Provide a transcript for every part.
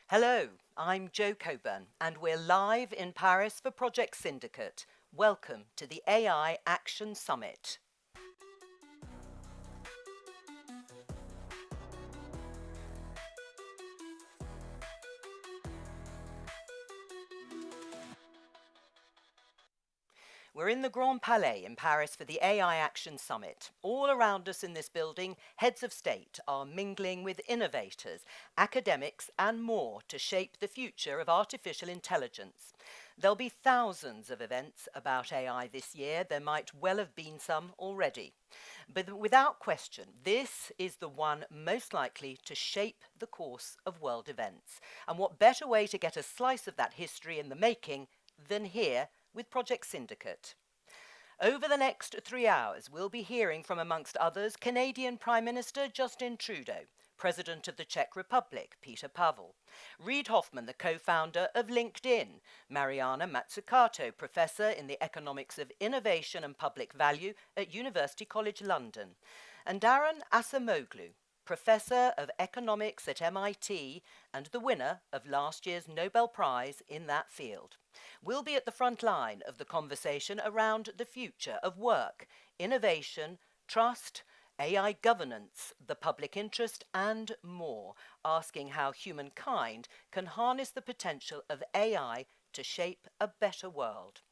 Hello, I'm Jo Coburn, and we're live in Paris for Project Syndicate. Welcome to the AI Action Summit. We're in the Grand Palais in Paris for the AI Action Summit. All around us in this building, heads of state are mingling with innovators, academics, and more to shape the future of artificial intelligence. There'll be thousands of events about AI this year. There might well have been some already. But without question, this is the one most likely to shape the course of world events. And what better way to get a slice of that history in the making than here with Project Syndicate. Over the next 3 hours, we'll be hearing from, amongst others, Canadian Prime Minister Justin Trudeau, President of the Czech Republic, Petr Pavel, Reid Hoffman, the co-founder of LinkedIn, Mariana Mazzucato, Professor in the Economics of Innovation and Public Value at University College London, and Daron Acemoglu, Professor of Economics at MIT and the winner of last year's Nobel Prize in that field. We'll be at the front line of the conversation around the future of work, innovation, trust, AI governance, the public interest, and more, asking how humankind can harness the potential of AI to shape a better world.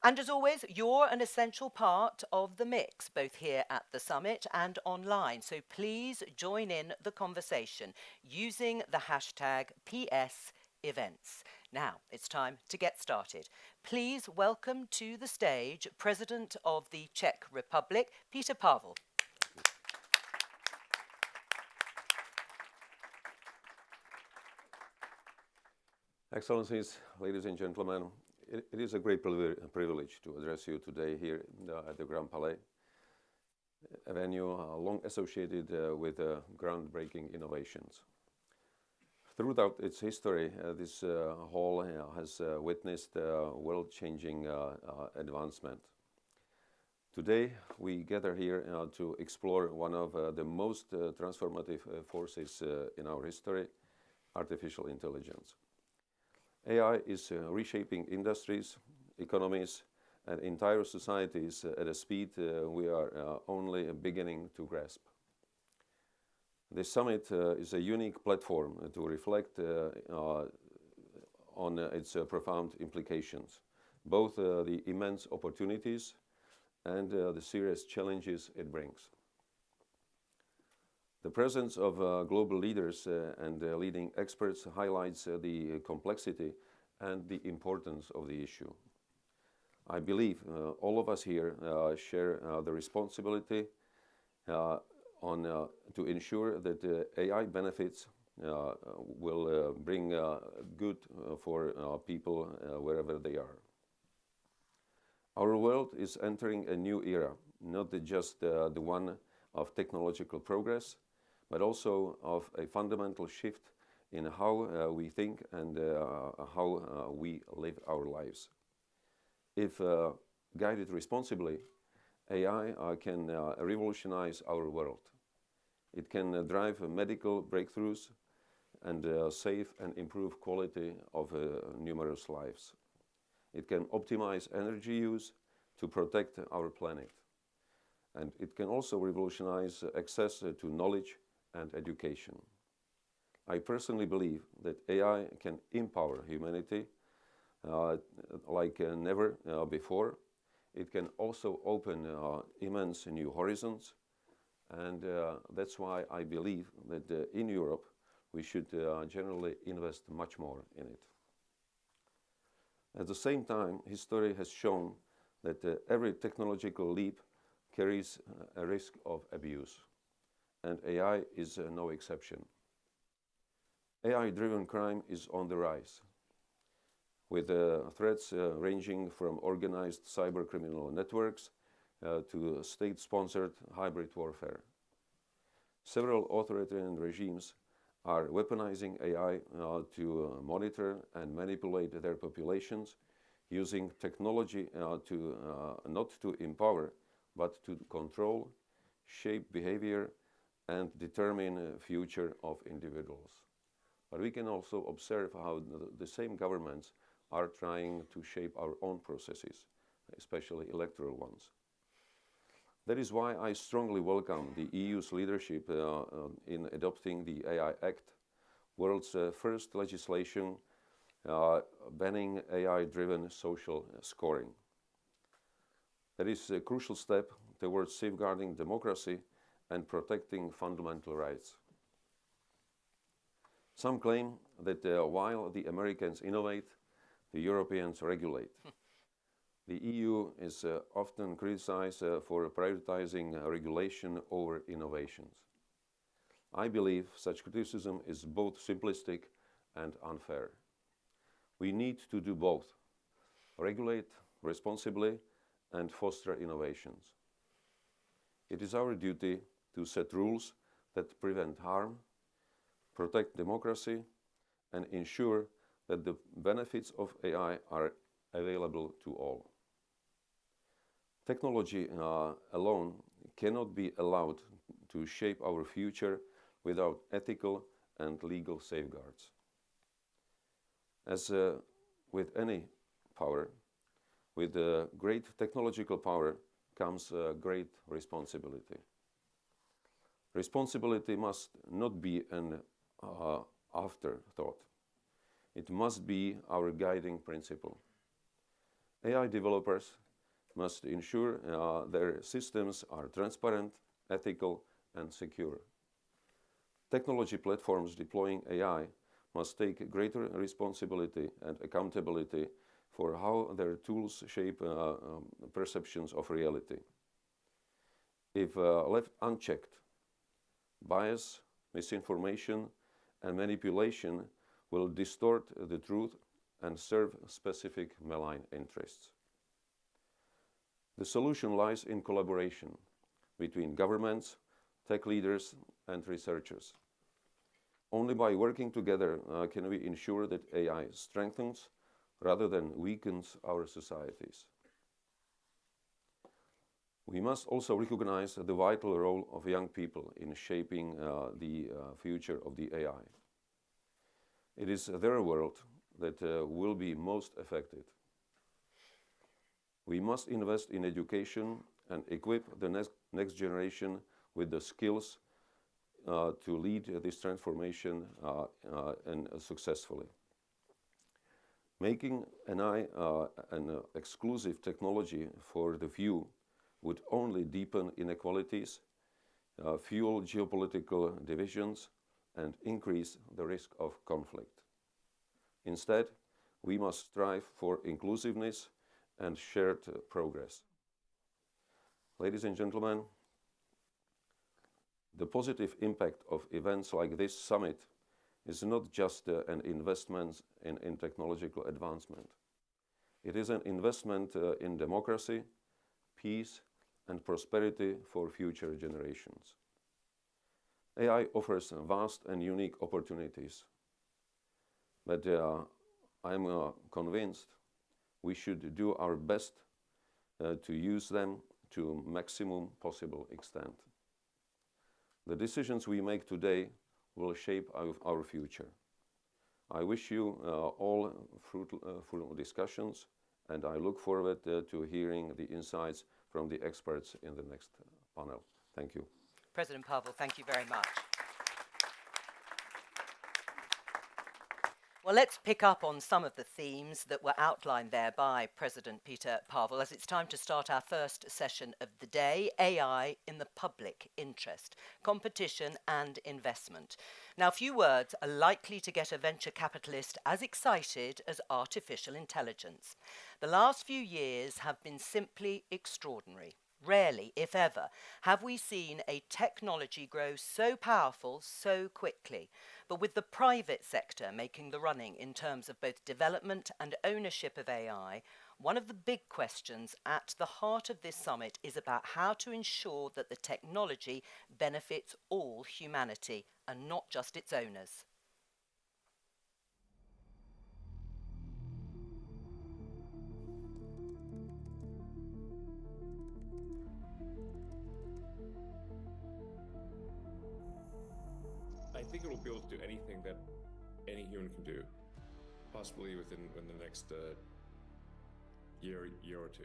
And as always, you're an essential part of the mix, both here at the summit and online. So please join in the conversation using the hashtag #PSEvents. Now it's time to get started. Please welcome to the stage President of the Czech Republic, Petr Pavel. Excellencies, ladies and gentlemen, it is a great privilege to address you today here at the Grand Palais, a venue long associated with groundbreaking innovations. Throughout its history, this hall has witnessed world-changing advancement. Today, we gather here to explore one of the most transformative forces in our history, artificial intelligence. AI is reshaping industries, economies, and entire societies at a speed we are only beginning to grasp. This summit is a unique platform to reflect on its profound implications, both the immense opportunities and the serious challenges it brings. The presence of global leaders and leading experts highlights the complexity and the importance of the issue. I believe all of us here share the responsibility to ensure that AI benefits will bring good for people wherever they are. Our world is entering a new era, not just the one of technological progress, but also of a fundamental shift in how we think and how we live our lives. If guided responsibly, AI can revolutionize our world. It can drive medical breakthroughs and save and improve quality of numerous lives. It can optimize energy use to protect our planet. And it can also revolutionize access to knowledge and education. I personally believe that AI can empower humanity like never before. It can also open immense new horizons, and that's why I believe that in Europe we should generally invest much more in it. At the same time, history has shown that every technological leap carries a risk of abuse, and AI is no exception. AI-driven crime is on the rise, with threats ranging from organized cybercriminal networks to state-sponsored hybrid warfare. Several authoritarian regimes are weaponizing AI to monitor and manipulate their populations, using technology not to empower, but to control, shape behavior, and determine the future of individuals. but we can also observe how the same governments are trying to shape our own processes, especially electoral ones. That is why I strongly welcome the EU's leadership in adopting the AI Act, world's first legislation banning AI-driven social scoring. That is a crucial step towards safeguarding democracy and protecting fundamental rights. Some claim that while the Americans innovate, the Europeans regulate. The EU is often criticized for prioritizing regulation over innovations. I believe such criticism is both simplistic and unfair. We need to do both, regulate responsibly and foster innovations. It is our duty to set rules that prevent harm, protect democracy, and ensure that the benefits of AI are available to all. Technology alone cannot be allowed to shape our future without ethical and legal safeguards. As with any power, with great technological power comes great responsibility. Responsibility must not be an afterthought. It must be our guiding principle. AI developers must ensure their systems are transparent, ethical, and secure. Technology platforms deploying AI must take greater responsibility and accountability for how their tools shape perceptions of reality. If left unchecked, bias, misinformation, and manipulation will distort the truth and serve specific malign interests. The solution lies in collaboration between governments, tech leaders, and researchers. Only by working together can we ensure that AI strengthens rather than weakens our societies. We must also recognize the vital role of young people in shaping the future of the AI. It is their world that will be most affected. We must invest in education and equip the next generation with the skills to lead this transformation and successfully. Making AI an exclusive technology for the few would only deepen inequalities, fuel geopolitical divisions, and increase the risk of conflict. Instead, we must strive for inclusiveness and shared progress. Ladies and gentlemen, the positive impact of events like this summit is not just an investment in technological advancement. It is an investment in democracy, peace, and prosperity for future generations. AI offers vast and unique opportunities, but I'm convinced we should do our best to use them to maximum possible extent. The decisions we make today will shape our future. I wish you all fruitful discussions, and I look forward to hearing the insights from the experts in the next panel. Thank you. President Pavel, thank you very much. Well, let's pick up on some of the themes that were outlined there by President Petr Pavel as it's time to start our first session of the day, AI in the public interest, competition and investment. Now, few words are likely to get a venture capitalist as excited as artificial intelligence. The last few years have been simply extraordinary. Rarely, if ever, have we seen a technology grow so powerful so quickly. But with the private sector making the running in terms of both development and ownership of AI, one of the big questions at the heart of this summit is about how to ensure that the technology benefits all humanity and not just its owners. I think it will be able to do anything that any human can do, possibly within the next year or two.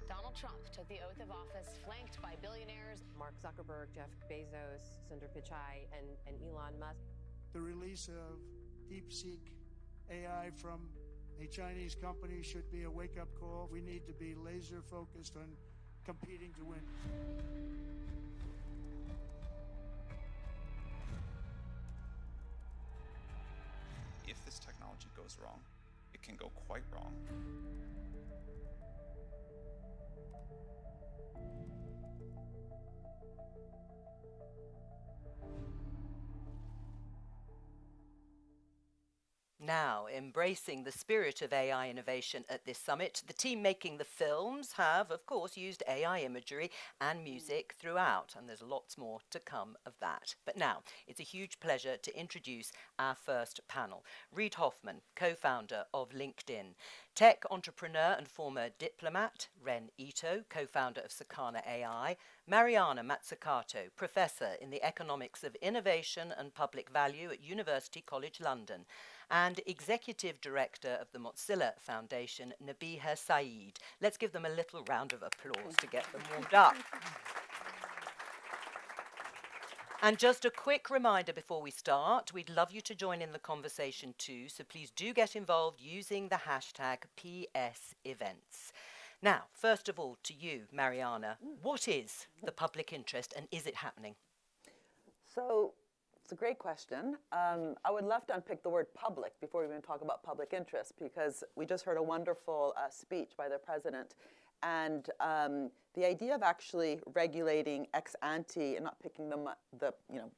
Donald Trump took the oath of office flanked by billionaires Mark Zuckerberg, Jeff Bezos, Sundar Pichai, and Elon Musk. The release of DeepSeek AI from a Chinese company should be a wake-up call. We need to be laser focused on competing to win. If this technology goes wrong, it can go quite wrong. Now, embracing the spirit of AI innovation at this summit, the team making the films have, of course, used AI imagery and music throughout, and there's lots more to come of that. But now, it's a huge pleasure to introduce our first panel. Reid Hoffman, co-founder of LinkedIn, tech entrepreneur and former diplomat, Ren Ito, co-founder of Sakana AI, Mariana Mazzucato, professor in the economics of innovation and public value at University College London, and executive director of the Mozilla Foundation, Nabiha Saeed. Let's give them a little round of applause to get them warmed up. And just a quick reminder before we start, we'd love you to join in the conversation too, so please do get involved using the hashtag #PSEvents. Now, first of all, to you, Mariana, what is the public interest and is it happening? So it's a great question. I would love to unpick the word public before we even talk about public interest, because we just heard a wonderful speech by the president. And the idea of actually regulating ex ante and not picking the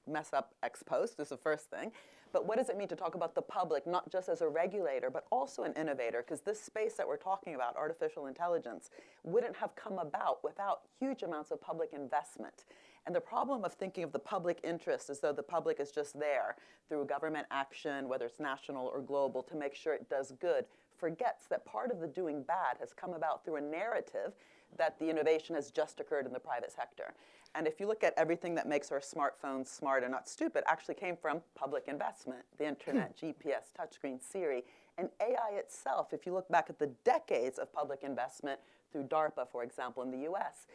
mess up ex post is the first thing. But what does it mean to talk about the public, not just as a regulator, but also an innovator? Because this space that we're talking about, artificial intelligence, wouldn't have come about without huge amounts of public investment. And the problem of thinking of the public interest as though the public is just there through government action, whether it's national or global, to make sure it does good, forgets that part of the doing bad has come about through a narrative that the innovation has just occurred in the private sector. And if you look at everything that makes our smartphones smart and not stupid, actually came from public investment, the internet, GPS, touchscreen, Siri, and AI itself. If you look back at the decades of public investment through DARPA, for example, in the US,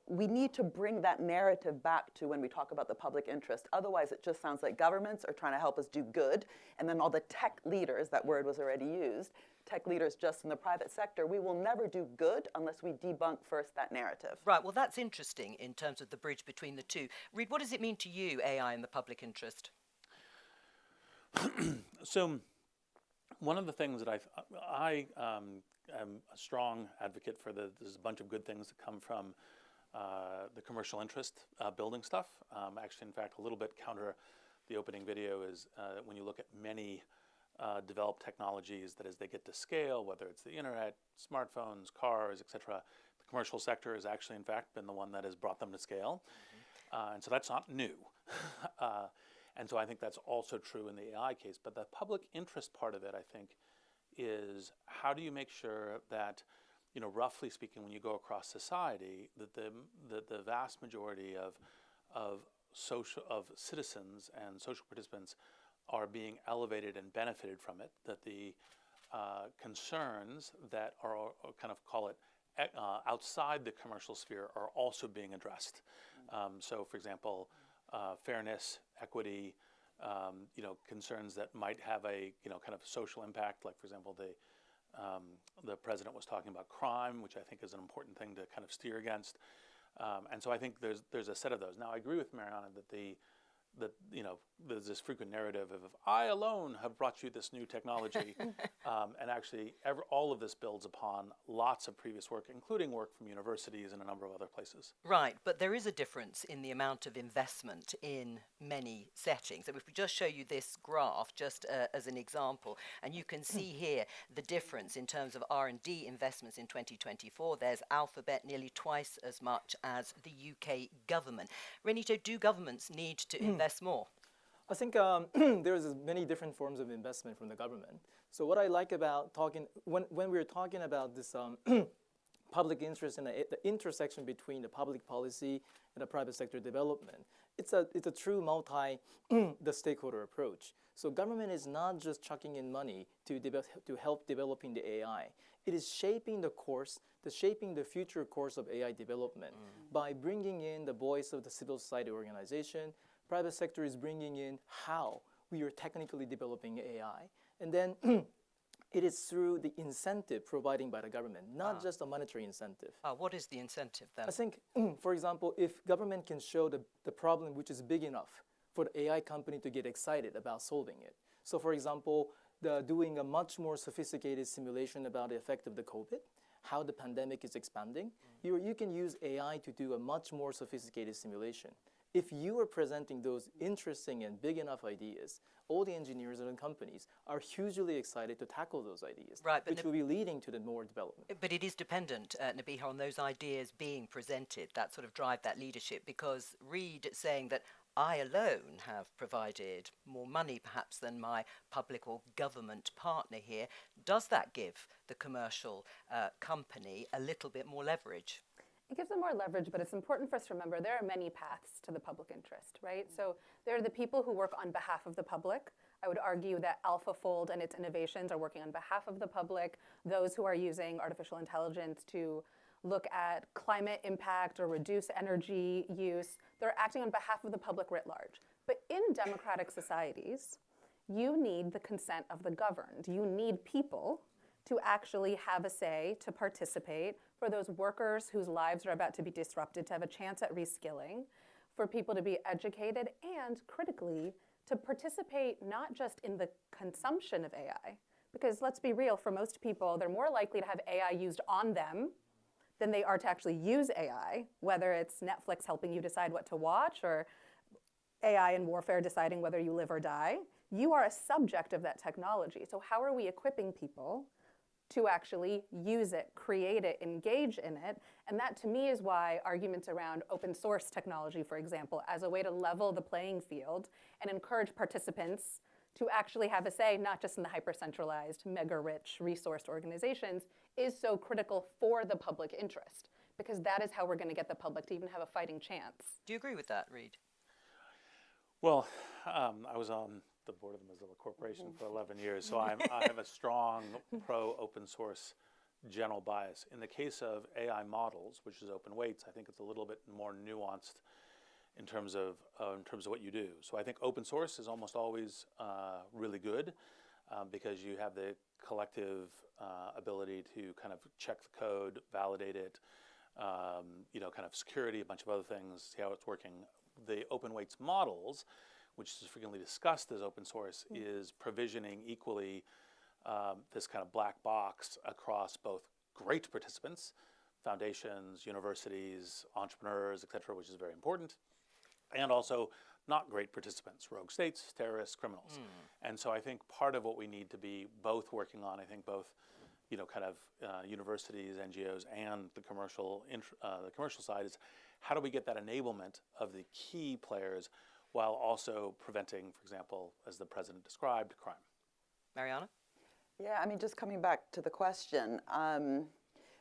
we need to bring that narrative back to when we talk about the public interest. Otherwise, it just sounds like governments are trying to help us do good, and then all the tech leaders, that word was already used, tech leaders just in the private sector, we will never do good unless we debunk first that narrative. Right, well, that's interesting in terms of the bridge between the two. Reid, what does it mean to you, AI and the public interest? So one of the things that I am a strong advocate for, there's a bunch of good things that come from the commercial interest building stuff. Actually, in fact, a little bit counter the opening video is when you look at many developed technologies, that as they get to scale, whether it's the internet, smartphones, cars, etc., the commercial sector has actually, in fact, been the one that has brought them to scale. And so that's not new. And so I think that's also true in the AI case. But the public interest part of it, I think, is how do you make sure that, roughly speaking, when you go across society, that the vast majority of citizens and social participants are being elevated and benefited from it, that the concerns that are kind of, call it, outside the commercial sphere are also being addressed. So, for example, fairness, equity, concerns that might have a kind of social impact, like, for example, the president was talking about crime, which I think is an important thing to kind of steer against. And so I think there's a set of those. Now, I agree with Mariana that that, there's this frequent narrative of I alone have brought you this new technology, and actually all of this builds upon lots of previous work, including work from universities and a number of other places. Right, but there is a difference in the amount of investment in many settings. So if we just show you this graph just as an example, and you can see here the difference in terms of R&D investments in 2024. There's Alphabet nearly twice as much as the UK government. Renito, do governments need to invest more? I think there's many different forms of investment from the government. So what I like about when we're talking about this public interest and the intersection between the public policy and the private sector development, it's a true the stakeholder approach. So government is not just chucking in money to help developing the AI. It is shaping the future course of AI development by bringing in the voice of the civil society organization. Private sector is bringing in how we are technically developing AI. And then it is through the incentive provided by the government, not just a monetary incentive. What is the incentive then? I think, for example, if government can show the problem which is big enough for the AI company to get excited about solving it. So for example, doing a much more sophisticated simulation about the effect of the COVID, how the pandemic is expanding, you can use AI to do a much more sophisticated simulation. If you are presenting those interesting and big enough ideas, all the engineers and companies are hugely excited to tackle those ideas, which will be leading to the more development. But it is dependent, Nabiha, on those ideas being presented that sort of drive that leadership, because Reid saying that I alone have provided more money perhaps than my public or government partner here, does that give the commercial company a little bit more leverage? It gives them more leverage, but it's important for us to remember there are many paths to the public interest, right? So there are the people who work on behalf of the public. I would argue that AlphaFold and its innovations are working on behalf of the public. Those who are using artificial intelligence to look at climate impact or reduce energy use, they're acting on behalf of the public writ large. But in democratic societies, you need the consent of the governed. You need people to actually have a say, to participate, for those workers whose lives are about to be disrupted to have a chance at reskilling, for people to be educated, and critically, to participate not just in the consumption of AI, because let's be real, for most people, they're more likely to have AI used on them than they are to actually use AI, whether it's Netflix helping you decide what to watch or AI in warfare deciding whether you live or die. You are a subject of that technology. So how are we equipping people to actually use it, create it, engage in it? And that to me is why arguments around open source technology, for example, as a way to level the playing field and encourage participants to actually have a say, not just in the hyper-centralized, mega-rich, resourced organizations, is so critical for the public interest, because that is how we're going to get the public to even have a fighting chance. Do you agree with that, Reid? Well, I was on the board of the Mozilla Corporation for 11 years, so I have a strong pro-open source general bias. In the case of AI models, which is open weights, I think it's a little bit more nuanced in terms of what you do. So I think open source is almost always really good because you have the collective ability to kind of check the code, validate it, kind of security, a bunch of other things, see how it's working. The open weights models, which is frequently discussed as open source, is provisioning equally this kind of black box across both great participants, foundations, universities, entrepreneurs, et cetera, which is very important, and also not great participants, rogue states, terrorists, criminals. And so I think part of what we need to be both working on, I think both universities, NGOs, and the commercial side is how do we get that enablement of the key players while also preventing, for example, as the president described, crime. Mariana? Yeah, I mean, just coming back to the question,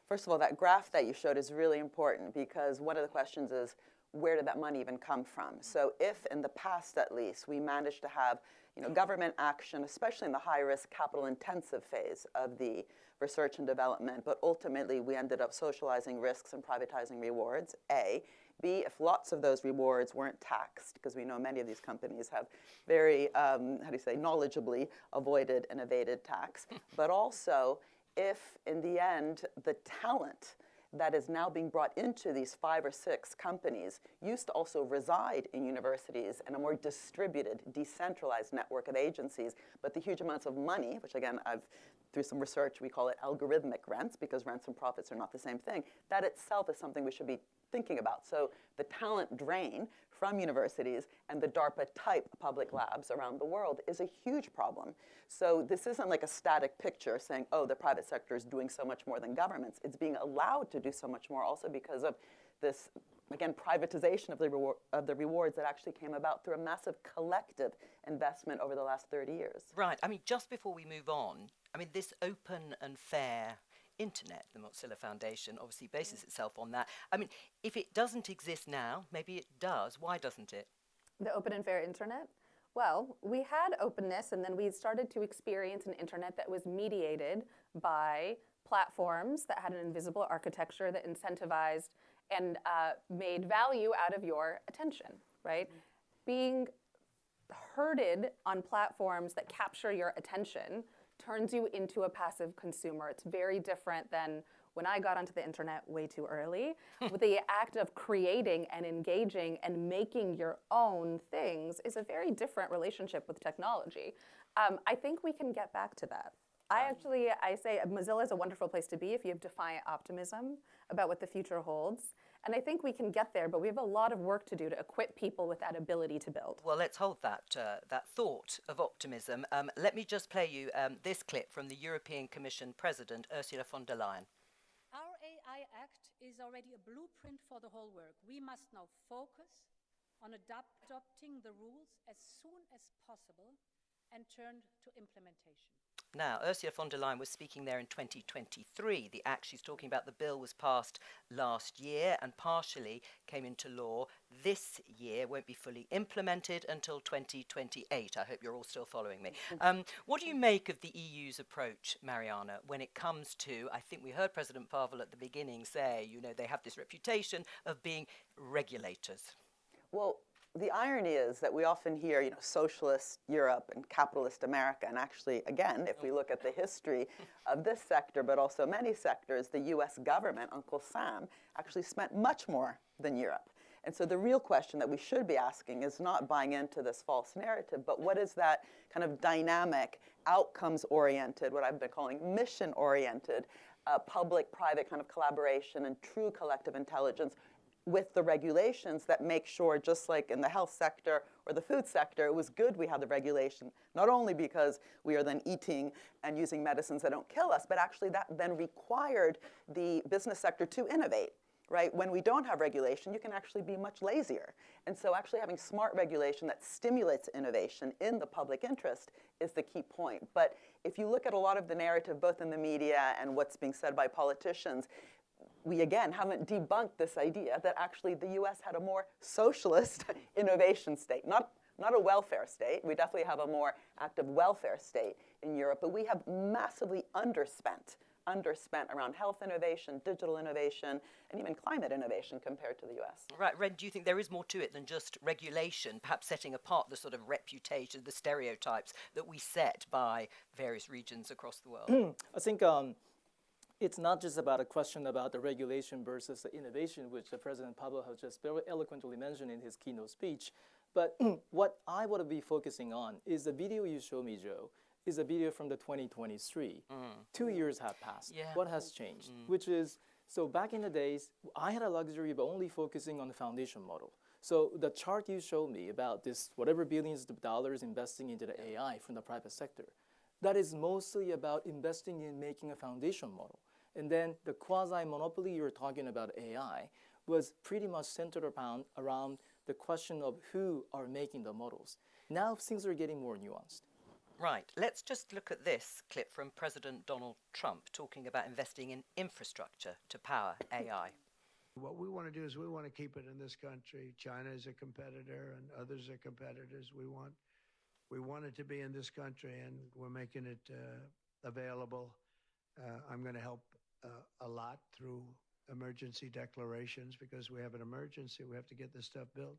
first of all, that graph that you showed is really important because one of the questions is, where did that money even come from? So if in the past, at least, we managed to have government action, especially in the high-risk, capital-intensive phase of the research and development, but ultimately we ended up socializing risks and privatizing rewards, A. B, if lots of those rewards weren't taxed, because we know many of these companies have very, knowledgeably avoided and evaded tax, but also if in the end the talent that is now being brought into these 5 or 6 companies used to also reside in universities and a more distributed, decentralized network of agencies. But the huge amounts of money, which again, through some research, we call it algorithmic rents because rents and profits are not the same thing. That itself is something we should be thinking about. So the talent drain from universities and the DARPA-type public labs around the world is a huge problem. So this isn't like a static picture saying, oh, the private sector is doing so much more than governments. It's being allowed to do so much more also because of this, again, privatization of the rewards that actually came about through a massive collective investment over the last 30 years. Right. I mean, just before we move on, I mean, this open and fair internet, the Mozilla Foundation obviously bases itself on that. I mean, if it doesn't exist now, maybe it does. Why doesn't it? The open and fair internet? Well, we had openness, and then we started to experience an internet that was mediated by platforms that had an invisible architecture that incentivized and made value out of your attention, right? Being herded on platforms that capture your attention turns you into a passive consumer. It's very different than when I got onto the internet way too early. With the act of creating and engaging and making your own things is a very different relationship with technology. I think we can get back to that. I say Mozilla is a wonderful place to be if you have defiant optimism about what the future holds. And I think we can get there, but we have a lot of work to do to equip people with that ability to build. Well, let's hold that thought of optimism. Let me just play you this clip from the European Commission President, Ursula von der Leyen. Our AI Act is already a blueprint for the whole work. We must now focus on adopting the rules as soon as possible and turn to implementation. Now, Ursula von der Leyen was speaking there in 2023. The act she's talking about, the bill was passed last year and partially came into law this year, won't be fully implemented until 2028. I hope you're all still following me. What do you make of the EU's approach, Mariana, when it comes to, I think we heard President Pavel at the beginning say, you know, they have this reputation of being regulators. Well, the irony is that we often hear, you know, socialist Europe and capitalist America, and actually, again, if we look at the history of this sector, but also many sectors, the US government, Uncle Sam, actually spent much more than Europe. And so the real question that we should be asking is not buying into this false narrative, but what is that kind of dynamic, outcomes-oriented, what I've been calling mission-oriented, public-private kind of collaboration and true collective intelligence with the regulations that make sure, just like in the health sector or the food sector, it was good we had the regulation, not only because we are then eating and using medicines that don't kill us, but actually that then required the business sector to innovate, right? When we don't have regulation, you can actually be much lazier. And so actually having smart regulation that stimulates innovation in the public interest is the key point. But if you look at a lot of the narrative, both in the media and what's being said by politicians, we, again, haven't debunked this idea that actually the US had a more socialist innovation state, not a welfare state. We definitely have a more active welfare state in Europe, but we have massively underspent around health innovation, digital innovation, and even climate innovation compared to the US. Right, Ren, do you think there is more to it than just regulation, perhaps setting apart the sort of reputation, the stereotypes that we set by various regions across the world? I think it's not just about a question about the regulation versus the innovation, which President Pavel has just very eloquently mentioned in his keynote speech. But what I want to be focusing on is the video you showed me, Joe, is a video from the 2023. 2 years have passed. Yeah. What has changed? Which is, so back in the days, I had a luxury of only focusing on the foundation model. So the chart you showed me about this, whatever billions of dollars investing into the AI from the private sector, that is mostly about investing in making a foundation model. And then the quasi-monopoly you were talking about AI was pretty much centered around the question of who are making the models. Now things are getting more nuanced. Right. Let's just look at this clip from President Donald Trump talking about investing in infrastructure to power AI. What we want to do is we want to keep it in this country. China is a competitor and others are competitors. We want it to be in this country, and we're making it available. I'm going to help a lot through emergency declarations because we have an emergency. We have to get this stuff built.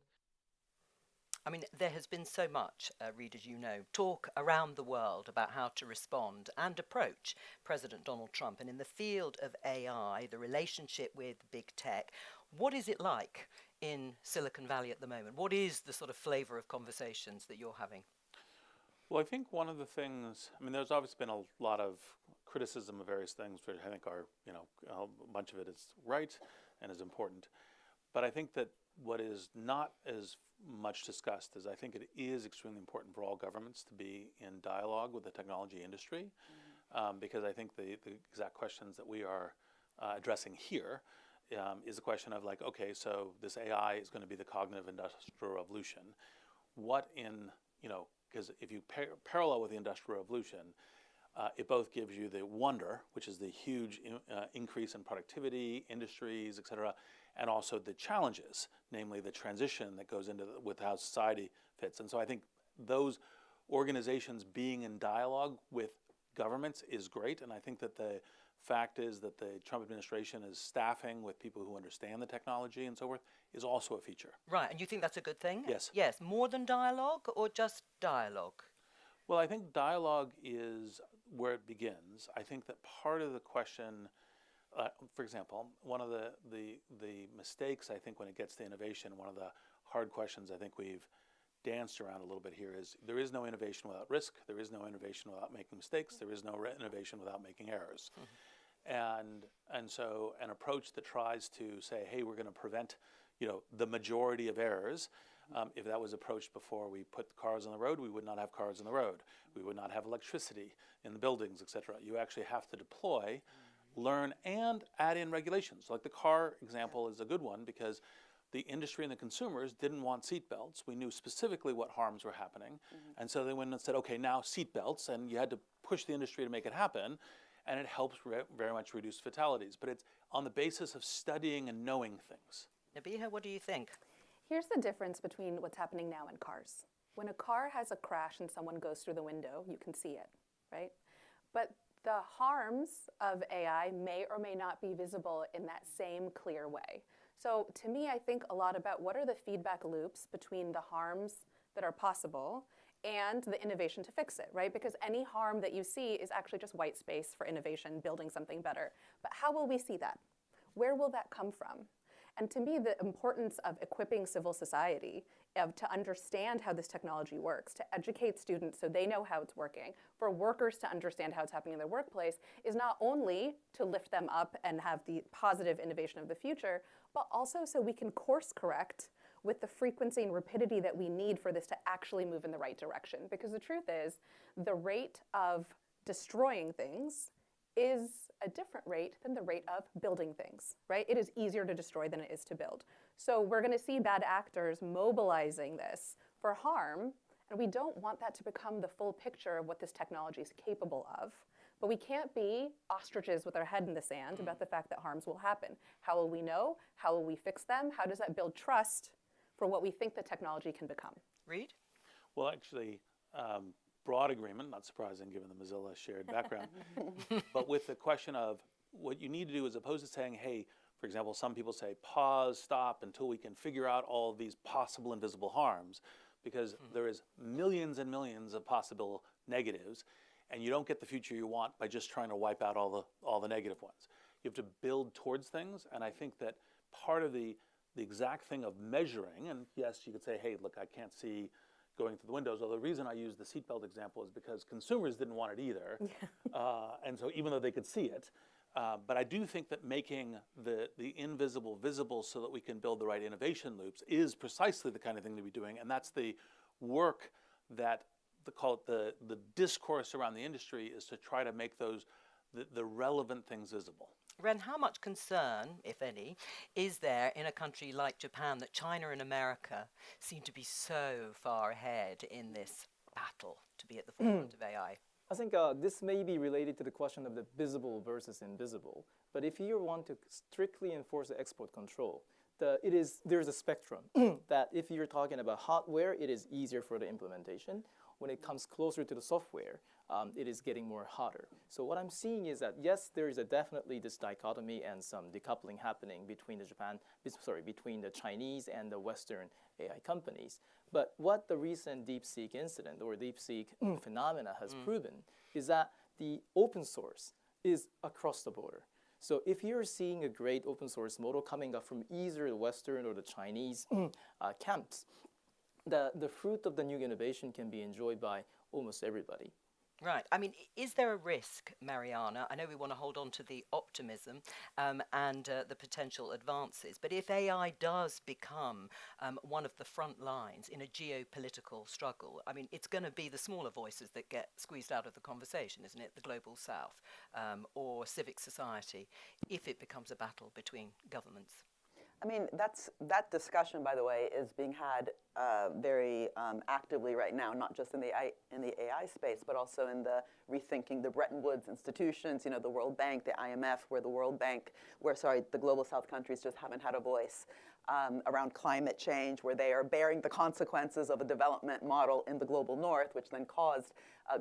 I mean, there has been so much, Reed, as you know, talk around the world about how to respond and approach President Donald Trump. And in the field of AI, the relationship with big tech, what is it like in Silicon Valley at the moment? What is the sort of flavor of conversations that you're having? Well, I think one of the things, I mean, there's obviously been a lot of criticism of various things, which I think are, a bunch of it is right and is important. But I think that what is not as much discussed is I think it is extremely important for all governments to be in dialogue with the technology industry, because I think the exact questions that we are addressing here is a question of like, okay, so this AI is going to be the cognitive industrial revolution. What in, because if you parallel with the Industrial Revolution, it both gives you the wonder, which is the huge increase in productivity, industries, et cetera, and also the challenges, namely the transition that goes into with how society fits. And so I think those organizations being in dialogue with governments is great, and I think that the fact is that the Trump administration is staffing with people who understand the technology and so forth is also a feature. Right, and you think that's a good thing? Yes. Yes, more than dialogue or just dialogue? Well, I think dialogue is where it begins. I think that part of the question, for example, one of the mistakes I think when it gets to innovation, one of the hard questions I think we've danced around a little bit here is there is no innovation without risk, there is no innovation without making mistakes, there is no innovation without making errors. And so an approach that tries to say, hey, we're going to prevent the majority of errors, if that was approached before we put cars on the road, we would not have cars on the road. We would not have electricity in the buildings, et cetera. You actually have to deploy, learn, and add in regulations. Like the car example is a good one because the industry and the consumers didn't want seatbelts. We knew specifically what harms were happening. And so they went and said, okay, now seatbelts, and you had to push the industry to make it happen. And it helps very much reduce fatalities. But it's on the basis of studying and knowing things. Nabiha, what do you think? Here's the difference between what's happening now and cars. When a car has a crash and someone goes through the window, you can see it, right? But the harms of AI may or may not be visible in that same clear way. So to me, I think a lot about what are the feedback loops between the harms that are possible and the innovation to fix it, right? Because any harm that you see is actually just white space for innovation, building something better. But how will we see that? Where will that come from? And to me, the importance of equipping civil society to understand how this technology works, to educate students so they know how it's working, for workers to understand how it's happening in their workplace, is not only to lift them up and have the positive innovation of the future, but also so we can course correct with the frequency and rapidity that we need for this to actually move in the right direction. Because the truth is, the rate of destroying things is a different rate than the rate of building things, right? It is easier to destroy than it is to build. So we're going to see bad actors mobilizing this for harm, and we don't want that to become the full picture of what this technology is capable of. But we can't be ostriches with our head in the sand about the fact that harms will happen. How will we know? How will we fix them? How does that build trust for what we think the technology can become? Reed? Well, actually, broad agreement, not surprising given the Mozilla shared background, but with the question of what you need to do as opposed to saying, hey, for example, some people say pause, stop until we can figure out all of these possible invisible harms, because there is millions and millions of possible negatives, and you don't get the future you want by just trying to wipe out all the negative ones. You have to build towards things, and I think that part of the exact thing of measuring, and yes, you could say, hey, look, I can't see going through the windows. Although the reason I use the seatbelt example is because consumers didn't want it either. And so even though they could see it, but I do think that making the invisible visible so that we can build the right innovation loops is precisely the kind of thing to be doing. And that's the work that, call it the discourse around the industry, is to try to make those the relevant things visible. Ren, how much concern, if any, is there in a country like Japan that China and America seem to be so far ahead in this battle to be at the forefront of AI? I think this may be related to the question of the visible versus invisible. But if you want to strictly enforce the export control, there's a spectrum that if you're talking about hardware, it is easier for the implementation. when it comes closer to the software, it is getting more harder. So what I'm seeing is that, yes, there is definitely this dichotomy and some decoupling happening between between the Chinese and the Western AI companies. But what the recent DeepSeek incident or DeepSeek phenomena has proven is that the open source is across the border. So if you're seeing a great open source model coming up from either the Western or the Chinese camps, the fruit of the new innovation can be enjoyed by almost everybody. Right. I mean, is there a risk, Mariana? I know we want to hold on to the optimism and the potential advances, but if AI does become one of the front lines in a geopolitical struggle, I mean, it's going to be the smaller voices that get squeezed out of the conversation, isn't it? The global south or civic society, if it becomes a battle between governments. I mean, that discussion, by the way, is being had very actively right now, not just in the AI space, but also in the rethinking the Bretton Woods institutions, you know, the World Bank, the IMF, where the global south countries just haven't had a voice. Around climate change, where they are bearing the consequences of a development model in the global north, which then caused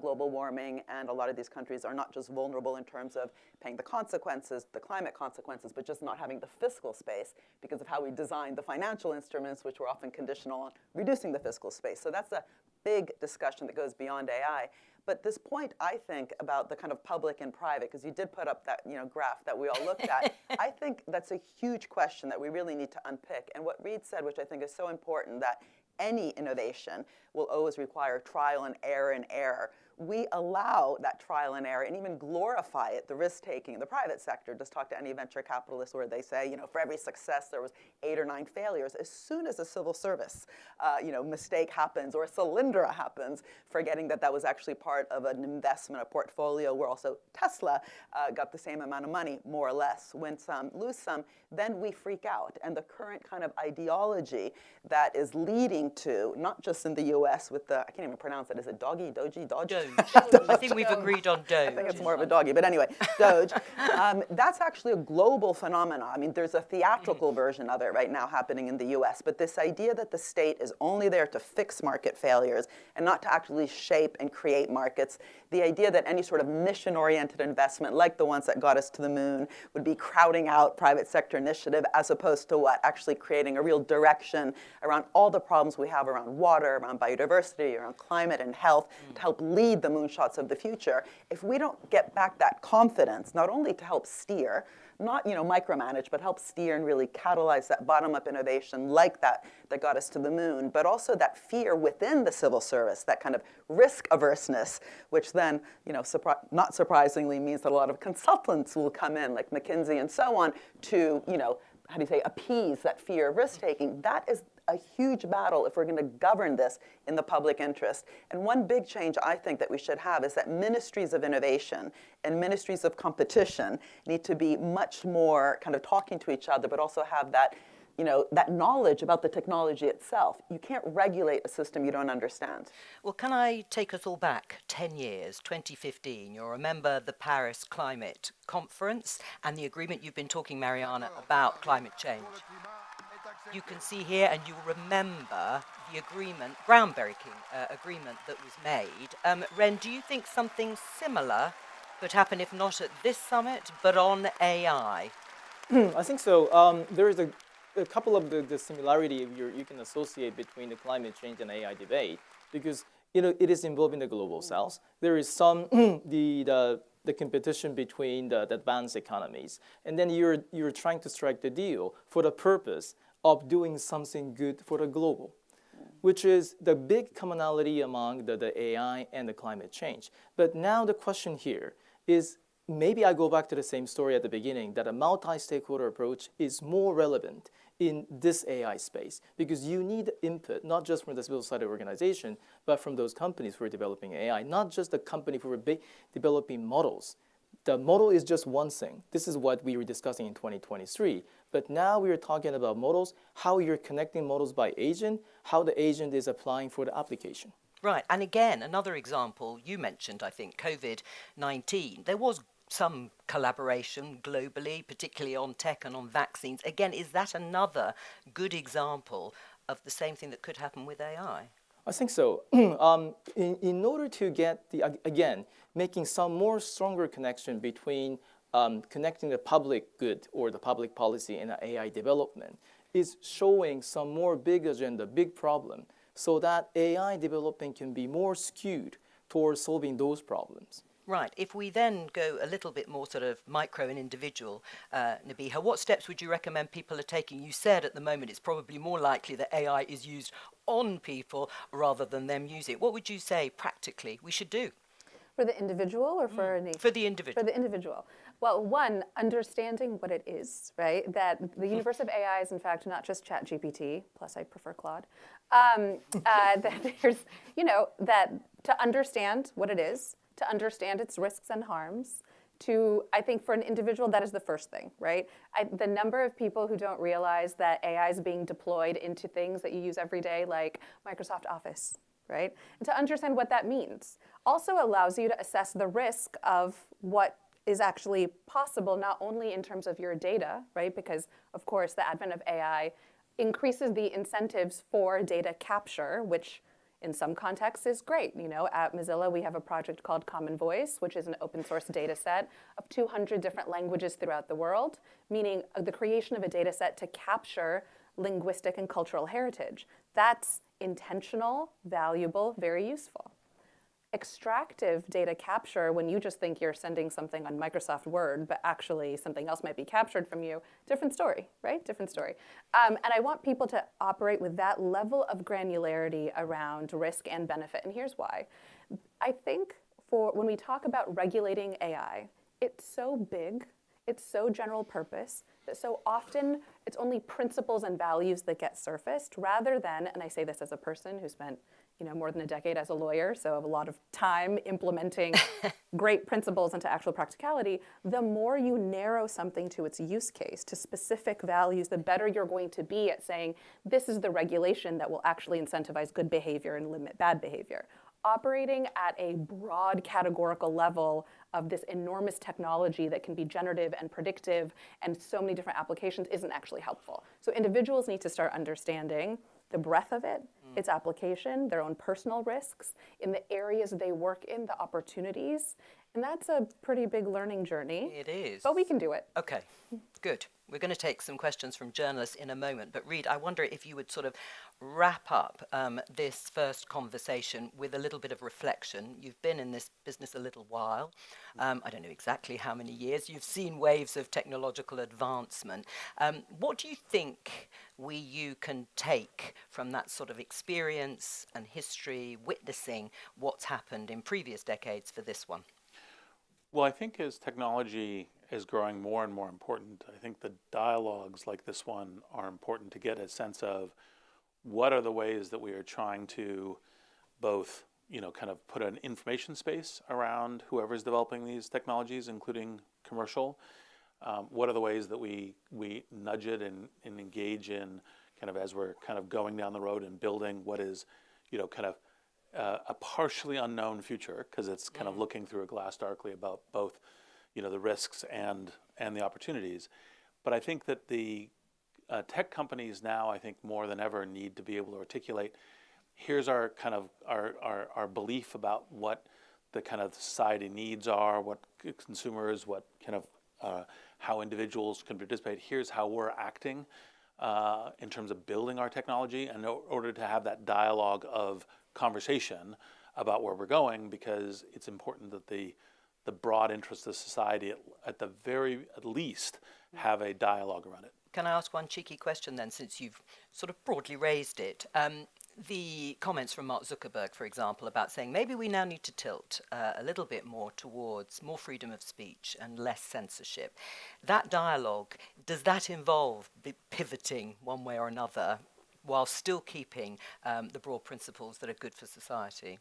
global warming. And a lot of these countries are not just vulnerable in terms of paying the consequences, the climate consequences, but just not having the fiscal space because of how we designed the financial instruments, which were often conditional on reducing the fiscal space. So that's a big discussion that goes beyond AI. But this point, I think, about the kind of public and private, because you did put up that graph that we all looked at, I think that's a huge question that we really need to unpick. And what Reid said, which I think is so important, that any innovation will always require trial and error. We allow that trial and error and even glorify it, the risk-taking in the private sector. Just talk to any venture capitalist where they say, for every success there was 8 or 9 failures. As soon as a civil service, mistake happens or a Solyndra happens, forgetting that was actually part of an investment, a portfolio where also Tesla got the same amount of money, more or less, win some, lose some, then we freak out. And the current kind of ideology that is leading to, not just in the US with the, I can't even pronounce it, is it Doge? I think we've agreed on Doge. I think it's more of a doggy, but anyway, Doge. That's actually a global phenomenon. I mean, there's a theatrical version of it right now happening in the US, but this idea that the state is only there to fix market failures and not to actually shape and create markets, the idea that any sort of mission-oriented investment, like the ones that got us to the moon, would be crowding out private sector initiative as opposed to what? Actually creating a real direction around all the problems we have around water, around biodiversity, around climate and health, to help lead the moonshots of the future. If we don't get back that confidence, not only to help steer, not micromanage, but help steer and really catalyze that bottom-up innovation like that got us to the moon, but also that fear within the civil service, that kind of risk averseness, which then, not surprisingly means that a lot of consultants will come in, like McKinsey and so on, to, appease that fear of risk-taking. That is a huge battle if we're going to govern this in the public interest. And one big change I think that we should have is that ministries of innovation and ministries of competition need to be much more kind of talking to each other, but also have that, that knowledge about the technology itself. You can't regulate a system you don't understand. Well, can I take us all back 10 years, 2015? You'll remember the Paris Climate Conference and the agreement you've been talking, Mariana, about climate change. You can see here, and you remember the agreement, groundbreaking agreement that was made. Ren, do you think something similar could happen, if not at this summit, but on AI? I think so. There is a couple of the similarity you can associate between the climate change and AI debate, because it is involving the global south. There is some the competition between the advanced economies, and then you're trying to strike the deal for the purpose of doing something good for the global, which is the big commonality among the AI and the climate change. But now the question here is, maybe I go back to the same story at the beginning, that a multi-stakeholder approach is more relevant in this AI space, because you need input, not just from the civil society organization, but from those companies who are developing AI, not just the company who are developing models. The model is just one thing. This is what we were discussing in 2023. But now we are talking about models, how you're connecting models by agent, how the agent is applying for the application. Right. And again, another example you mentioned, I think, COVID-19. There was some collaboration globally, particularly on tech and on vaccines. Again, is that another good example of the same thing that could happen with AI? I think so. In order to get again, making some more stronger connection between connecting the public good or the public policy and the AI development is showing some more big agenda, big problem, so that AI development can be more skewed towards solving those problems. Right. If we then go a little bit more sort of micro and individual, Nabiha, what steps would you recommend people are taking? You said at the moment it's probably more likely that AI is used on people rather than them use it. What would you say practically we should do? For the individual or for a nation? For the individual. For the individual. Well, one, understanding what it is, right? That the universe of AI is, in fact, not just ChatGPT, plus I prefer Claude. That there's, that to understand what it is, to understand its risks and harms, I think for an individual, that is the first thing, right? The number of people who don't realize that AI is being deployed into things that you use every day, like Microsoft Office, right? And to understand what that means also allows you to assess the risk of what is actually possible, not only in terms of your data, right? Because, of course, the advent of AI increases the incentives for data capture, which in some contexts is great. At Mozilla, we have a project called Common Voice, which is an open source data set of 200 different languages throughout the world, meaning the creation of a data set to capture linguistic and cultural heritage. That's intentional, valuable, very useful. Extractive data capture, when you just think you're sending something on Microsoft Word, but actually something else might be captured from you, different story, right? Different story. And I want people to operate with that level of granularity around risk and benefit, and here's why. I think when we talk about regulating AI, it's so big, it's so general purpose, that so often it's only principles and values that get surfaced, rather than, and I say this as a person who spent more than a decade as a lawyer, so I have a lot of time implementing great principles into actual practicality. The more you narrow something to its use case, to specific values, the better you're going to be at saying, this is the regulation that will actually incentivize good behavior and limit bad behavior. Operating at a broad categorical level of this enormous technology that can be generative and predictive and so many different applications isn't actually helpful. So individuals need to start understanding the breadth of it, its application, their own personal risks, in the areas they work in, the opportunities. And that's a pretty big learning journey. It is. But we can do it. Okay, good. We're going to take some questions from journalists in a moment. But Reid, I wonder if you would sort of wrap up this first conversation with a little bit of reflection. You've been in this business a little while. I don't know exactly how many years. You've seen waves of technological advancement. What do you think you can take from that sort of experience and history, witnessing what's happened in previous decades for this one? Well, I think as technology is growing more and more important, I think the dialogues like this one are important to get a sense of what are the ways that we are trying to both, kind of put an information space around whoever's developing these technologies, including commercial. What are the ways that we nudge it and engage in kind of as we're kind of going down the road and building what is, kind of a partially unknown future, because it's kind of looking through a glass darkly about both, the risks and the opportunities. But I think that the tech companies now, I think more than ever, need to be able to articulate, here's our kind of our belief about what the kind of society needs are, what consumers, what kind of how individuals can participate. Here's how we're acting in terms of building our technology, and in order to have that dialogue of conversation about where we're going, because it's important that the broad interests of society at least have a dialogue around it. Can I ask one cheeky question then, since you've sort of broadly raised it? The comments from Mark Zuckerberg, for example, about saying maybe we now need to tilt a little bit more towards more freedom of speech and less censorship. That dialogue, does that involve pivoting one way or another while still keeping the broad principles that are good for society?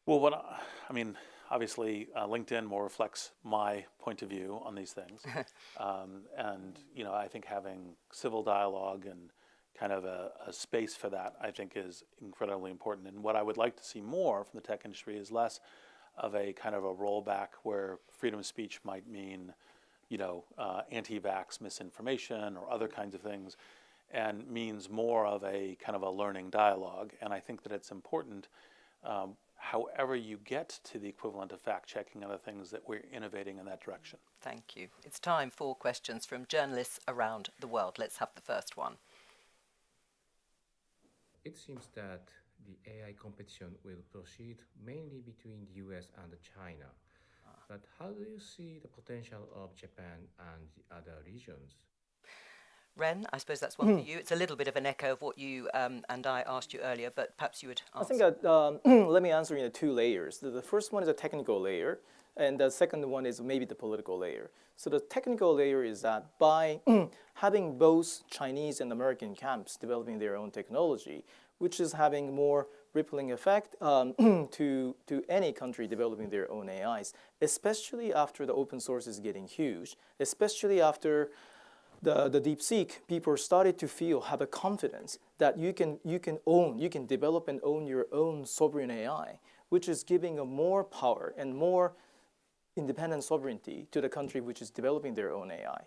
Well, obviously, LinkedIn more reflects my point of view on these things. And, I think having civil dialogue and kind of a space for that, I think, is incredibly important. And what I would like to see more from the tech industry is less of a kind of a rollback where freedom of speech might mean, anti-vax misinformation or other kinds of things, and means more of a kind of a learning dialogue. And I think that it's important, however you get to the equivalent of fact-checking and other things, that we're innovating in that direction. Thank you. It's time for questions from journalists around the world. Let's have the first one. It seems that the AI competition will proceed mainly between the US and China. But how do you see the potential of Japan and the other regions? Ren, I suppose that's one for you. It's a little bit of an echo of what you and I asked you earlier, but perhaps you would answer. I think that, let me answer in two layers. The first one is a technical layer, and the second one is maybe the political layer. So the technical layer is that by having both Chinese and American camps developing their own technology, which is having more rippling effect to any country developing their own AIs, especially after the open source is getting huge, especially after the DeepSeek, people started to have a confidence that you can develop and own your own sovereign AI, which is giving a more power and more independent sovereignty to the country which is developing their own AI.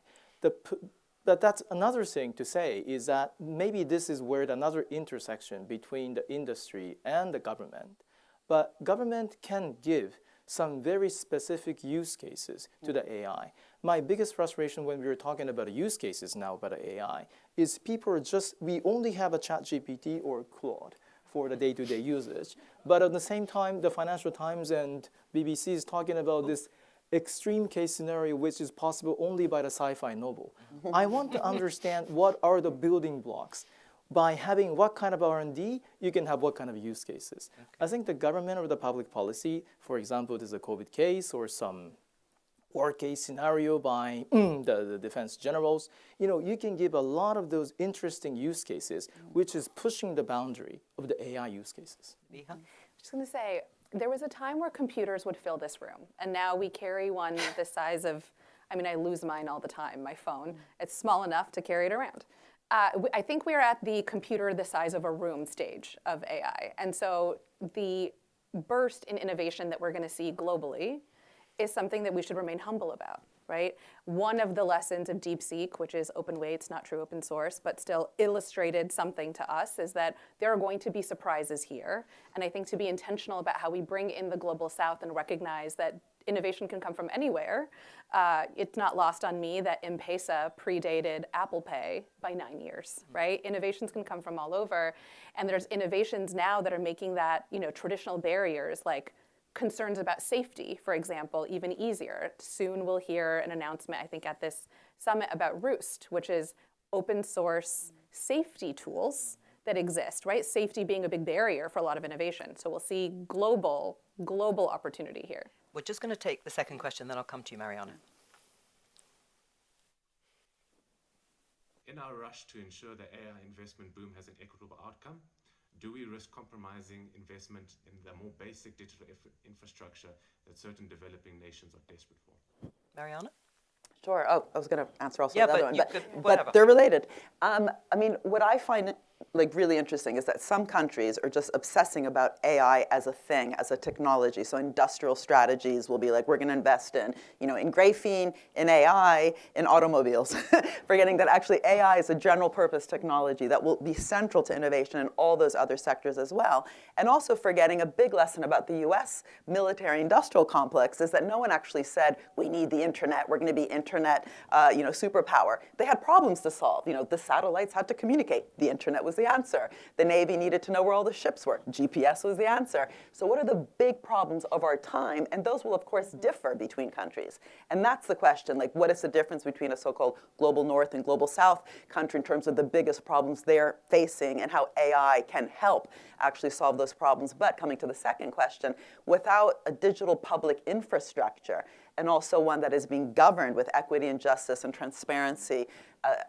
But that's another thing to say is that maybe this is where another intersection between the industry and the government. But government can give some very specific use cases to the AI. My biggest frustration when we were talking about use cases now about AI is people are we only have a ChatGPT or Claude for the day-to-day usage. But at the same time, the Financial Times and BBC is talking about this extreme case scenario which is possible only by the sci-fi novel. I want to understand what are the building blocks. By having what kind of R&D, you can have what kind of use cases. Okay. I think the government or the public policy, for example, there's a COVID case or some war case scenario by the defense generals, you can give a lot of those interesting use cases, which is pushing the boundary of the AI use cases. I'm just going to say, there was a time where computers would fill this room, and now we carry one the size of, I lose mine all the time, my phone. It's small enough to carry it around. I think we're at the computer the size of a room stage of AI. And so the burst in innovation that we're going to see globally is something that we should remain humble about, right? One of the lessons of DeepSeek, which is open weights, not true open source, but still illustrated something to us, is that there are going to be surprises here. And I think to be intentional about how we bring in the global south and recognize that innovation can come from anywhere. It's not lost on me that M-Pesa predated Apple Pay by 9 years, right? Innovations can come from all over. And there's innovations now that are making that, traditional barriers like concerns about safety, for example, even easier. Soon we'll hear an announcement, I think, at this summit about Roost, which is open source safety tools that exist, right? Safety being a big barrier for a lot of innovation. So we'll see global opportunity here. We're just going to take the second question, then I'll come to you, Mariana. In our rush to ensure the AI investment boom has an equitable outcome, do we risk compromising investment in the more basic digital infrastructure that certain developing nations are desperate for? Mariana? Sure. Oh, I was going to answer also the other one, but they're related. What I find really interesting is that some countries are just obsessing about AI as a thing, as a technology. So industrial strategies will be like, we're going to invest in graphene, in AI, in automobiles, forgetting that actually AI is a general purpose technology that will be central to innovation in all those other sectors as well. And also forgetting a big lesson about the US military industrial complex is that no one actually said, we need the internet, we're going to be internet, superpower. They had problems to solve. The satellites had to communicate. The internet was the answer. The Navy needed to know where all the ships were. GPS was the answer. So what are the big problems of our time? And those will, of course, differ between countries. And that's the question, what is the difference between a so-called global north and global south country in terms of the biggest problems they're facing and how AI can help actually solve those problems? But coming to the second question, without a digital public infrastructure, and also one that is being governed with equity and justice and transparency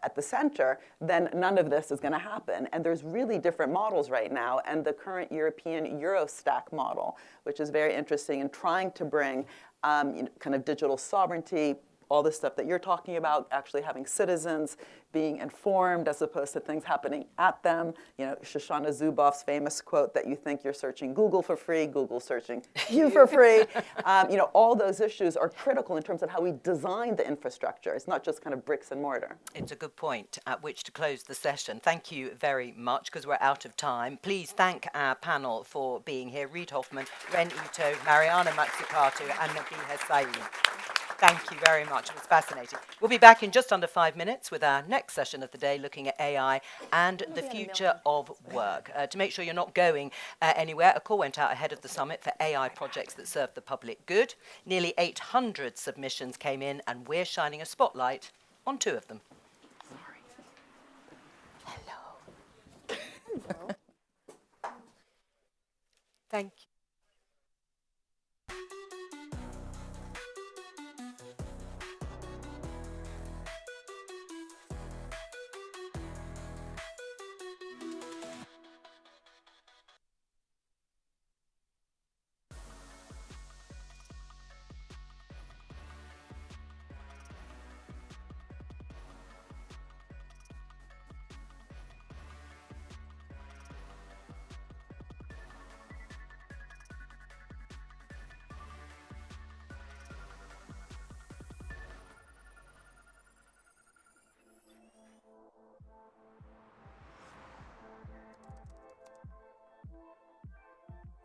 at the center, then none of this is going to happen. And there's really different models right now. And the current European Eurostack model, which is very interesting in trying to bring kind of digital sovereignty, all this stuff that you're talking about, actually having citizens being informed as opposed to things happening at them. You know, Shoshana Zuboff's famous quote that you think you're searching Google for free, Google's searching you for free. You know, all those issues are critical in terms of how we design the infrastructure. It's not just kind of bricks and mortar. It's a good point at which to close the session. Thank you very much, because we're out of time. Please thank our panel for being here. Reid Hoffman, Ren Ito, Mariana Mazzucato, and Nabiha Saeed. Thank you very much. It was fascinating. We'll be back in just under 5 minutes with our next session of the day, looking at AI and the future of work. To make sure you're not going anywhere, a call went out ahead of the summit for AI projects that serve the public good. Nearly 800 submissions came in, and we're shining a spotlight on 2 of them. Hello. Hello. Thank you.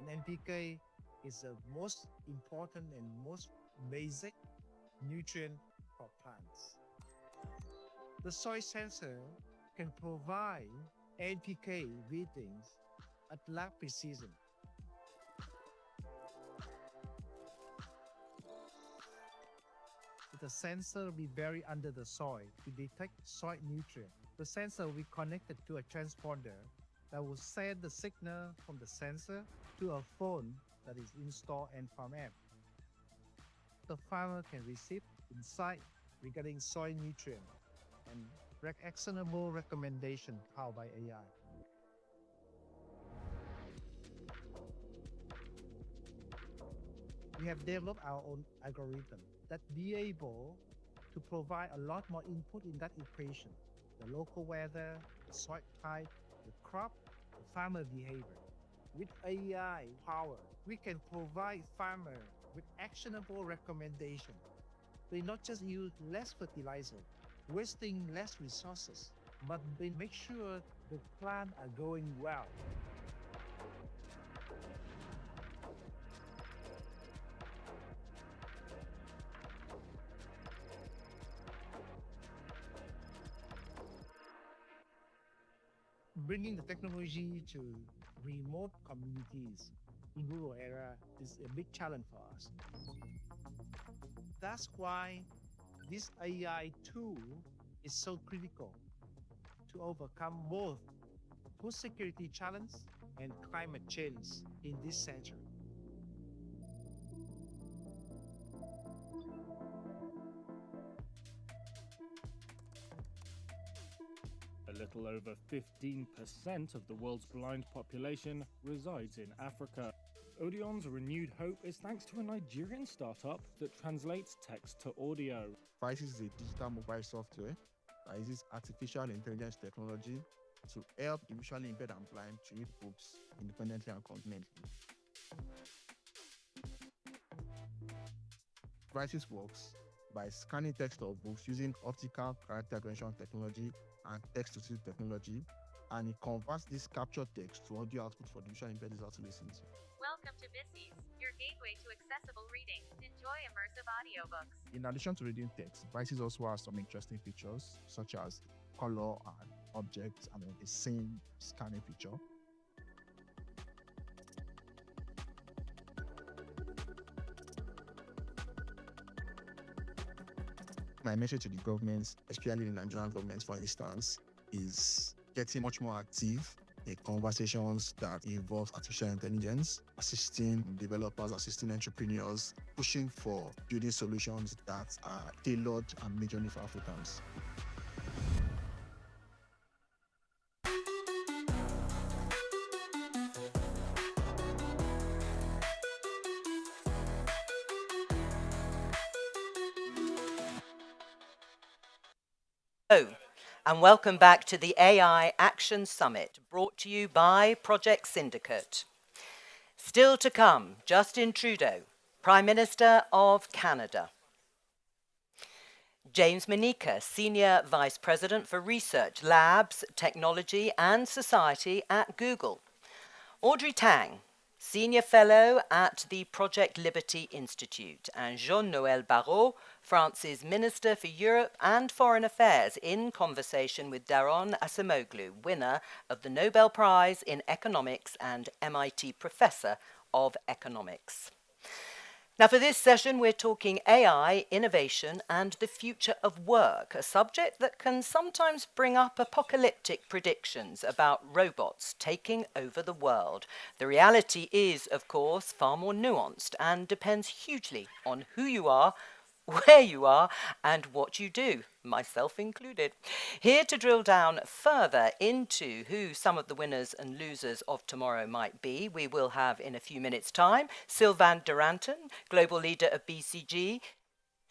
And NPK is the most important and most basic nutrient for plants. The soil sensor can provide NPK readings at lab precision. The sensor will be buried under the soil to detect soil nutrient. The sensor will be connected to a transponder that will send the signal from the sensor to a phone that is installed in farm app. The farmer can receive insight regarding soil nutrient and actionable recommendation powered by AI. We have developed our own algorithm that be able to provide a lot more input in that equation: the local weather, the soil type, the crop, the farmer behavior. With AI power, we can provide farmer with actionable recommendation. They not just use less fertilizer, wasting less resources, but they make sure the plants are going well. Bringing the technology to remote communities in rural area is a big challenge for us. That's why this AI tool is so critical to overcome both food security challenge and climate change in this century. A little over 15% of the world's blind population resides in Africa. Odeon's renewed hope is thanks to a Nigerian startup that translates text to audio. Fireside is a digital mobile software that uses artificial intelligence technology to help the visually impaired and blind to read books independently and confidently. Fireside works by scanning text of books using optical character recognition technology and text-to-speech technology, and it converts this captured text to audio output for the visually impaired users to listen to. Welcome to Bissies, your gateway to accessible reading. Enjoy immersive audiobooks. In addition to reading text, Vices also has some interesting features such as color and objects and a scene scanning feature. My message to the governments, especially the Nigerian government, for instance, is getting much more active in conversations that involve artificial intelligence, assisting developers, assisting entrepreneurs, pushing for building solutions that are tailored and majorly for Africans. Hello, and welcome back to the AI Action Summit, brought to you by Project Syndicate. Still to come, Justin Trudeau, Prime Minister of Canada. James Manika, Senior Vice President for Research, Labs, Technology and Society at Google. Audrey Tang, Senior Fellow at the Project Liberty Institute, and Jean-Noël Barrot, France's Minister for Europe and Foreign Affairs, in conversation with Daron Acemoglu, winner of the Nobel Prize in Economics and MIT Professor of Economics. Now, for this session, we're talking AI, innovation, and the future of work, a subject that can sometimes bring up apocalyptic predictions about robots taking over the world. The reality is, of course, far more nuanced and depends hugely on who you are, where you are, and what you do, myself included. Here to drill down further into who some of the winners and losers of tomorrow might be, we will have in a few minutes' time Sylvain Duranton, Global Leader of BCG,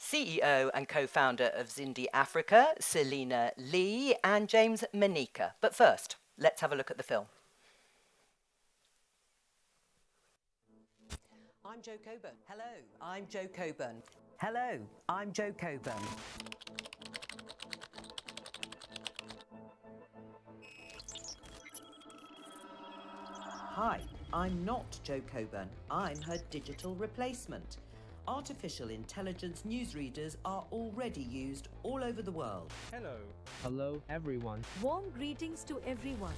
CEO and co-founder of Zindi Africa, Selena Lee, and James Manika. But first, let's have a look at the film. I'm Jo Coburn. Hello, I'm Jo Coburn. Hello, I'm Jo Coburn. Hi, I'm not Jo Coburn. I'm her digital replacement. Artificial intelligence newsreaders are already used all over the world. Hello. Hello, everyone. Warm greetings to everyone.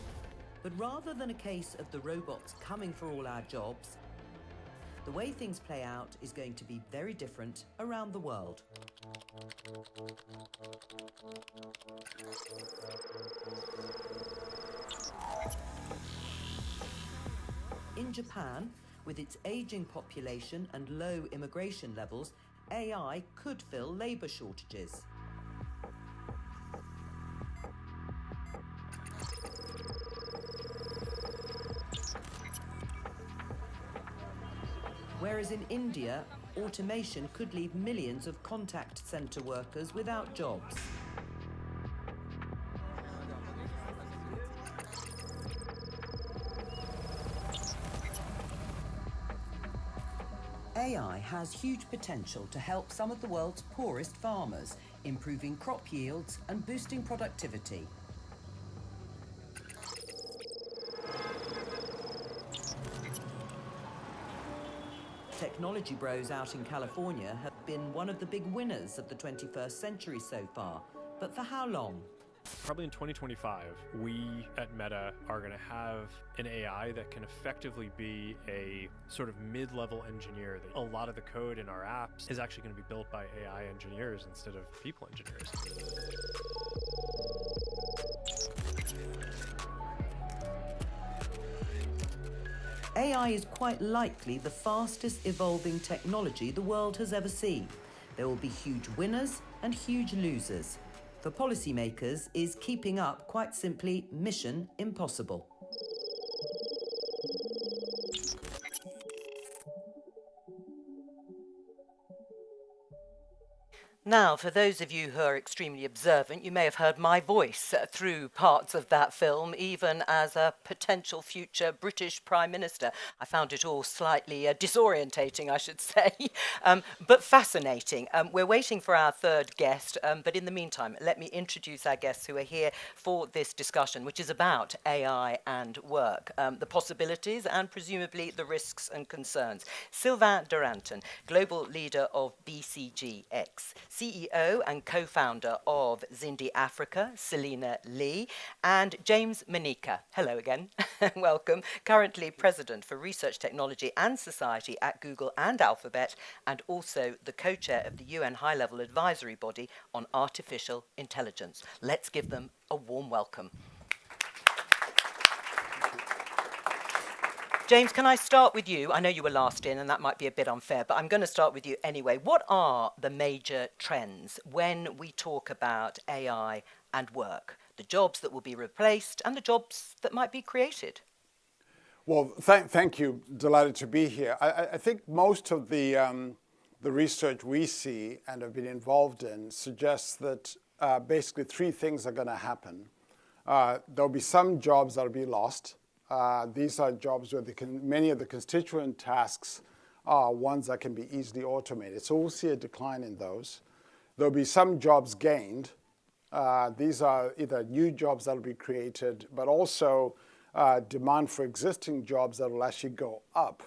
But rather than a case of the robots coming for all our jobs, the way things play out is going to be very different around the world. In Japan, with its aging population and low immigration levels, AI could fill labor shortages. Whereas in India, automation could leave millions of contact center workers without jobs. AI has huge potential to help some of the world's poorest farmers, improving crop yields and boosting productivity. Technology bros out in California have been one of the big winners of the 21st century so far. But for how long? Probably in 2025, we at Meta are going to have an AI that can effectively be a sort of mid-level engineer. That a lot of the code in our apps is actually going to be built by AI engineers instead of people engineers. AI is quite likely the fastest evolving technology the world has ever seen. There will be huge winners and huge losers. For policymakers, is keeping up quite simply mission impossible. Now, for those of you who are extremely observant, you may have heard my voice through parts of that film, even as a potential future British Prime Minister. I found it all slightly disorientating, I should say, but fascinating. We're waiting for our third guest, but in the meantime, let me introduce our guests who are here for this discussion, which is about AI and work, the possibilities and presumably the risks and concerns. Sylvain Duranton, Global Leader of BCGX. CEO and co-founder of Zindi Africa, Selena Lee, and James Manika. Hello again, welcome. Currently President for Research, Technology and Society at Google and Alphabet, and also the co-chair of the UN High-Level Advisory Body on Artificial Intelligence. Let's give them a warm welcome. James, can I start with you? I know you were last in, and that might be a bit unfair, but I'm going to start with you anyway. What are the major trends when we talk about AI and work? The jobs that will be replaced and the jobs that might be created? Well, thank you. Delighted to be here. I think most of the research we see and have been involved in suggests that basically three things are going to happen. There'll be some jobs that will be lost. These are jobs where many of the constituent tasks are ones that can be easily automated. So we'll see a decline in those. There'll be some jobs gained. These are either new jobs that will be created, but also demand for existing jobs that will actually go up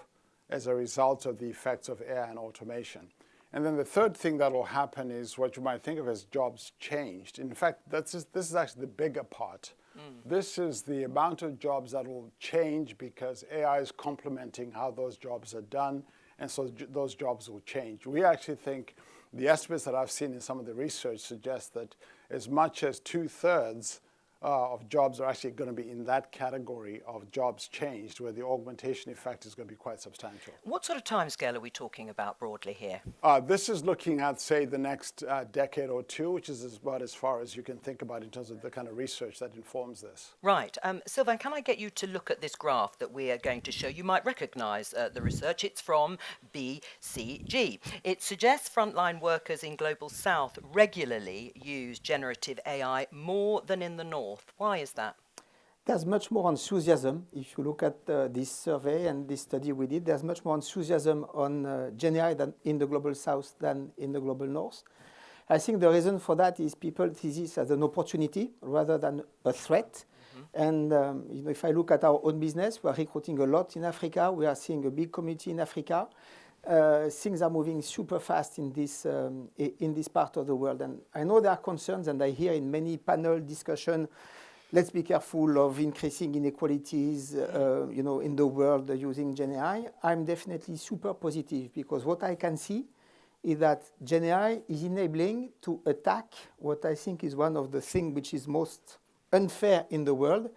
as a result of the effects of AI and automation. And then the third thing that will happen is what you might think of as jobs changed. In fact, this is actually the bigger part. This is the amount of jobs that will change because AI is complementing how those jobs are done, and so those jobs will change. We actually think the estimates that I've seen in some of the research suggest that as much as 2/3 of jobs are actually going to be in that category of jobs changed, where the augmentation effect is going to be quite substantial. What sort of timescale are we talking about broadly here? This is looking at, say, the next decade or two, which is about as far as you can think about in terms of the kind of research that informs this. Right. Sylvain, can I get you to look at this graph that we are going to show? You might recognize the research. It's from BCG. It suggests frontline workers in Global South regularly use generative AI more than in the North. Why is that? There's much more enthusiasm. If you look at this survey and this study we did, there's much more enthusiasm on Gen AI than in the Global South than in the Global North. I think the reason for that is people see this as an opportunity rather than a threat. And if I look at our own business, we're recruiting a lot in Africa. We are seeing a big community in Africa. Things are moving super fast in this part of the world. And I know there are concerns, and I hear in many panel discussion, let's be careful of increasing inequalities in the world using Gen AI. I'm definitely super positive because what I can see is that Gen AI is enabling to attack what I think is one of the things which is most unfair in the world,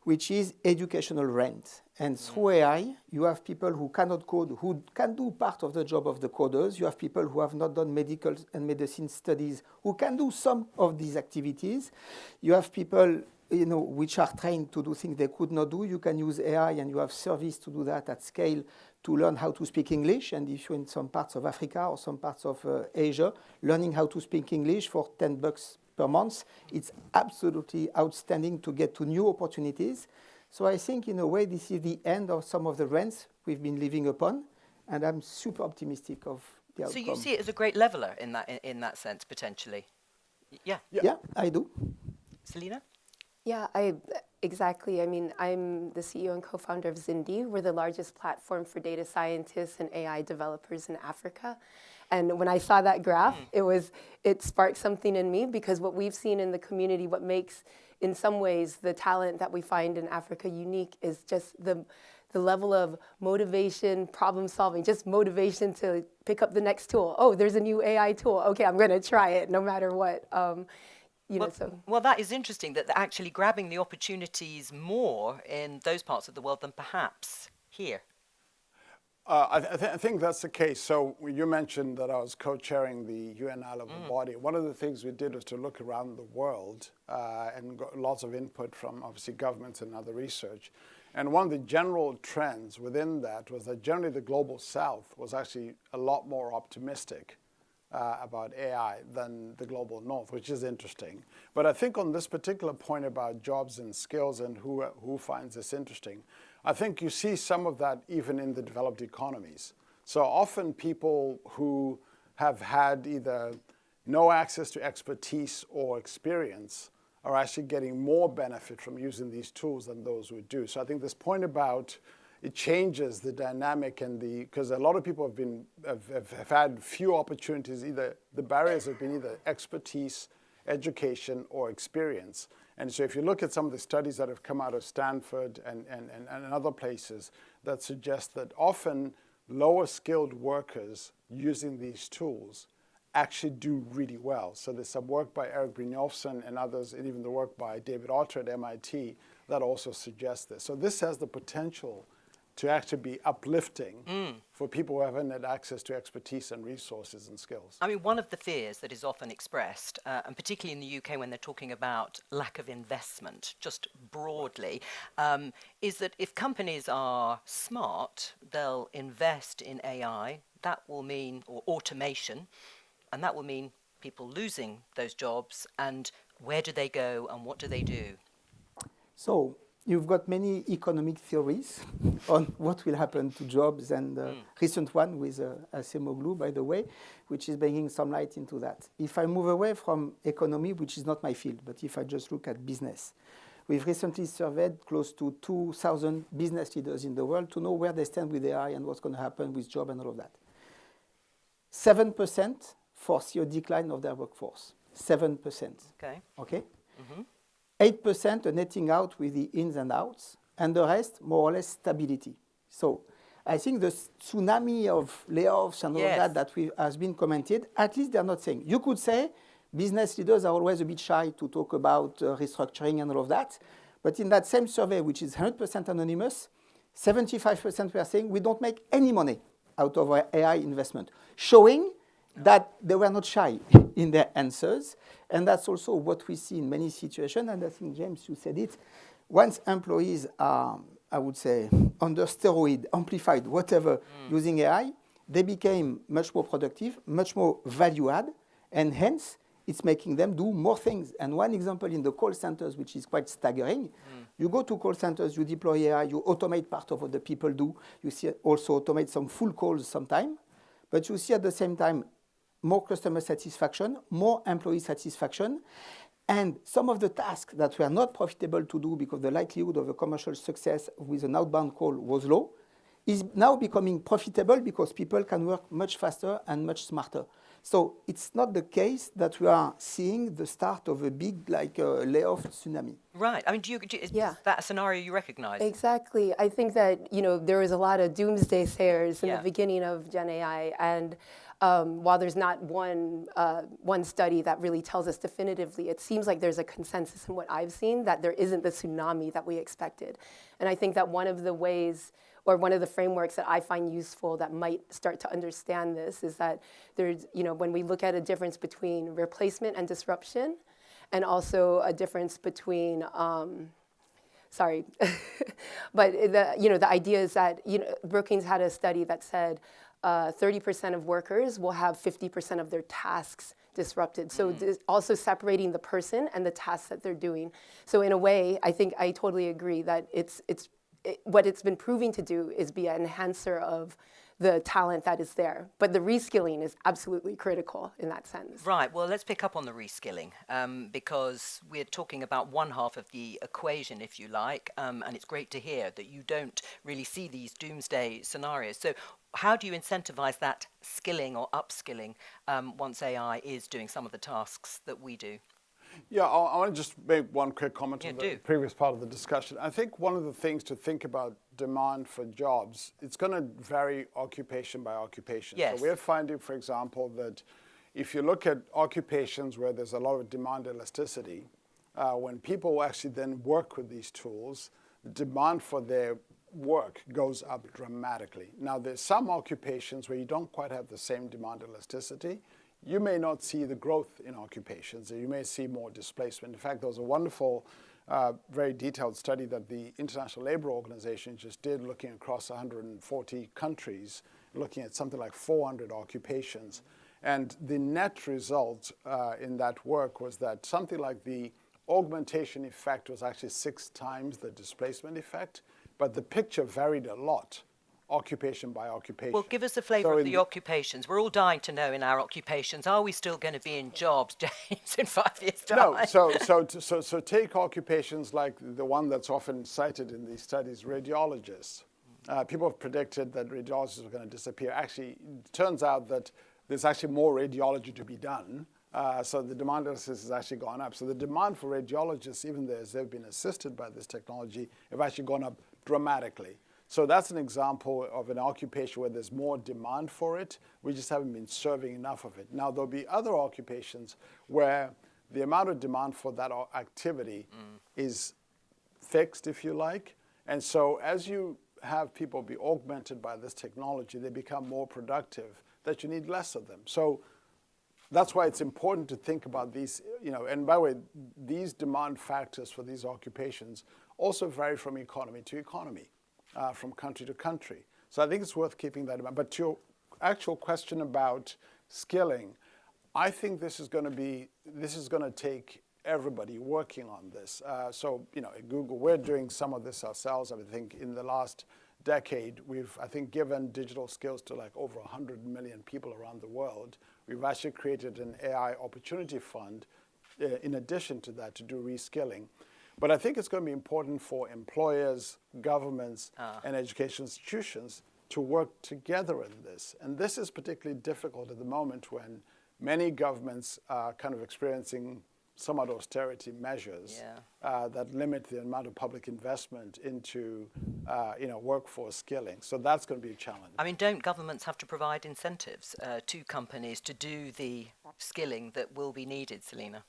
which is educational rent. And through AI, you have people who cannot code, who can do part of the job of the coders. You have people who have not done medical and medicine studies who can do some of these activities. You have people which are trained to do things they could not do. You can use AI and you have service to do that at scale to learn how to speak English. And if you're in some parts of Africa or some parts of Asia, learning how to speak English for $10 per month, it's absolutely outstanding to get to new opportunities. So I think in a way this is the end of some of the rents we've been living upon, and I'm super optimistic of the outcome. So you see it as a great leveler in that sense, potentially? Yeah, I do. Selena? Yeah, exactly. I mean, I'm the CEO and co-founder of Zindi. We're the largest platform for data scientists and AI developers in Africa. And when I saw that graph, it sparked something in me, because what we've seen in the community, what makes, in some ways, the talent that we find in Africa unique is just the level of motivation, problem solving, just motivation to pick up the next tool. Oh, there's a new AI tool. Okay, I'm going to try it no matter what. Well, that is interesting, that they're actually grabbing the opportunities more in those parts of the world than perhaps here. I think that's the case. So you mentioned that I was co-chairing the UN high-level body. One of the things we did was to look around the world and got lots of input from, obviously, governments and other research. And one of the general trends within that was that generally the Global South was actually a lot more optimistic about AI than the Global North, which is interesting. But I think on this particular point about jobs and skills and who finds this interesting, I think you see some of that even in the developed economies. So often people who have had either no access to expertise or experience are actually getting more benefit from using these tools than those who do. So I think this point about it changes the dynamic and because a lot of people have had few opportunities. Either the barriers have been either expertise, education, or experience. And so if you look at some of the studies that have come out of Stanford and other places that suggest that often lower skilled workers using these tools actually do really well. So there's some work by Eric Brynjolfsson and others, and even the work by David Otter at MIT that also suggests this. So this has the potential to actually be uplifting for people who haven't had access to expertise and resources and skills. I mean, one of the fears that is often expressed, and particularly in the UK when they're talking about lack of investment, just broadly, is that if companies are smart, they'll invest in AI. That will mean, or automation, and that will mean people losing those jobs, and where do they go and what do they do? So you've got many economic theories on what will happen to jobs, and recent one with Acemoglu, by the way, which is bringing some light into that. If I move away from economy, which is not my field, but if I just look at business, we've recently surveyed close to 2,000 business leaders in the world to know where they stand with AI and what's going to happen with job and all of that. 7% foresee a decline of their workforce. 7%. Okay. Okay? 8% are netting out with the ins and outs, and the rest, more or less, stability. So I think the tsunami of layoffs and all of that has been commented, at least they're not saying. You could say business leaders are always a bit shy to talk about restructuring and all of that, but in that same survey, which is 100% anonymous, 75% were saying we don't make any money out of our AI investment, showing that they were not shy in their answers. And that's also what we see in many situations. And I think, James, you said it. Once employees are, I would say, under steroid, amplified, whatever, using AI, they became much more productive, much more value add, and hence it's making them do more things. And one example in the call centers, which is quite staggering, you go to call centers, you deploy AI, you automate part of what the people do. You see also automate some full calls sometime, but you see at the same time more customer satisfaction, more employee satisfaction, and some of the tasks that were not profitable to do because the likelihood of a commercial success with an outbound call was low, is now becoming profitable because people can work much faster and much smarter. So it's not the case that we are seeing the start of a big layoff tsunami. Right. I mean, is that a scenario you recognize? Exactly. I think that, there was a lot of doomsday sayers in the beginning of Gen AI, and while there's not one study that really tells us definitively, it seems like there's a consensus in what I've seen that there isn't the tsunami that we expected. And I think that one of the ways, or one of the frameworks that I find useful that might start to understand this is that there's, when we look at a difference between replacement and disruption, and also a difference between, but the idea is that, Brookings had a study that said 30% of workers will have 50% of their tasks disrupted. So also separating the person and the tasks that they're doing. So in a way, I think I totally agree that what it's been proving to do is be an enhancer of the talent that is there. But the reskilling is absolutely critical in that sense. Right. Well, let's pick up on the reskilling because we're talking about one half of the equation, if you like, and it's great to hear that you don't really see these doomsday scenarios. So how do you incentivize that skilling or upskilling once AI is doing some of the tasks that we do? Yeah, I want to just make one quick comment on the previous part of the discussion. I think one of the things to think about demand for jobs, it's going to vary occupation by occupation. Yes. So we're finding, for example, that if you look at occupations where there's a lot of demand elasticity, when people actually then work with these tools, the demand for their work goes up dramatically. Now, there's some occupations where you don't quite have the same demand elasticity. You may not see the growth in occupations. You may see more displacement. In fact, there was a wonderful, very detailed study that the International Labour Organization just did looking across 140 countries, looking at something like 400 occupations. And the net result in that work was that something like the augmentation effect was actually 6 times the displacement effect, but the picture varied a lot, occupation by occupation. Well, give us a flavour of the occupations. We're all dying to know in our occupations, are we still going to be in jobs, James, in 5 years' time? No, so take occupations like the one that's often cited in these studies, radiologists. People have predicted that radiologists are going to disappear. Actually, it turns out that there's actually more radiology to be done. So the demand has actually gone up. So the demand for radiologists, even though they've been assisted by this technology, have actually gone up dramatically. So that's an example of an occupation where there's more demand for it. We just haven't been serving enough of it. Now, there'll be other occupations where the amount of demand for that activity is fixed, if you like. And so as you have people be augmented by this technology, they become more productive, that you need less of them. So that's why it's important to think about these, and by the way, these demand factors for these occupations also vary from economy to economy. From country to country. So I think it's worth keeping that in mind. But to your actual question about skilling, I think this is going to take everybody working on this. So, at Google, we're doing some of this ourselves. I think in the last decade, we've, I think, given digital skills to like over 100 million people around the world. We've actually created an AI opportunity fund in addition to that to do reskilling. But I think it's going to be important for employers, governments, and education institutions to work together in this. And this is particularly difficult at the moment when many governments are kind of experiencing somewhat austerity measures that limit the amount of public investment into workforce skilling. So that's going to be a challenge. I mean, don't governments have to provide incentives to companies to do the skilling that will be needed, Selena?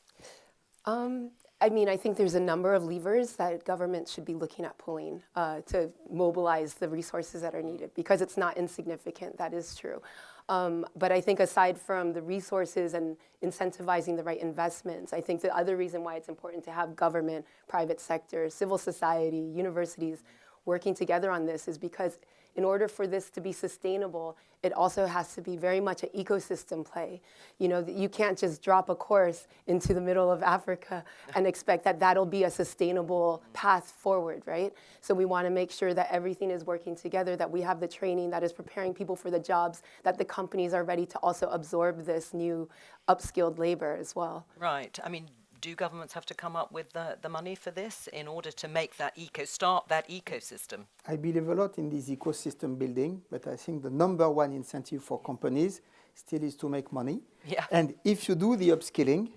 I mean, I think there's a number of levers that governments should be looking at pulling to mobilize the resources that are needed, because it's not insignificant, that is true. But I think aside from the resources and incentivizing the right investments, I think the other reason why it's important to have government, private sector, civil society, universities working together on this is because in order for this to be sustainable, it also has to be very much an ecosystem play. You can't just drop a course into the middle of Africa and expect that that'll be a sustainable path forward, right? So we want to make sure that everything is working together, that we have the training that is preparing people for the jobs, that the companies are ready to also absorb this new upskilled labor as well. Right. I mean, do governments have to come up with the money for this in order to make that start that ecosystem? I believe a lot in this ecosystem building, but I think the number one incentive for companies still is to make money. Yeah. And if you do the upskilling,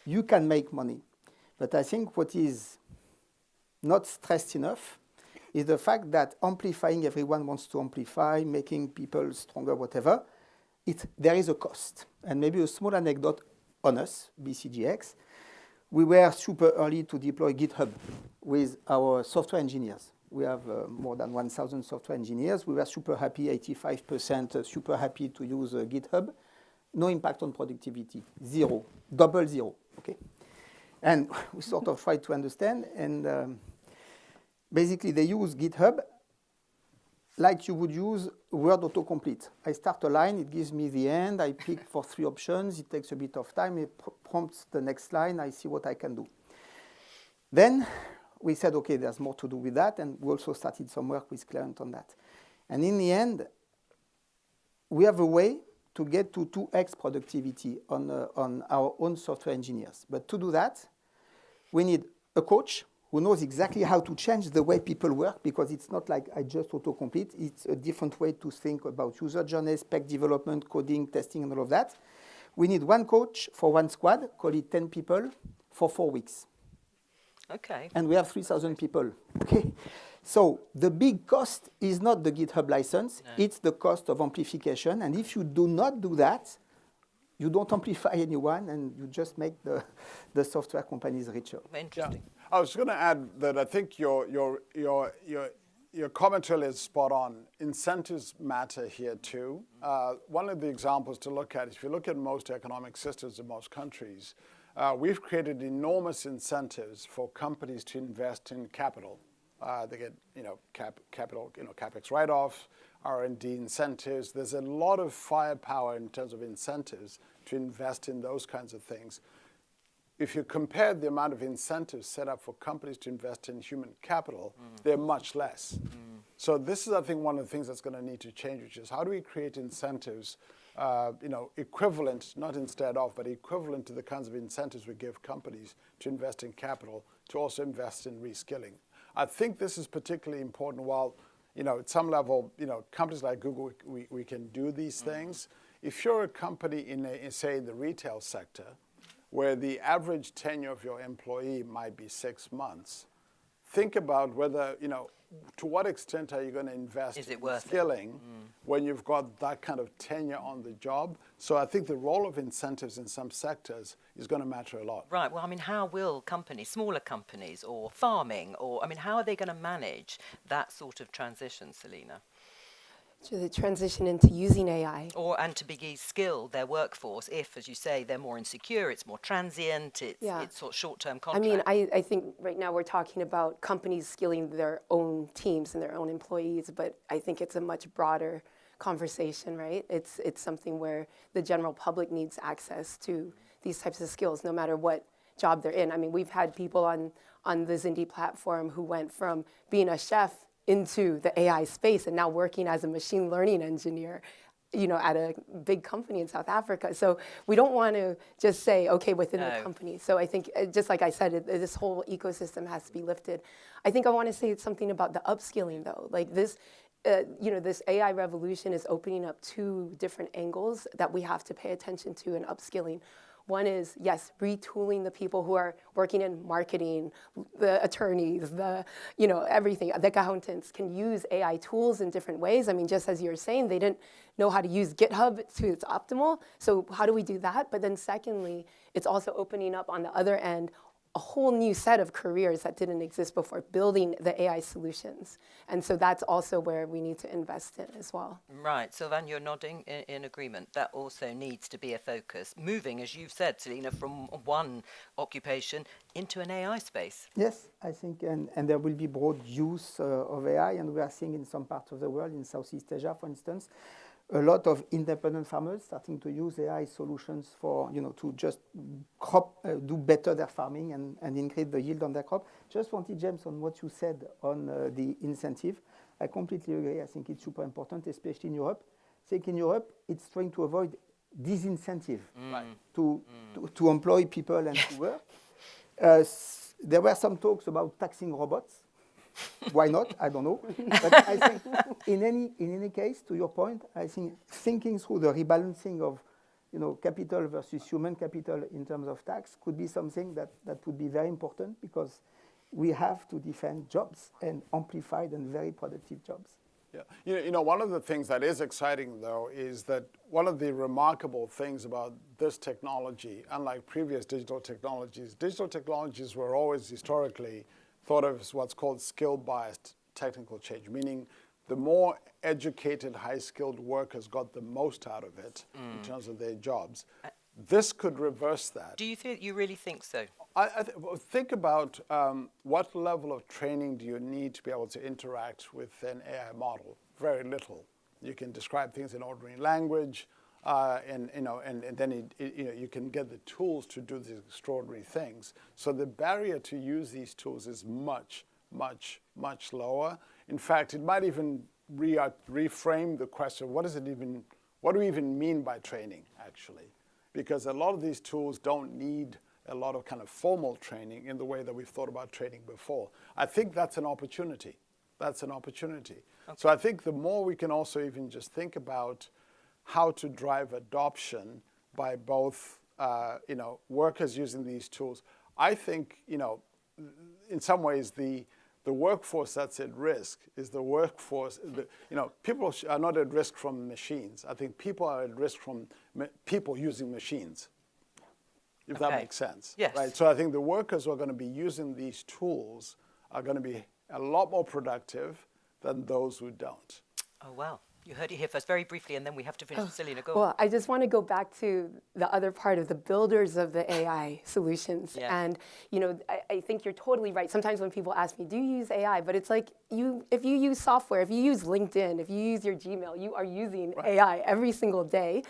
you can make money. But I think what is not stressed enough is the fact that amplifying, everyone wants to amplify, making people stronger, whatever, there is a cost. And maybe a small anecdote on us, BCGX. We were super early to deploy GitHub with our software engineers. We have more than 1,000 software engineers. We were super happy, 85% super happy to use GitHub. No impact on productivity, zero, double zero, okay? And we sort of tried to understand, and basically they use GitHub like you would use Word autocomplete. I start a line, it gives me the end, I pick for 3 options, it takes a bit of time, it prompts the next line, I see what I can do. Then we said, okay, there's more to do with that, and we also started some work with client on that. And in the end, we have a way to get to 2x productivity on our own software engineers. But to do that, we need a coach who knows exactly how to change the way people work, because it's not like I just autocomplete. It's a different way to think about user journeys, spec development, coding, testing, and all of that. We need one coach for one squad, call it 10 people, for 4 weeks. Okay. And we have 3,000 people, okay? So the big cost is not the GitHub license, it's the cost of amplification. And if you do not do that, you don't amplify anyone, and you just make the software companies richer. Interesting. Yeah. I was going to add that I think your commentary is spot on. Incentives matter here too. One of the examples to look at is if you look at most economic systems in most countries, we've created enormous incentives for companies to invest in capital. They get capital, capex write-off, R&D incentives. There's a lot of firepower in terms of incentives to invest in those kinds of things. If you compare the amount of incentives set up for companies to invest in human capital, they're much less. So this is, I think, one of the things that's going to need to change, which is how do we create incentives, equivalent, not instead of, but equivalent to the kinds of incentives we give companies to invest in capital, to also invest in reskilling. I think this is particularly important. While, at some level, companies like Google, we can do these things. If you're a company in, say, the retail sector, where the average tenure of your employee might be 6 months, think about whether, to what extent are you going to invest in skilling when you've got that kind of tenure on the job? So I think the role of incentives in some sectors is going to matter a lot. Right. Well, I mean, how will companies, smaller companies or farming, how are they going to manage that sort of transition, Selena? To the transition into using AI. And to be skilled their workforce if, as you say, they're more insecure, it's more transient, it's sort of short-term contract. I mean, I think right now we're talking about companies skilling their own teams and their own employees, but I think it's a much broader conversation, right? It's something where the general public needs access to these types of skills, no matter what job they're in. I mean, we've had people on the Zindi platform who went from being a chef into the AI space and now working as a machine learning engineer, you know, at a big company in South Africa. So we don't want to just say, okay, within the company. So I think, just like I said, this whole ecosystem has to be lifted. I think I want to say something about the upskilling, though. Like this, you know, this AI revolution is opening up two different angles that we have to pay attention to in upskilling. One is, yes, retooling the people who are working in marketing, the attorneys, the, you know, everything. The accountants can use AI tools in different ways. I mean, just as you were saying, they didn't know how to use GitHub to its optimal. So how do we do that? But then secondly, it's also opening up on the other end a whole new set of careers that didn't exist before, building the AI solutions. And so that's also where we need to invest in as well. Right, Sylvain, you're nodding in agreement. That also needs to be a focus. Moving, as you've said, Selena, from one occupation into an AI space. Yes, I think, and there will be broad use of AI, and we are seeing in some parts of the world, in Southeast Asia, for instance, a lot of independent farmers starting to use AI solutions for, you know, to just do better their farming and increase the yield on their crop. Just wanted, James, on what you said on the incentive. I completely agree. I think it's super important, especially in Europe. I think in Europe, it's trying to avoid disincentive to employ people and to work. There were some talks about taxing robots. Why not? I don't know. But I think in any case, to your point, I think thinking through the rebalancing of, you know, capital versus human capital in terms of tax could be something that would be very important, because we have to defend jobs, and amplified and very productive jobs. Yeah, you know, one of the things that is exciting, though, is that one of the remarkable things about this technology, unlike previous digital technologies were always historically thought of as what's called skill-biased technical change, meaning the more educated, high-skilled workers got the most out of it in terms of their jobs. This could reverse that. Do you really think so? Think about what level of training do you need to be able to interact with an AI model? Very little. You can describe things in ordinary language, and then you can get the tools to do these extraordinary things. So the barrier to use these tools is much, much, much lower. In fact, it might even reframe the question: what do we even mean by training, actually? Because a lot of these tools don't need a lot of kind of formal training in the way that we've thought about training before. I think that's an opportunity. That's an opportunity. Okay. So I think the more we can also even just think about how to drive adoption by both, workers using these tools. I think, in some ways, the workforce that's at risk is the workforce. People are not at risk from machines. I think people are at risk from people using machines, if that makes sense. Yes. Right? So I think the workers who are going to be using these tools are going to be a lot more productive than those who don't. Oh, wow. You heard it here first, very briefly, and then we have to finish. Selena, go. Well, I just want to go back to the other part of the builders of the AI solutions. Yeah. And, I think you're totally right. Sometimes when people ask me, do you use AI? But it's like, if you use software, if you use LinkedIn, if you use your Gmail, you are using AI every single day.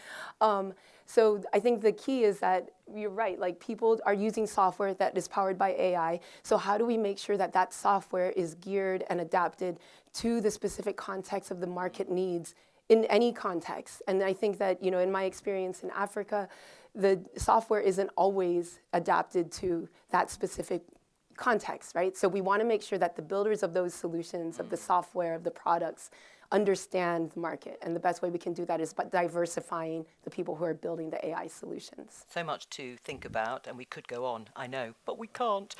So I think the key is that you're right, like people are using software that is powered by AI. So how do we make sure that that software is geared and adapted to the specific context of the market needs in any context? And I think that, in my experience in Africa, the software isn't always adapted to that specific context, right? So we want to make sure that the builders of those solutions, of the software, of the products, understand the market. And the best way we can do that is by diversifying the people who are building the AI solutions. So much to think about, and we could go on, I know, but we can't.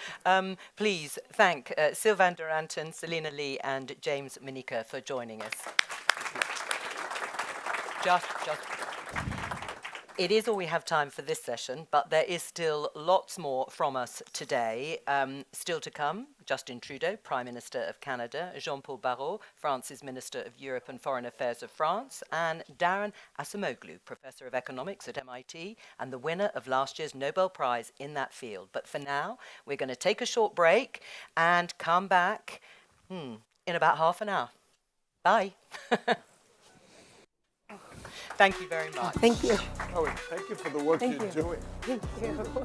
Please thank Sylvain Duranton, Selena Lee, and James Minica for joining us. It is all we have time for this session, but there is still lots more from us today. Still to come, Justin Trudeau, Prime Minister of Canada, Jean-Paul Barrot, France's Minister of Europe and Foreign Affairs of France, and Darren Acemoglu, Professor of Economics at MIT and the winner of last year's Nobel Prize in that field. But for now, we're going to take a short break and come back in about half an hour. Bye. Thank you very much. Thank you. Oh, thank you for the work Thank you're you. doing. Thank you.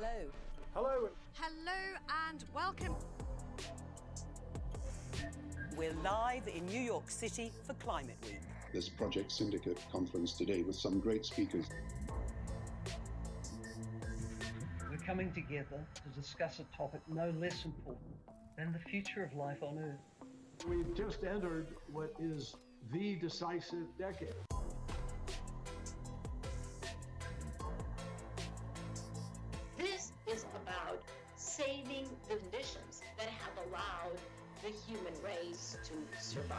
Hello. Hello. Hello and welcome. We're live in New York City for Climate Week. This Project Syndicate conference today with some great speakers. We're coming together to discuss a topic no less important than the future of life on Earth. We've just entered what is the decisive decade. This is about saving the conditions that have allowed the human race to survive.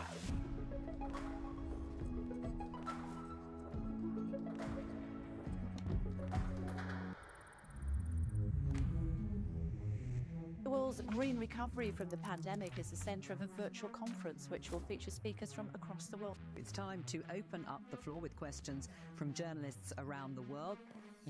The world's green recovery from the pandemic is the centre of a virtual conference which will feature speakers from across the world. It's time to open up the floor with questions from journalists around the world.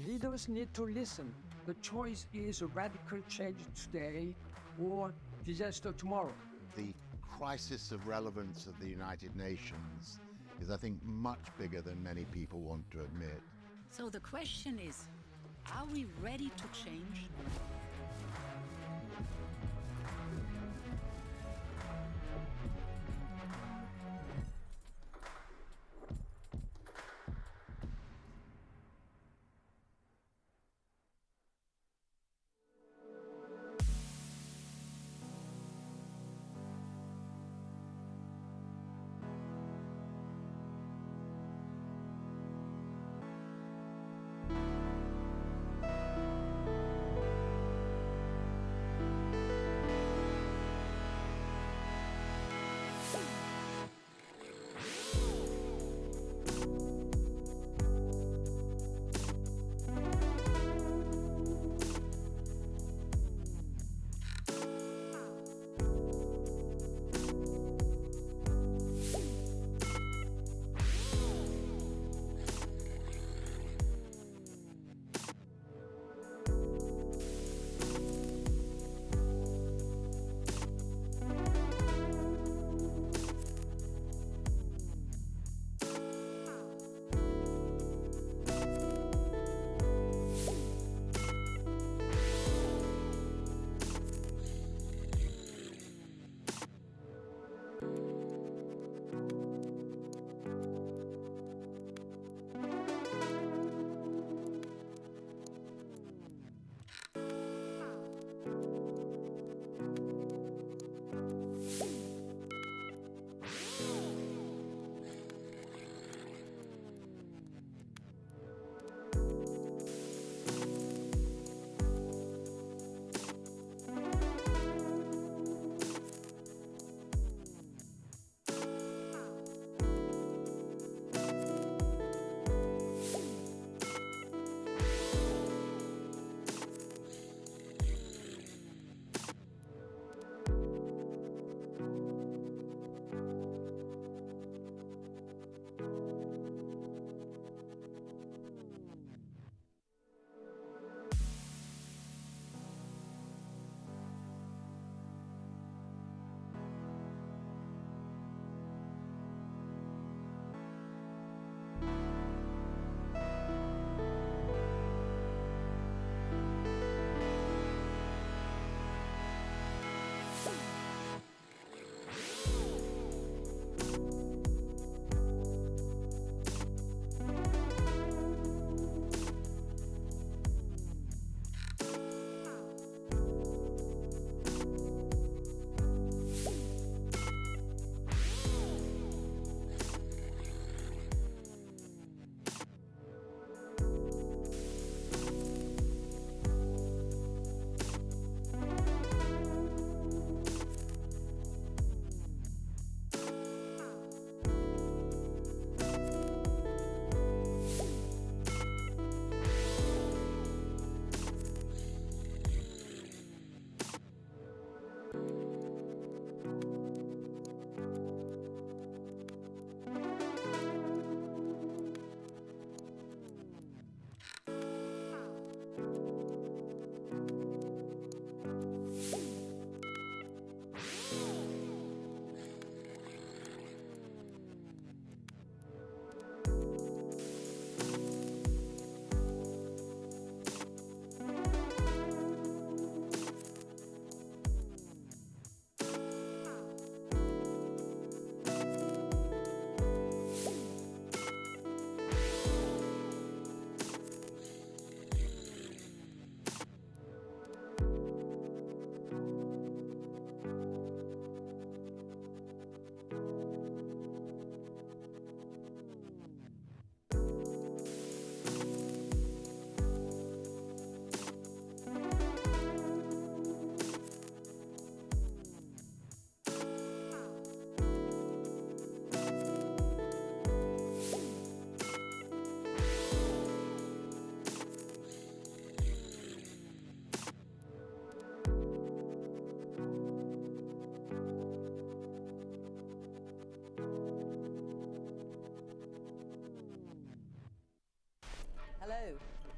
Leaders need to listen. The choice is a radical change today or disaster tomorrow. The crisis of relevance of the United Nations is, I think, much bigger than many people want to admit. So the question is, are we ready to change?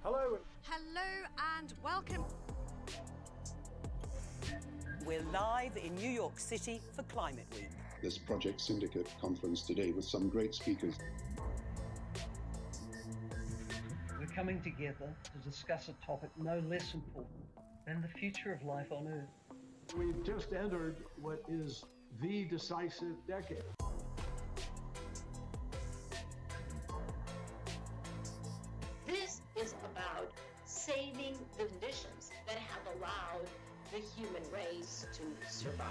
Hello. Hello and welcome. We're live in New York City for Climate Week. This Project Syndicate conference today with some great speakers. We're coming together to discuss a topic no less important than the future of life on Earth. We've just entered what is the decisive decade. This is about saving the conditions that have allowed the human race to survive.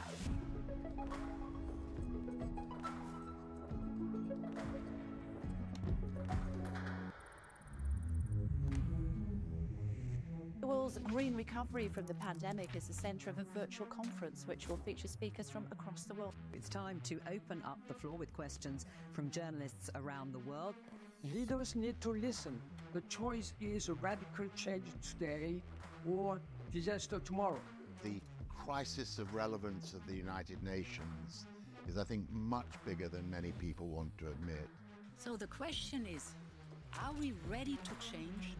The world's green recovery from the pandemic is the centre of a virtual conference which will feature speakers from across the world. It's time to open up the floor with questions from journalists around the world. Leaders need to listen. The choice is a radical change today or disaster tomorrow. The crisis of relevance of the United Nations is, I think, much bigger than many people want to admit. So the question is, are we ready to change?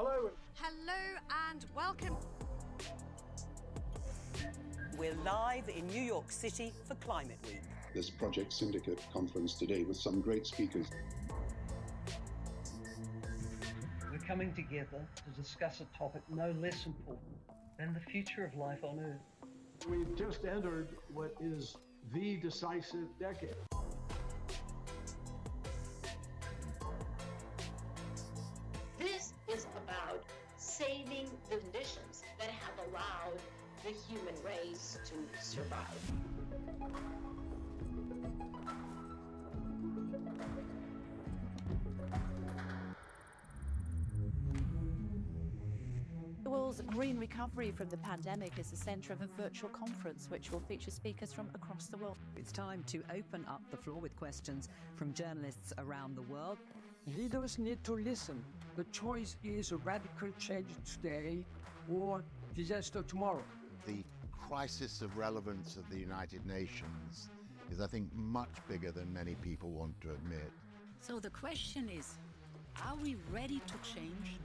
Hello. Hello and welcome. We're live in New York City for Climate Week. This Project Syndicate conference today with some great speakers. We're coming together to discuss a topic no less important than the future of life on Earth. We've just entered what is the decisive decade. This is about saving the conditions that have allowed the human race to survive. The world's green recovery from the pandemic is the centre of a virtual conference which will feature speakers from across the world. It's time to open up the floor with questions from journalists around the world. Leaders need to listen. The choice is a radical change today or disaster tomorrow. The crisis of relevance of the United Nations is, I think, much bigger than many people want to admit. So the question is, are we ready to change?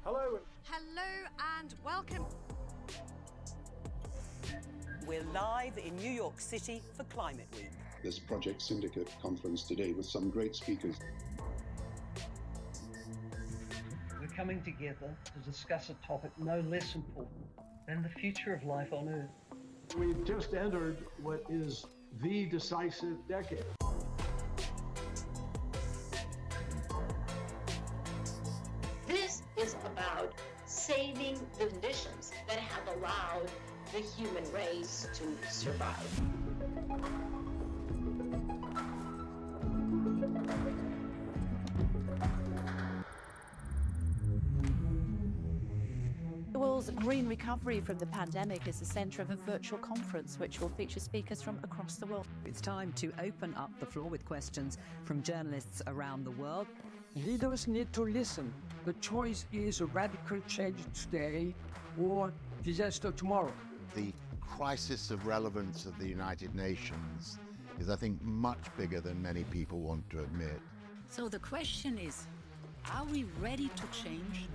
Hello. Hello and welcome. We're live in New York City for Climate Week. This Project Syndicate conference today with some great speakers. We're coming together to discuss a topic no less important than the future of life on Earth. We've just entered what is the decisive decade. This is about saving the conditions that have allowed the human race to survive. The world's green recovery from the pandemic is the centre of a virtual conference which will feature speakers from across the world. It's time to open up the floor with questions from journalists around the world. Leaders need to listen. The choice is a radical change today or disaster tomorrow. The crisis of relevance of the United Nations is, I think, much bigger than many people want to admit. So the question is, are we ready to change?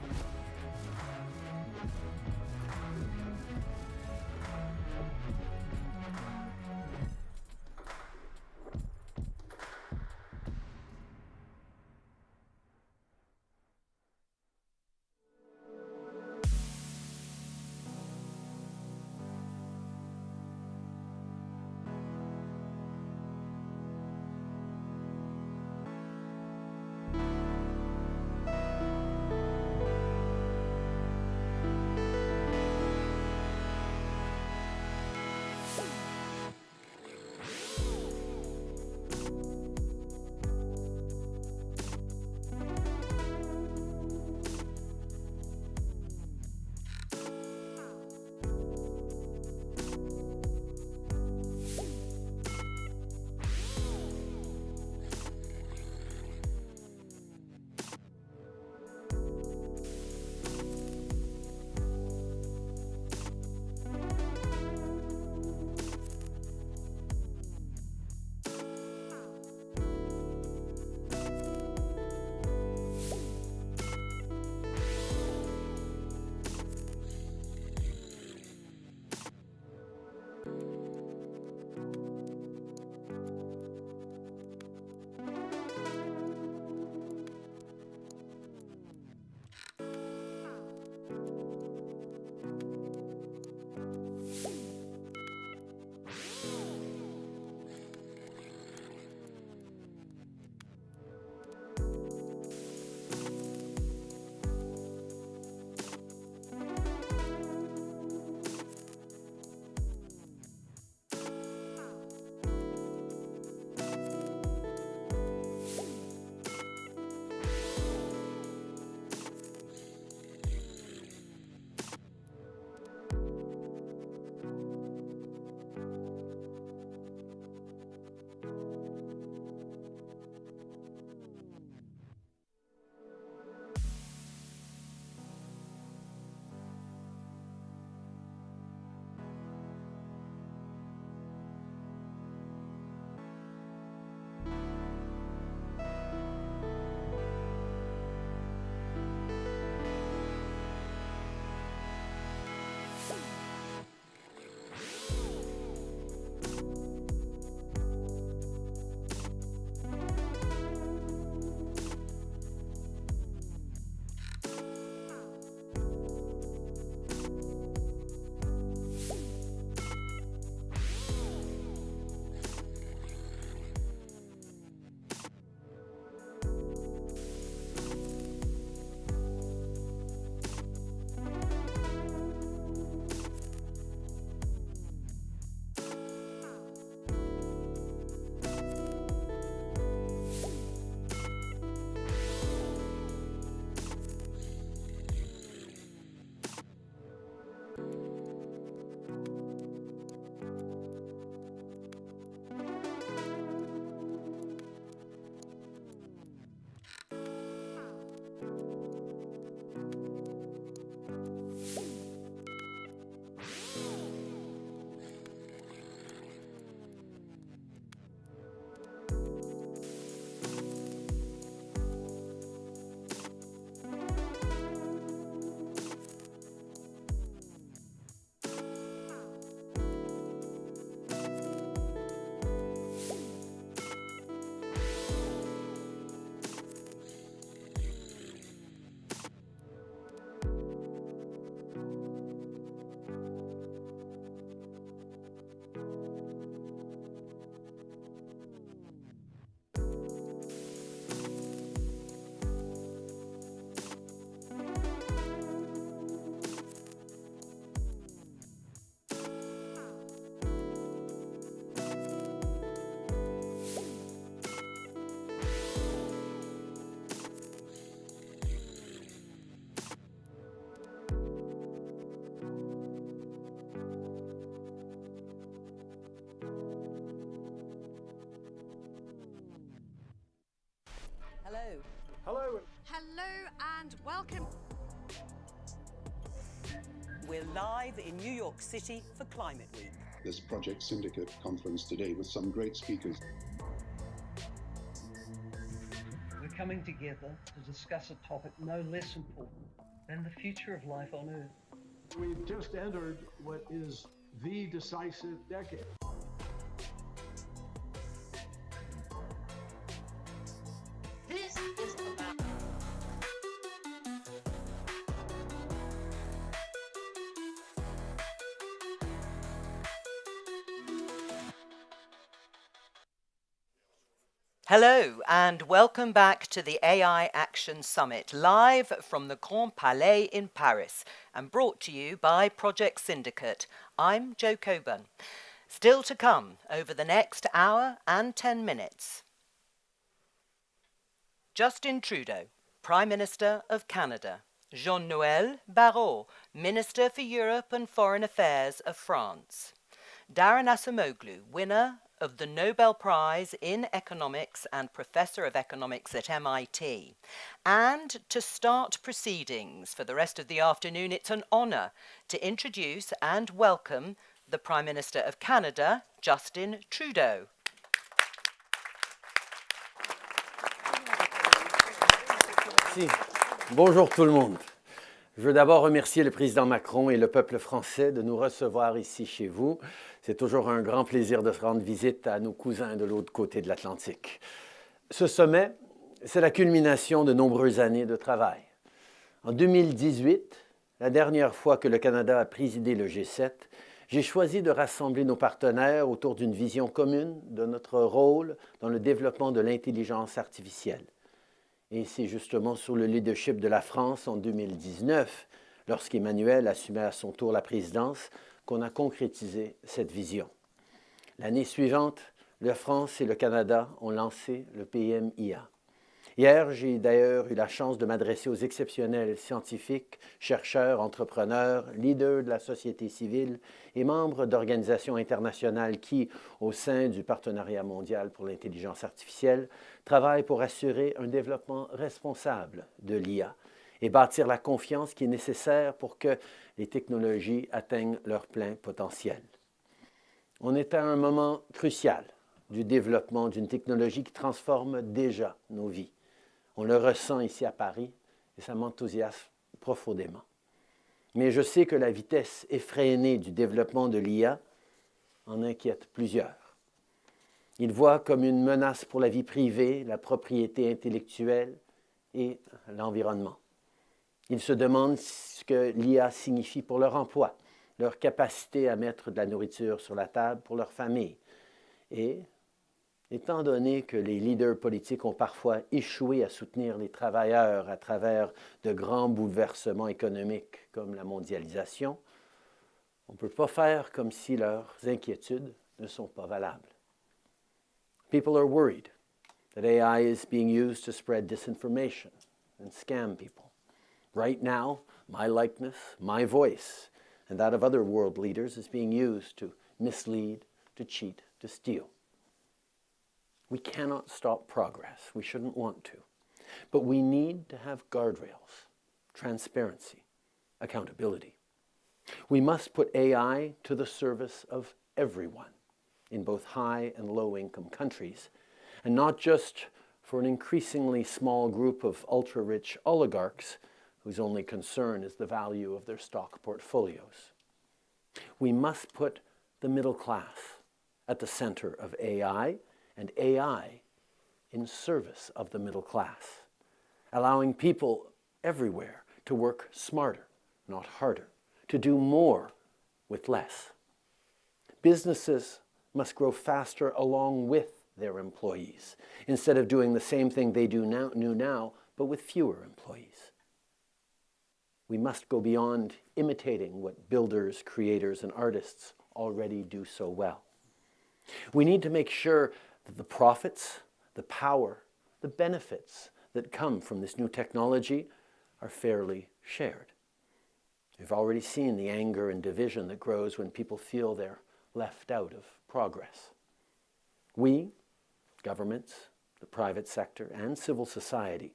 Hello. Hello. Hello and welcome. We're live in New York City for Climate Week. This Project Syndicate conference today with some great speakers. We're coming together to discuss a topic no less important than the future of life on Earth. We've just entered what is the decisive decade. This is about Hello and welcome back to the AI Action Summit, live from the Grand Palais in Paris and brought to you by Project Syndicate. I'm Jo Coburn. Still to come over the next hour and 10 minutes. Justin Trudeau, Prime Minister of Canada. Jean-Noël Barrot, Minister for Europe and Foreign Affairs of France. Darren Acemoglu, winner of the Nobel Prize in Economics and Professor of Economics at MIT. And to start proceedings for the rest of the afternoon, it's an honour to introduce and welcome the Prime Minister of Canada, Justin Trudeau. Merci. Bonjour tout le monde. Je veux d'abord remercier le président Macron et le peuple français de nous recevoir ici chez vous. C'est toujours un grand plaisir de rendre visite à nos cousins de l'autre côté de l'Atlantique. Ce sommet, c'est la culmination de nombreuses années de travail. En 2018, la dernière fois que le Canada a présidé le G7, j'ai choisi de rassembler nos partenaires autour d'une vision commune de notre rôle dans le développement de l'intelligence artificielle. Et c'est justement sur le leadership de la France en 2019, lorsqu'Emmanuel assumait à son tour la présidence, qu'on a concrétisé cette vision. L'année suivante, la France et le Canada ont lancé le PMIA. Hier, j'ai d'ailleurs eu la chance de m'adresser aux exceptionnels scientifiques, chercheurs, entrepreneurs, leaders de la société civile et membres d'organisations internationales qui, au sein du Partenariat mondial pour l'intelligence artificielle, travaillent pour assurer un développement responsable de l'IA et bâtir la confiance qui est nécessaire pour que les technologies atteignent leur plein potentiel. On est à un moment crucial du développement d'une technologie qui transforme déjà nos vies. On le ressent ici à Paris et ça m'enthousiasme profondément. Mais je sais que la vitesse effrénée du développement de l'IA en inquiète plusieurs. Ils voient comme une menace pour la vie privée, la propriété intellectuelle et l'environnement. Ils se demandent ce que l'IA signifie pour leur emploi, leur capacité à mettre de la nourriture sur la table pour leur famille. Et étant donné que les leaders politiques ont parfois échoué à soutenir les travailleurs à travers de grands bouleversements économiques comme la mondialisation, on ne peut pas faire comme si leurs inquiétudes ne sont pas valables. People are worried that AI is being used to spread disinformation and scam people. Right now, my likeness, my voice, and that of other world leaders is being used to mislead, to cheat, to steal. We cannot stop progress. We shouldn't want to. But we need to have guardrails, transparency, accountability. We must put AI to the service of everyone in both high and low-income countries, and not just for an increasingly small group of ultra-rich oligarchs whose only concern is the value of their stock portfolios. We must put the middle class at the center of AI, and AI in service of the middle class, allowing people everywhere to work smarter, not harder, to do more with less. Businesses must grow faster along with their employees, instead of doing the same thing they do now, but with fewer employees. We must go beyond imitating what builders, creators, and artists already do so well. We need to make sure that the profits, the power, the benefits that come from this new technology are fairly shared. We've already seen the anger and division that grows when people feel they're left out of progress. We, governments, the private sector, and civil society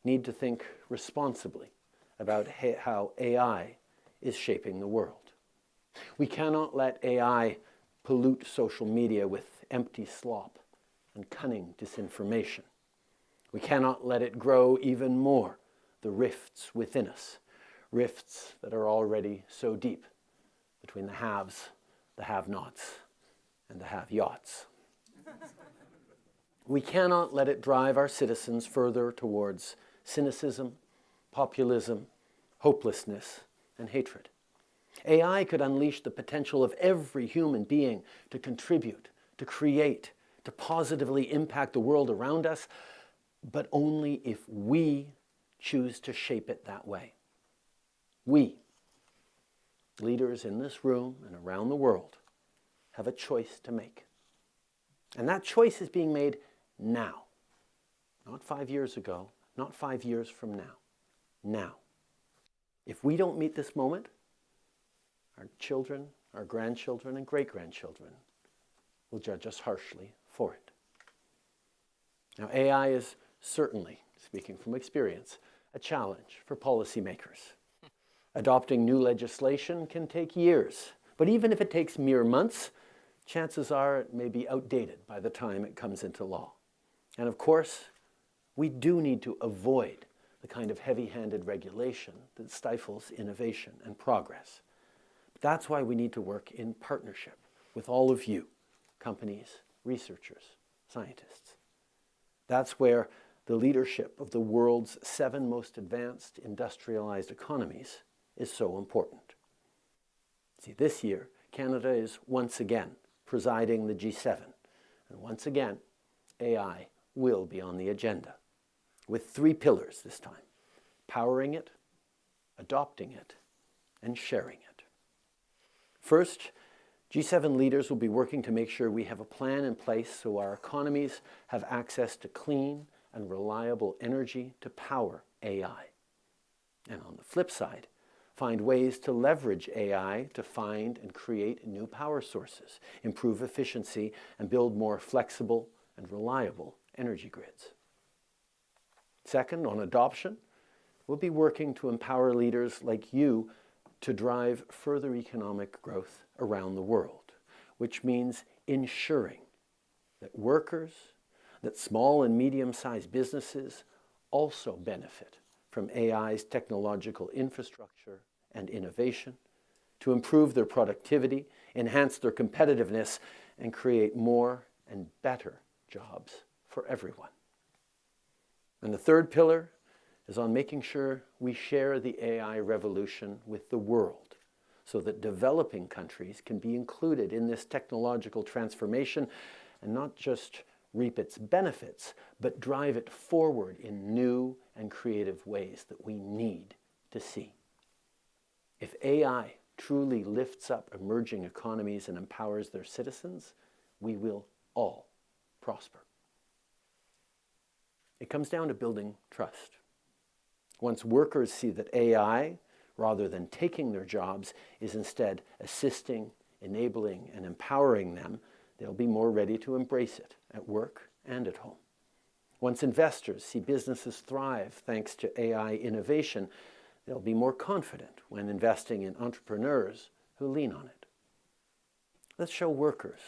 need to think responsibly about how AI is shaping the world. We cannot let AI pollute social media with empty slop and cunning disinformation. We cannot let it grow even more the rifts within us, rifts that are already so deep between the haves, the have-nots, and the have-yachts. We cannot let it drive our citizens further towards cynicism, populism, hopelessness, and hatred. AI could unleash the potential of every human being to contribute, to create, to positively impact the world around us, but only if we choose to shape it that way. We, leaders in this room and around the world, have a choice to make. And that choice is being made now. Not 5 years ago, not 5 years from now. Now. If we don't meet this moment, our children, our grandchildren, and great-grandchildren will judge us harshly for it. Now, AI is certainly, speaking from experience, a challenge for policymakers. Adopting new legislation can take years, but even if it takes mere months, chances are it may be outdated by the time it comes into law. And of course, we do need to avoid the kind of heavy-handed regulation that stifles innovation and progress. But that's why we need to work in partnership with all of you, companies, researchers, scientists. That's where the leadership of the world's 7 most advanced industrialized economies is so important. See, this year, Canada is once again presiding the G7. And once again, AI will be on the agenda, with 3 pillars this time: powering it, adopting it, and sharing it. First, G7 leaders will be working to make sure we have a plan in place so our economies have access to clean and reliable energy to power AI. And on the flip side, find ways to leverage AI to find and create new power sources, improve efficiency, and build more flexible and reliable energy grids. Second, on adoption, we'll be working to empower leaders like you to drive further economic growth around the world, which means ensuring that workers, that small and medium-sized businesses also benefit from AI's technological infrastructure and innovation to improve their productivity, enhance their competitiveness, and create more and better jobs for everyone. And the third pillar is on making sure we share the AI revolution with the world so that developing countries can be included in this technological transformation and not just reap its benefits, but drive it forward in new and creative ways that we need to see. If AI truly lifts up emerging economies and empowers their citizens, we will all prosper. It comes down to building trust. Once workers see that AI, rather than taking their jobs, is instead assisting, enabling, and empowering them, they'll be more ready to embrace it at work and at home. Once investors see businesses thrive thanks to AI innovation, they'll be more confident when investing in entrepreneurs who lean on it. Let's show workers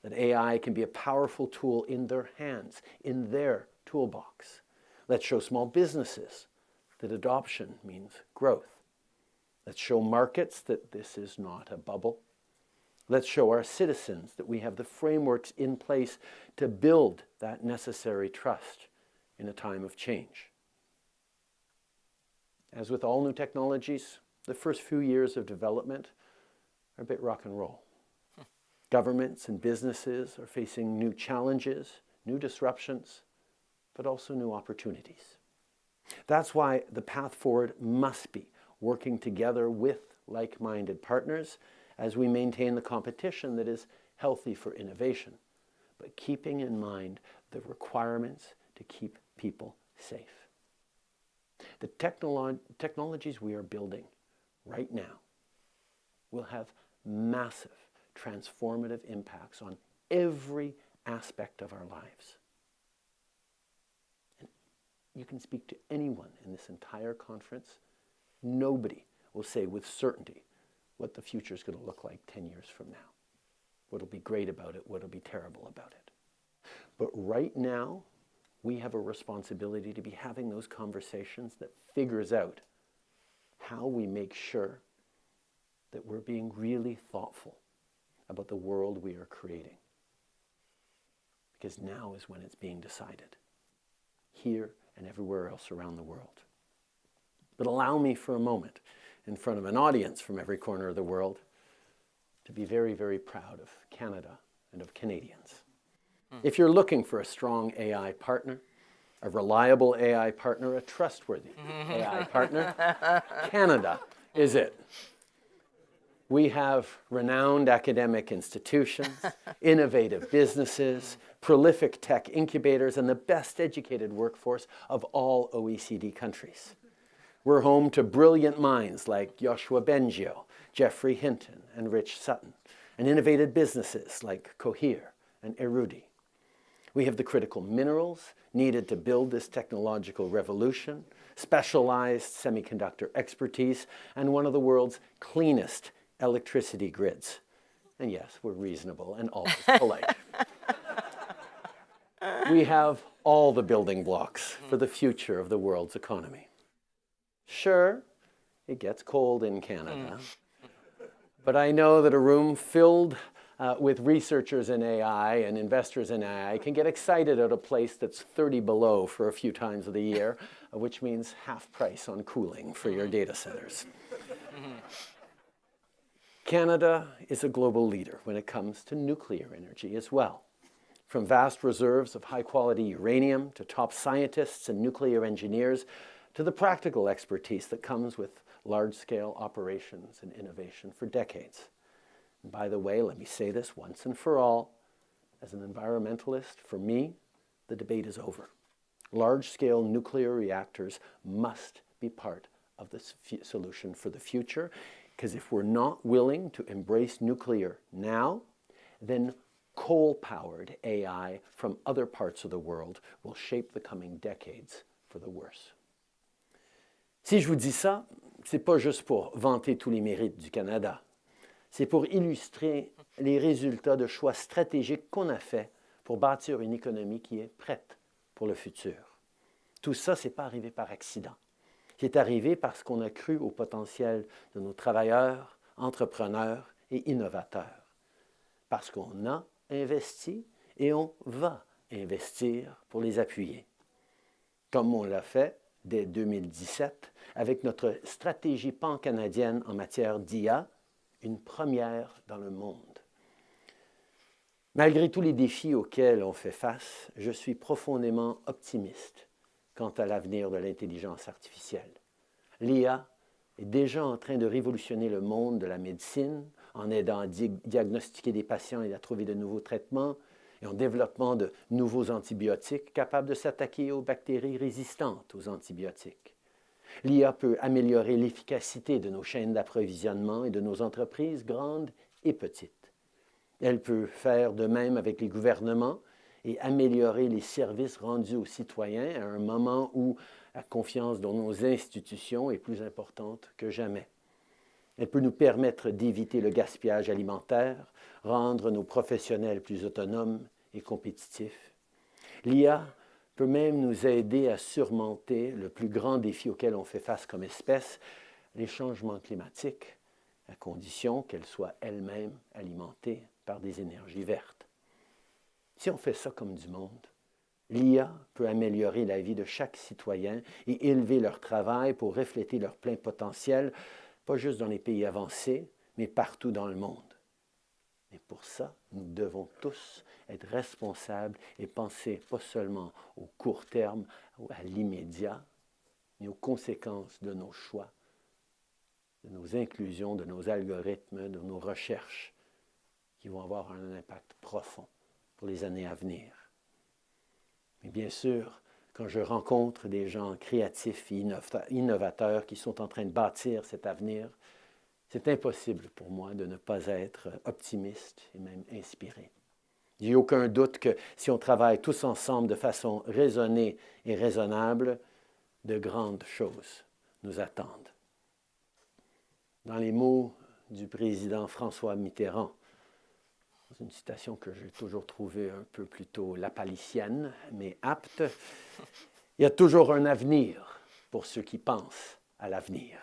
that AI can be a powerful tool in their hands, in their toolbox. Let's show small businesses that adoption means growth. Let's show markets that this is not a bubble. Let's show our citizens that we have the frameworks in place to build that necessary trust in a time of change. As with all new technologies, the first few years of development are a bit rock and roll. Governments and businesses are facing new challenges, new disruptions, but also new opportunities. That's why the path forward must be working together with like-minded partners as we maintain the competition that is healthy for innovation, but keeping in mind the requirements to keep people safe. The technologies we are building right now will have massive transformative impacts on every aspect of our lives. you can speak to anyone in this entire conference, nobody will say with certainty what the future is going to look like 10 years from now. What'll be great about it, what'll be terrible about it. But right now, we have a responsibility to be having those conversations that figures out how we make sure that we're being really thoughtful about the world we are creating. Because now is when it's being decided, here and everywhere else around the world. But allow me for a moment, in front of an audience from every corner of the world, to be very, very proud of Canada and of Canadians. If you're looking for a strong AI partner, a reliable AI partner, a trustworthy AI partner, Canada is it. We have renowned academic institutions, innovative businesses, prolific tech incubators, and the best educated workforce of all OECD countries. We're home to brilliant minds like Joshua Bengio, Jeffrey Hinton, and Rich Sutton, and innovative businesses like Cohere and Erudi. We have the critical minerals needed to build this technological revolution, specialized semiconductor expertise, and one of the world's cleanest electricity grids. And yes, we're reasonable and always polite. We have all the building blocks for the future of the world's economy. Sure, it gets cold in Canada, but I know that a room filled with researchers in AI and investors in AI can get excited at a place that's 30 below for a few times of the year, which means half price on cooling for your data centers. Canada is a global leader when it comes to nuclear energy as well. From vast reserves of high-quality uranium to top scientists and nuclear engineers to the practical expertise that comes with large-scale operations and innovation for decades. And by the way, let me say this once and for all, as an environmentalist, for me, the debate is over. Large-scale nuclear reactors must be part of the solution for the future, because if we're not willing to embrace nuclear now, then coal-powered AI from other parts of the world will shape the coming decades for the worse. Si je vous dis ça, c'est pas juste pour vanter tous les mérites du Canada. C'est pour illustrer les résultats de choix stratégiques qu'on a faits pour bâtir une économie qui est prête pour le futur. Tout ça, c'est pas arrivé par accident. C'est arrivé parce qu'on a cru au potentiel de nos travailleurs, entrepreneurs et innovateurs. Parce qu'on a investi et on va investir pour les appuyer. Comme on l'a fait dès 2017 avec notre stratégie pan-canadienne en matière d'IA, une première dans le monde. Malgré tous les défis auxquels on fait face, je suis profondément optimiste quant à l'avenir de l'intelligence artificielle. L'IA est déjà en train de révolutionner le monde de la médecine en aidant à diagnostiquer des patients et à trouver de nouveaux traitements et en développant de nouveaux antibiotiques capables de s'attaquer aux bactéries résistantes aux antibiotiques. L'IA peut améliorer l'efficacité de nos chaînes d'approvisionnement et de nos entreprises grandes et petites. Elle peut faire de même avec les gouvernements et améliorer les services rendus aux citoyens à un moment où la confiance dans nos institutions est plus importante que jamais. Elle peut nous permettre d'éviter le gaspillage alimentaire, rendre nos professionnels plus autonomes et compétitifs. L'IA peut même nous aider à surmonter le plus grand défi auquel on fait face comme espèce, les changements climatiques, à condition qu'elle soit elle-même alimentée par des énergies vertes. Si on fait ça comme du monde, l'IA peut améliorer la vie de chaque citoyen et élever leur travail pour refléter leur plein potentiel, pas juste dans les pays avancés, mais partout dans le monde. Mais pour ça, nous devons tous être responsables et penser pas seulement au court terme, à l'immédiat, mais aux conséquences de nos choix, de nos inclusions, de nos algorithmes, de nos recherches, qui vont avoir un impact profond pour les années à venir. Mais bien sûr, quand je rencontre des gens créatifs et innovateurs qui sont en train de bâtir cet avenir, c'est impossible pour moi de ne pas être optimiste et même inspiré. Il n'y a aucun doute que si on travaille tous ensemble de façon raisonnée et raisonnable, de grandes choses nous attendent. Dans les mots du président François Mitterrand, c'est une citation que j'ai toujours trouvée un peu plutôt lapalicienne, mais apte, il y a toujours un avenir pour ceux qui pensent à l'avenir.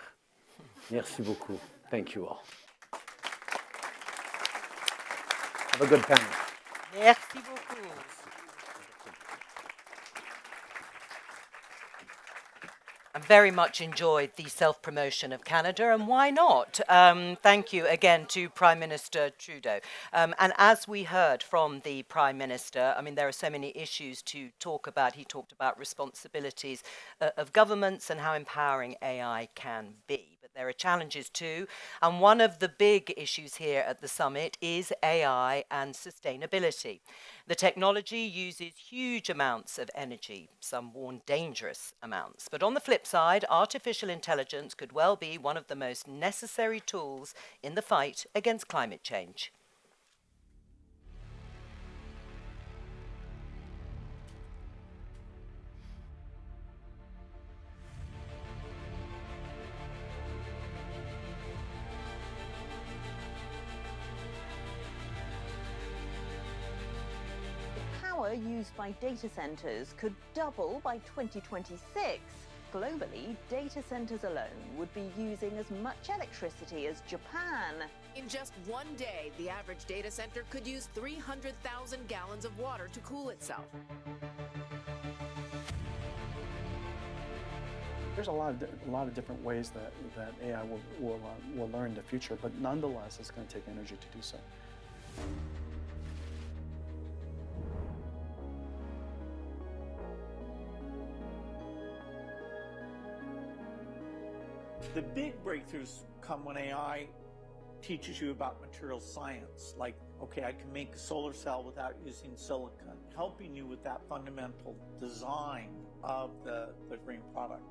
Merci beaucoup. Thank you all. Have a good panel. Merci beaucoup. I very much enjoyed the self-promotion of Canada, and why not? Thank you again to Prime Minister Trudeau. And as we heard from the Prime Minister, I mean, there are so many issues to talk about. He talked about responsibilities of governments and how empowering AI can be. But there are challenges too, and one of the big issues here at the summit is AI and sustainability. The technology uses huge amounts of energy, some warn dangerous amounts. But on the flip side, artificial intelligence could well be one of the most necessary tools in the fight against climate change. Power used by data centers could double by 2026. Globally, data centers alone would be using as much electricity as Japan. In just one day, the average data center could use 300,000 gallons of water to cool itself. There's a lot of different ways that AI will learn in the future, but nonetheless, it's going to take energy to do so. The big breakthroughs come when AI teaches you about material science, like, okay, I can make a solar cell without using silicon, helping you with that fundamental design of the green product.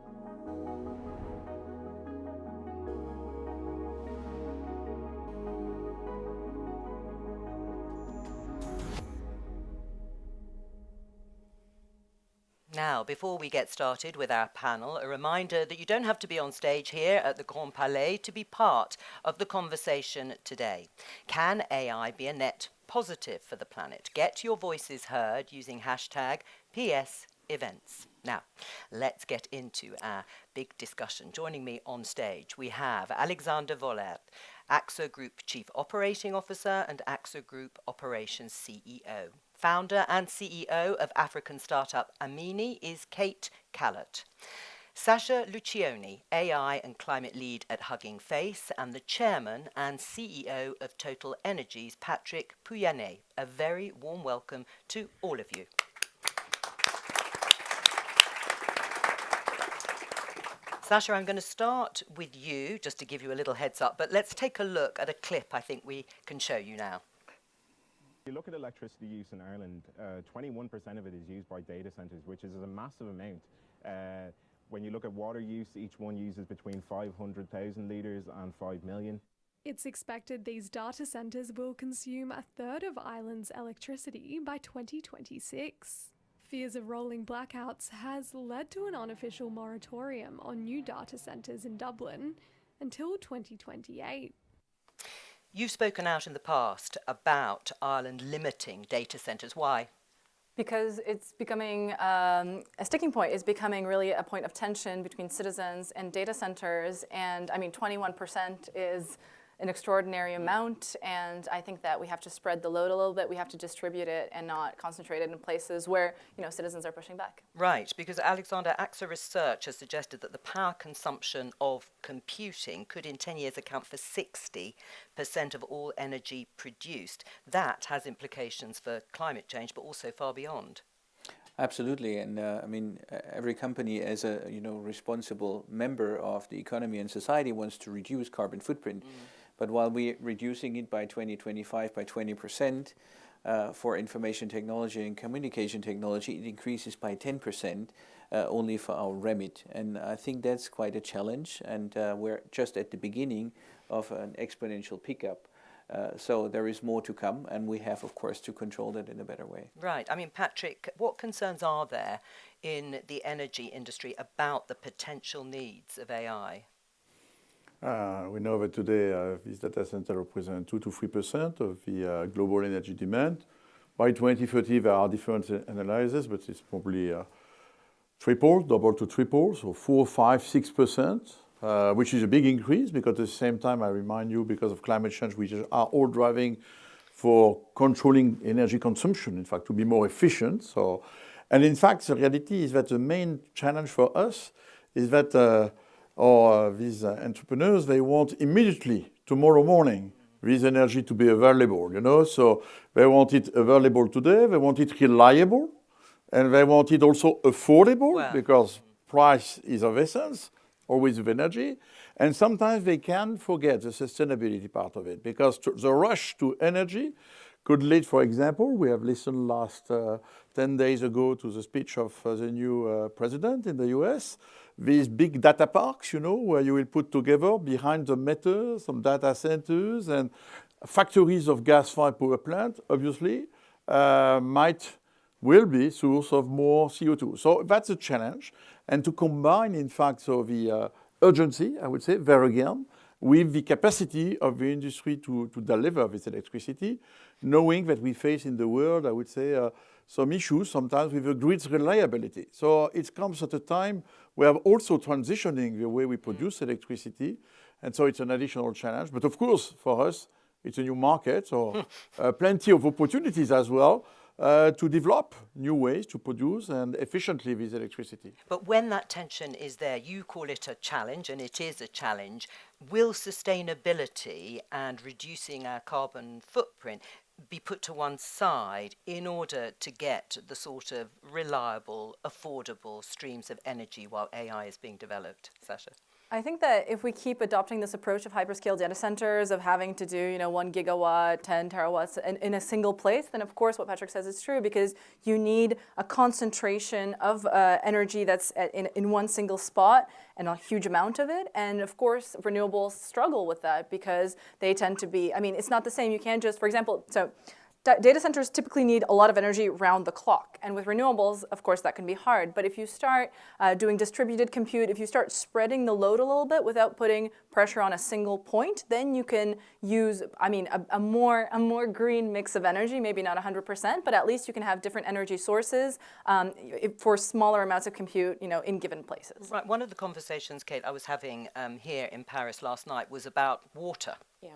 Now, before we get started with our panel, a reminder that you don't have to be on stage here at the Grand Palais to be part of the conversation today. Can AI be a net positive for the planet? Get your voices heard using hashtag #PSEvents. Now, let's get into our big discussion. Joining me on stage, we have Alexander Vollert, AXA Group Chief Operating Officer and AXA Group Operations CEO. Founder and CEO of African startup Amini is Kate Callett. Sasha Lucioni, AI and climate lead at Hugging Face, and the chairman and CEO of Total Energies, Patrick Pouyanné. A very warm welcome to all of you. Sasha, I'm going to start with you, just to give you a little heads up, but let's take a look at a clip I think we can show you now. If you look at electricity use in Ireland, 21% of it is used by data centres, which is a massive amount. When you look at water use, each one uses between 500,000 litres and 5 million. It's expected these data centres will consume a third of Ireland's electricity by 2026. Fears of rolling blackouts has led to an unofficial moratorium on new data centres in Dublin until 2028. You've spoken out in the past about Ireland limiting data centres. Why? Because it's becoming a sticking point. It's becoming really a point of tension between citizens and data centers. And I mean, 21% is an extraordinary amount. And I think that we have to spread the load a little bit. We have to distribute it and not concentrate it in places where, citizens are pushing back. Right, because Alexander, AXA research has suggested that the power consumption of computing could in 10 years account for 60% of all energy produced. That has implications for climate change, but also far beyond. Absolutely, and every company as a responsible member of the economy and society wants to reduce carbon footprint. But while we're reducing it by 2025 by 20%, for information technology and communication technology, it increases by 10% only for our remit. And I think that's quite a challenge, and we're just at the beginning of an exponential pickup So there is more to come, and we have, of course, to control that in a better way. Right. I mean, Patrick, what concerns are there in the energy industry about the potential needs of AI? We know that today these data centers represent 2 to 3% of the global energy demand. By 2030, there are different analyses, but it's probably triple, double to triple, so 4, 5, 6%, which is a big increase because at the same time, I remind you, because of climate change, we are all driving for controlling energy consumption, in fact, to be more efficient. So, and in fact, the reality is that the main challenge for us is that these entrepreneurs, they want immediately, tomorrow morning, this energy to be available, you know? So they want it available today, they want it reliable, and they want it also affordable, because price is of essence, always with energy. And sometimes they can forget the sustainability part of it, because the rush to energy could lead, for example, we have listened last 10 days ago to the speech of the new president in the US, these big data parks, you know, where you will put together behind the meter some data centers and factories of gas-fired power plant, obviously, will be source of more CO2. So that's a challenge. And to combine, in fact, so the urgency, I would say, there again, with the capacity of the industry to deliver this electricity, knowing that we face in the world, I would say, some issues sometimes with the grid's reliability. So it comes at a time we are also transitioning the way we produce electricity, and so it's an additional challenge. But of course, for us, it's a new market, so plenty of opportunities as well to develop new ways to produce and efficiently this electricity. But when that tension is there, you call it a challenge, and it is a challenge. Will sustainability and reducing our carbon footprint be put to one side in order to get the sort of reliable, affordable streams of energy while AI is being developed? Sasha? I think that if we keep adopting this approach of hyperscale data centers, of having to do 1 gigawatt, 10 terawatts in a single place, then of course what Patrick says is true, because you need a concentration of energy that's in one single spot and a huge amount of it. And of course, renewables struggle with that because they tend to be, I mean, it's not the same. You can't just, for example, so data centers typically need a lot of energy round the clock. And with renewables, of course, that can be hard. But if you start doing distributed compute, if you start spreading the load a little bit without putting pressure on a single point, then you can use, I mean, a more green mix of energy, maybe not 100%, but at least you can have different energy sources for smaller amounts of compute, in given places. Right. One of the conversations, Kate, I was having here in Paris last night was about water. Yeah.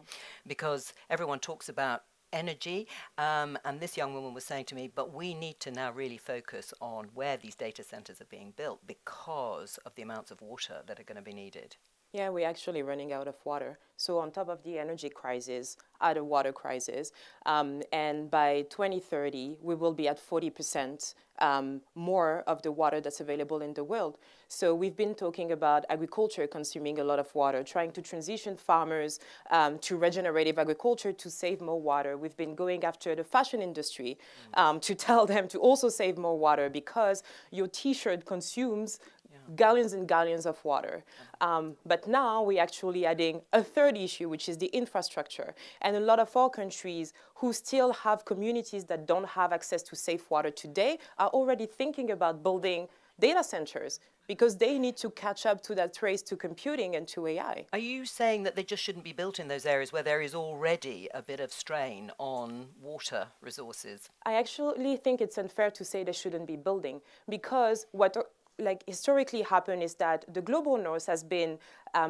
Because everyone talks about energy, and this young woman was saying to me, but we need to now really focus on where these data centers are being built because of the amounts of water that are going to be needed. Yeah, we're actually running out of water. So on top of the energy crisis, add a water crisis, and by 2030, we will be at 40% more of the water that's available in the world. So we've been talking about agriculture consuming a lot of water, trying to transition farmers to regenerative agriculture to save more water. We've been going after the fashion industry to tell them to also save more water because your T-shirt consumes gallons and gallons of water. But now we're actually adding a third issue, which is the infrastructure. And a lot of our countries who still have communities that don't have access to safe water today are already thinking about building data centers because they need to catch up to that race to computing and to AI. Are you saying that they just shouldn't be built in those areas where there is already a bit of strain on water resources? I actually think it's unfair to say they shouldn't be building because what historically happened is that the global north has been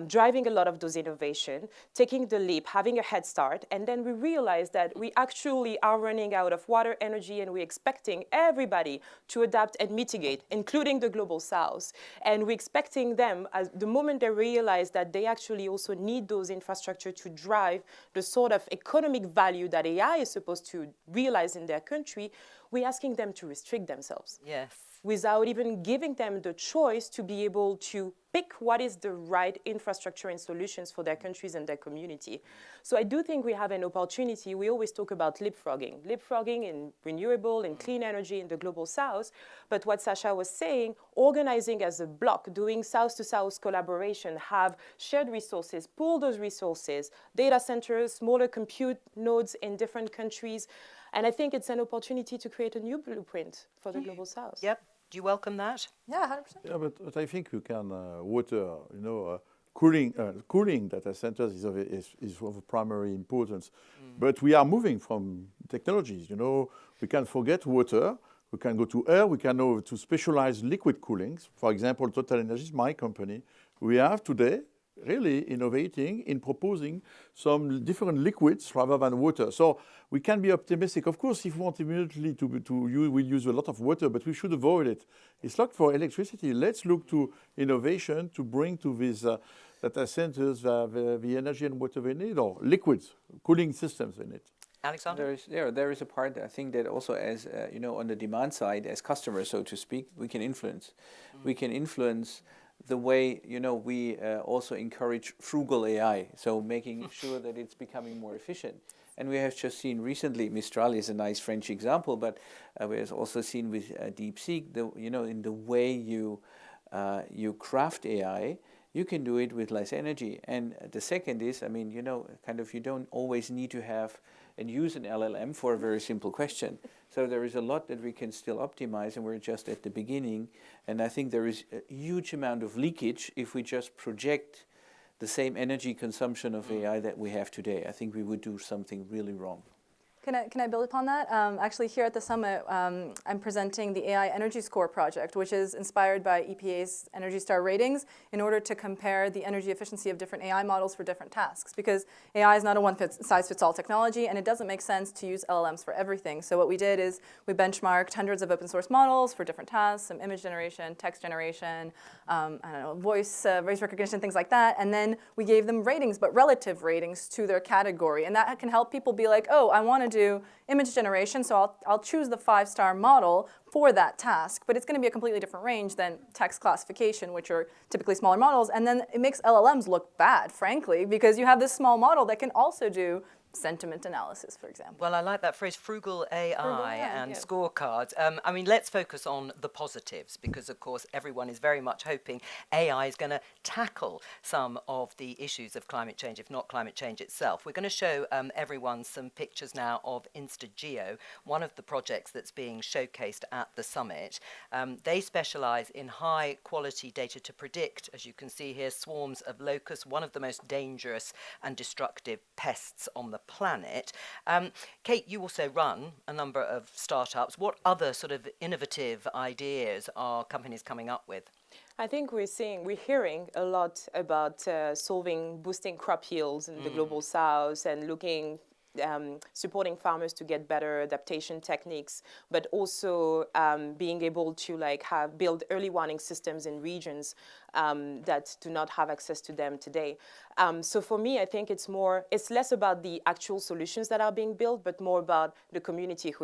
driving a lot of those innovation, taking the leap, having a head start, and then we realized that we actually are running out of water, energy, and we're expecting everybody to adapt and mitigate, including the global south. And we're expecting them, as the moment they realize that they actually also need those infrastructure to drive the sort of economic value that AI is supposed to realize in their country, we're asking them to restrict themselves. Yes. Without even giving them the choice to be able to pick what is the right infrastructure and solutions for their countries and their community. So I do think we have an opportunity. We always talk about leapfrogging in renewable and clean energy in the global south. But what Sasha was saying, organizing as a block, doing south-to-south collaboration, have shared resources, pool those resources, data centers, smaller compute nodes in different countries. And I think it's an opportunity to create a new blueprint for the global south. Yep. Do you welcome that? Yeah, 100%. Yeah, but I think you can water, cooling data centers is of primary importance. But we are moving from technologies. We can forget water. We can go to air. We can go to specialized liquid coolings. For example, Total Energies, my company, we have today really innovating in proposing some different liquids rather than water. So we can be optimistic. Of course, if we want immediately we'll use a lot of water, but we should avoid it. It's like for electricity. Let's look to innovation to bring to these data centers the energy and water they need, or liquids, cooling systems they need. Alexander? There is a part, I think, that also as, on the demand side, as customers, so to speak, we can influence. We can influence the way, we also encourage frugal AI, so making sure that it's becoming more efficient. And we have just seen recently, Mistral is a nice French example, but we have also seen with DeepSeek, in the way you craft AI, you can do it with less energy. And the second is, you don't always need to have and use an LLM for a very simple question. So there is a lot that we can still optimize, and we're just at the beginning. And I think there is a huge amount of leakage if we just project the same energy consumption of AI that we have today. I think we would do something really wrong. Can I build upon that? Actually, here at the summit, I'm presenting the AI Energy Score project, which is inspired by EPA's Energy Star ratings in order to compare the energy efficiency of different AI models for different tasks. Because AI is not a one-size-fits-all technology, and it doesn't make sense to use LLMs for everything. So what we did is we benchmarked hundreds of open source models for different tasks, some image generation, text generation, voice recognition, things like that. And then we gave them ratings, but relative ratings to their category. And that can help people be like, oh, I want to do image generation, so I'll choose the 5-star model for that task, but it's going to be a completely different range than text classification, which are typically smaller models, and then it makes LLMs look bad, frankly, because you have this small model that can also do sentiment analysis, for example. Well, I like that phrase, frugal AI and scorecards. Let's focus on the positives, because, of course, everyone is very much hoping AI is going to tackle some of the issues of climate change, if not climate change itself. We're going to show everyone some pictures now of InstaGeo, one of the projects that's being showcased at the summit. They specialize in high-quality data to predict, as you can see here, swarms of locusts, one of the most dangerous and destructive pests on the planet. Kate, you also run a number of startups. What other sort of innovative ideas are companies coming up with? I think we're hearing a lot about boosting crop yields in the global south and supporting farmers to get better adaptation techniques, but also being able to build early warning systems in regions that do not have access to them today. So for me, I think it's less about the actual solutions that are being built, but more about the community who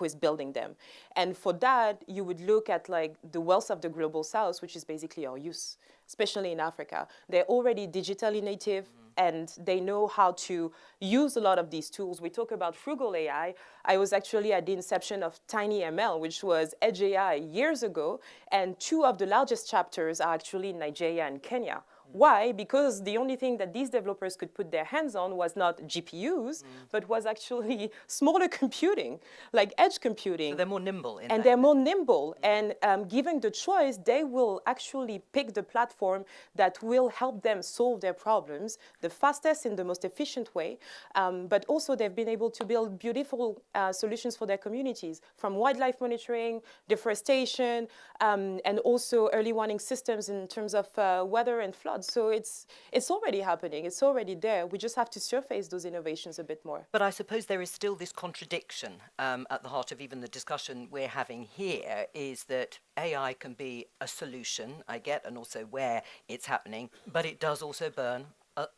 is building them. And for that, you would look at the wealth of the global south, which is basically our youth, especially in Africa. They're already digitally native, and they know how to use a lot of these tools. We talk about frugal AI. I was actually at the inception of TinyML, which was Edge AI years ago, and 2 of the largest chapters are actually in Nigeria and Kenya. Why? Because the only thing that these developers could put their hands on was not GPUs, but was actually smaller computing, like edge computing. So they're more nimble. They're more nimble. And given the choice, they will actually pick the platform that will help them solve their problems the fastest and the most efficient way. But also they've been able to build beautiful solutions for their communities, from wildlife monitoring, deforestation, and also early warning systems in terms of weather and flood. So it's already happening. It's already there. We just have to surface those innovations a bit more. But I suppose there is still this contradiction at the heart of even the discussion we're having here, is that AI can be a solution, I get, and also where it's happening, but it does also burn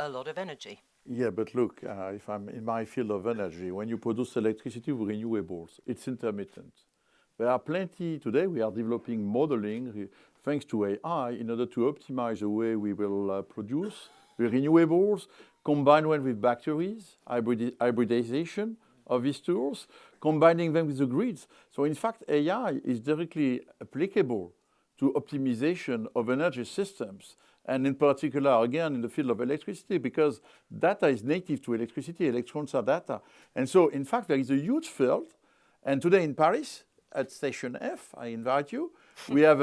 a lot of energy. Yeah, but look, if I'm in my field of energy, when you produce electricity with renewables, it's intermittent. There are plenty today. We are developing modeling thanks to AI, in order to optimize the way we will produce the renewables, combine them with batteries, hybridization of these tools, combining them with the grids. So in fact, AI is directly applicable to optimization of energy systems, and in particular, again, in the field of electricity, because data is native to electricity, electrons are data. And so, in fact, there is a huge field, and today in Paris, at Station F, I invite you, we have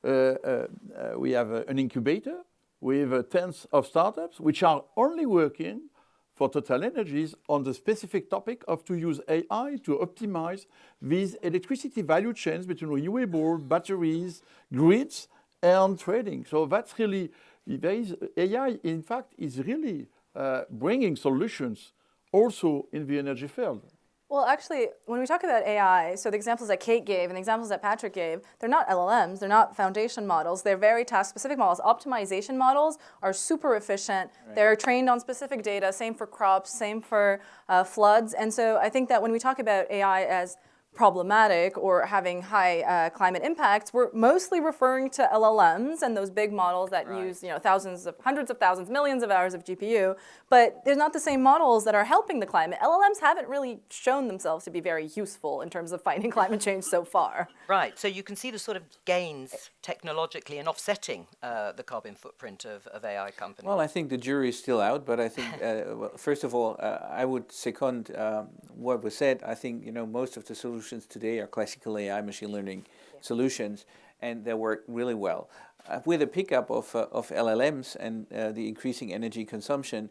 an incubator with tens of startups, which are only working for Total Energies on the specific topic of to use AI to optimize these electricity value chains between renewable, batteries, grids, and trading. So that's really, AI, in fact, is really bringing solutions also in the energy field. Well, actually, when we talk about AI, so the examples that Kate gave and the examples that Patrick gave, they're not LLMs, they're not foundation models, they're very task-specific models. Optimization models are super efficient. Right. They're trained on specific data, same for crops, same for floods. And so I think that when we talk about AI as problematic or having high climate impacts, we're mostly referring to LLMs and those big models that use, hundreds of thousands, millions of hours of GPU, but they're not the same models that are helping the climate. LLMs haven't really shown themselves to be very useful in terms of fighting climate change so far. Right, so you can see the sort of gains technologically in offsetting the carbon footprint of AI companies. Well, I think the jury is still out, but I think, well, first of all, I would second what was said. I think, most of the solutions today are classical AI machine learning solutions, and they work really well. With the pickup of LLMs and the increasing energy consumption,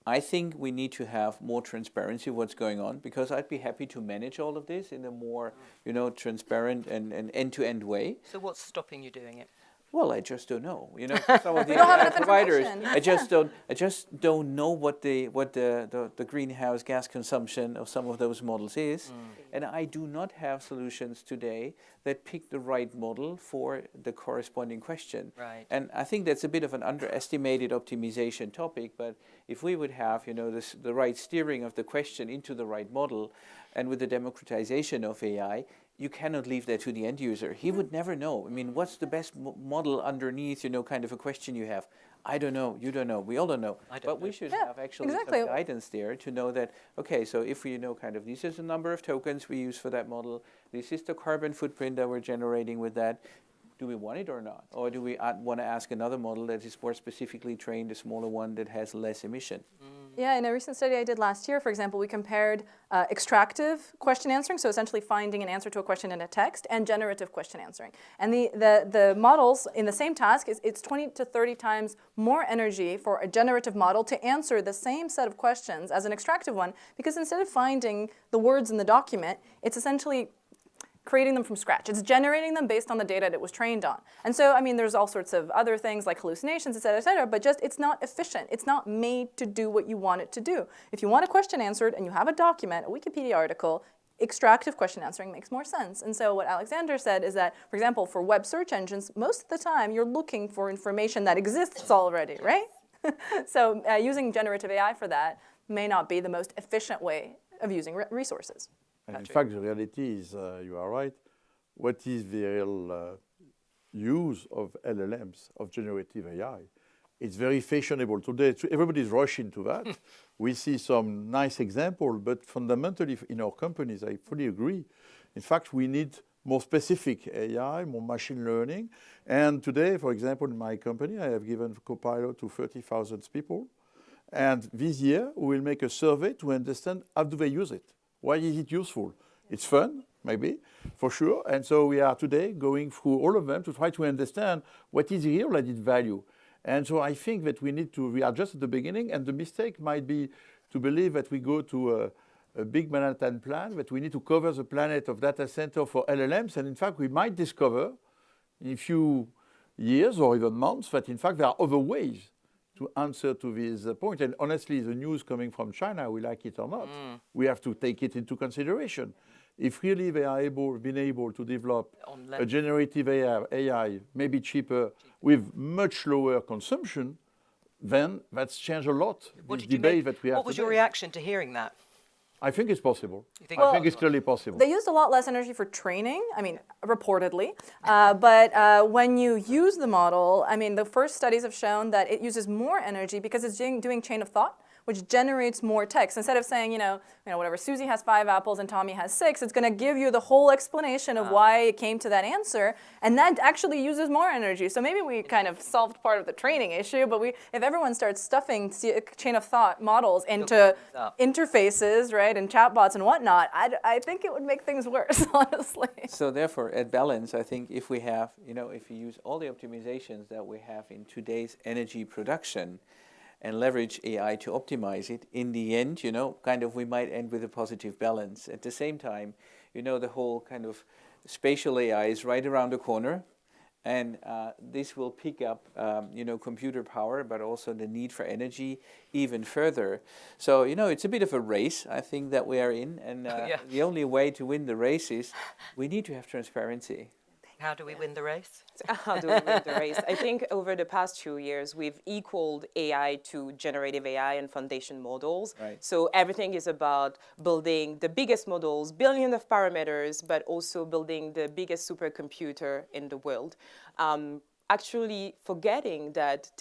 I think we need to have more transparency what's going on, because I'd be happy to manage all of this in a more, transparent and end-to-end way. So what's stopping you doing it? Well, I just don't know. Some of the AI providers, I just don't know what the greenhouse gas consumption of some of those models is, and I do not have solutions today that pick the right model for the corresponding question. Right. And I think that's a bit of an underestimated optimization topic. But if we would have, the right steering of the question into the right model, and with the democratization of AI, you cannot leave that to the end user. He would never know. I mean, what's the best model underneath, kind of a question you have? I don't know. You don't know. We all don't know. But we should have actually some guidance there to know that, okay, so if we know kind of this is the number of tokens we use for that model, this is the carbon footprint that we're generating with that, do we want it or not? Or do we want to ask another model that is more specifically trained, a smaller one that has less emission? Yeah, in a recent study I did last year, for example, we compared extractive question answering, so essentially finding an answer to a question in a text, and generative question answering. And the models in the same task, it's 20 to 30 times more energy for a generative model to answer the same set of questions as an extractive one, because instead of finding the words in the document, it's essentially creating them from scratch. It's generating them based on the data it was trained on. And so, I mean, there's all sorts of other things like hallucinations, et cetera, but just it's not efficient. It's not made to do what you want it to do. If you want a question answered and you have a document, a Wikipedia article, extractive question answering makes more sense. And so what Alexander said is that, for example, for web search engines, most of the time you're looking for information that exists already, right? So using generative AI for that may not be the most efficient way of using resources. And in fact, the reality is, you are right, what is the real use of LLMs, of generative AI? It's very fashionable today. Everybody's rushing to that. We see some nice examples, but fundamentally in our companies, I fully agree. In fact, we need more specific AI, more machine learning. And today, for example, in my company, I have given Copilot to 30,000 people. And this year, we will make a survey to understand how do they use it. Why is it useful? It's fun, maybe, for sure. And so we are today going through all of them to try to understand what is real added value. And so I think that we are just at the beginning, and the mistake might be to believe that we go to a big Manhattan plan, that we need to cover the planet of data center for LLMs. And in fact, we might discover in a few years or even months that in fact there are other ways to answer to this point. And honestly, the news coming from China, we like it or not, we have to take it into consideration. If really they are been able to develop a generative AI, maybe cheaper, with much lower consumption, then that's changed a lot. This debate that we have What was your reaction to hearing that? I think it's possible. Well, I think it's clearly possible. They used a lot less energy for training, I mean, reportedly. But when you use the model, I mean, the first studies have shown that it uses more energy because it's doing chain of thought, which generates more text. Instead of saying, whatever, Susie has 5 apples and Tommy has 6, it's going to give you the whole explanation of why it came to that answer, and that actually uses more energy. So maybe we kind of solved part of the training issue, but if everyone starts stuffing chain of thought models into interfaces, right, and chatbots and whatnot, I think it would make things worse, honestly. So therefore, at balance, I think if we have, if we use all the optimizations that we have in today's energy production, and leverage AI to optimize it, in the end, we might end with a positive balance. At the same time, the whole kind of spatial AI is right around the corner, and this will pick up, computer power, but also the need for energy even further. So, it's a bit of a race, I think, that we are in, and the only way to win the race is we need to have transparency. How do we win the race? How do we win the race? I think over the past 2 years, we've equaled AI to generative AI and foundation models. Right. So everything is about building the biggest models, billions of parameters, but also building the biggest supercomputer in the world. Actually forgetting that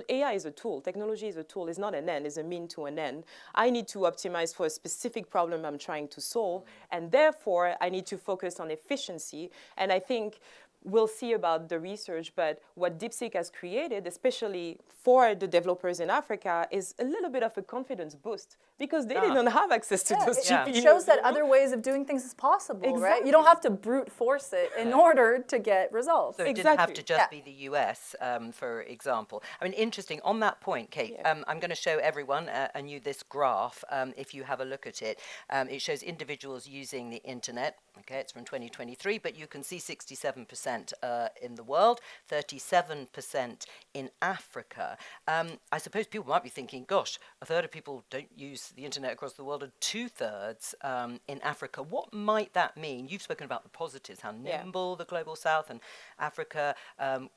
AI is a tool. Technology is a tool, it's not an end, it's a mean to an end. I need to optimize for a specific problem I'm trying to solve, and therefore I need to focus on efficiency. And I think we'll see about the research, but what DeepSeek has created, especially for the developers in Africa, is a little bit of a confidence boost because they didn't have access to those GPUs. It shows that other ways of doing things is possible, right? You don't have to brute force it in order to get results. So it didn't have to just be the US, for example. I mean, interesting. On that point, Kate, I'm going to show everyone this graph. If you have a look at it, it shows individuals using the internet. Okay, it's from 2023, but you can see 67% in the world, 37% in Africa. I suppose people might be thinking, gosh, a third of people don't use the internet across the world and 2/3 in Africa. What might that mean? You've spoken about the positives, how nimble the Global South and Africa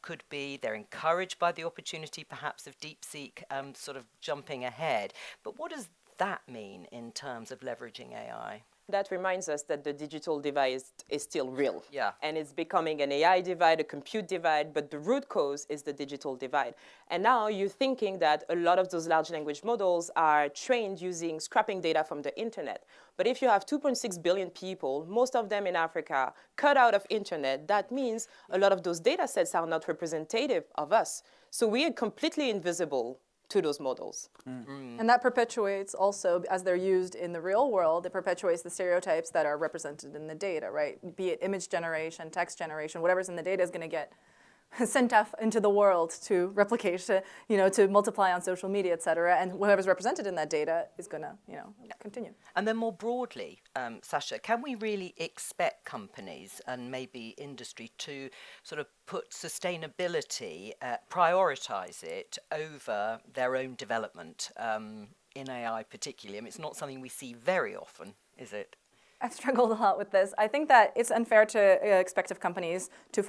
could be. They're encouraged by the opportunity, perhaps, of DeepSeek sort of jumping ahead. But what does that mean in terms of leveraging AI? That reminds us that the digital divide is still real. Yeah. And it's becoming an AI divide, a compute divide, but the root cause is the digital divide. And now you're thinking that a lot of those large language models are trained using scrapping data from the internet. But if you have 2.6 billion people, most of them in Africa, cut out of internet, that means a lot of those data sets are not representative of us. So we are completely invisible to those models. And that perpetuates also, as they're used in the real world, it perpetuates the stereotypes that are represented in the data, right? Be it image generation, text generation, whatever's in the data is going to get sent off into the world to replicate, to multiply on social media, et cetera, and whatever's represented in that data is going to, continue. And then more broadly, Sasha, can we really expect companies and maybe industry to sort of put sustainability, prioritize it over their own development in AI particularly? I mean, it's not something we see very often, is it? I've struggled a lot with this. I think that it's unfair to expect of companies to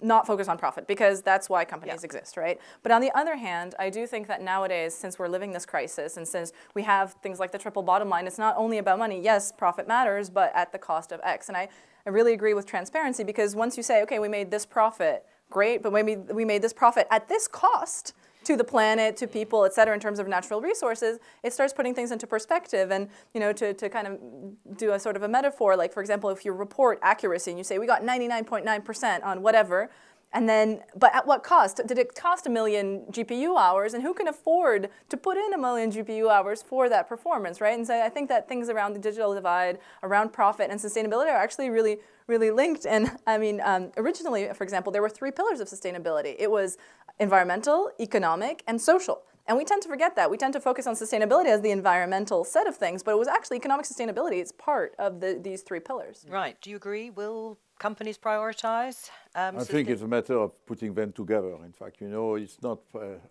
not focus on profit, because that's why companies exist, right? But on the other hand, I do think that nowadays, since we're living this crisis, and since we have things like the triple bottom line, it's not only about money. Yes, profit matters, but at the cost of X. And I really agree with transparency, because once you say, okay, we made this profit, great, but maybe we made this profit at this cost to the planet, to people, et cetera, in terms of natural resources, it starts putting things into perspective. And to kind of do a sort of a metaphor, like, for example, if you report accuracy and you say we got 99.9% on whatever, and then, but at what cost? Did it cost 1 million GPU hours? And who can afford to put in 1 million GPU hours for that performance, right? And so I think that things around the digital divide, around profit and sustainability are actually really, really linked. And I mean, originally, for example, there were 3 pillars of sustainability. It was environmental, economic, and social. And we tend to forget that. We tend to focus on sustainability as the environmental set of things, but it was actually economic sustainability. It's part of these 3 pillars. Right. Do you agree? Will companies prioritize? I think it's a matter of putting them together. In fact, it's not,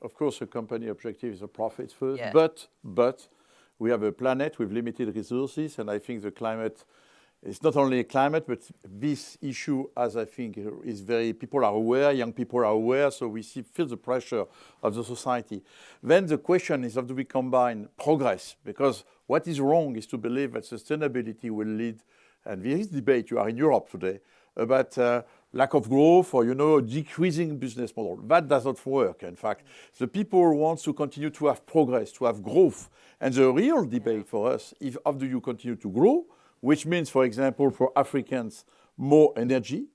of course, a company objective is a profit first, but we have a planet with limited resources, and I think the climate, it's not only climate, but this issue, as I think, is people are aware, young people are aware, so we feel the pressure of the society. Then the question is, how do we combine progress? Because What is wrong is to believe that sustainability will lead, and there is debate, you are in Europe today, about lack of growth or, decreasing business model. That does not work. In fact, the people want to continue to have progress, to have growth. And the real debate for us is how do you continue to grow, which means, for example, for Africans, more energy,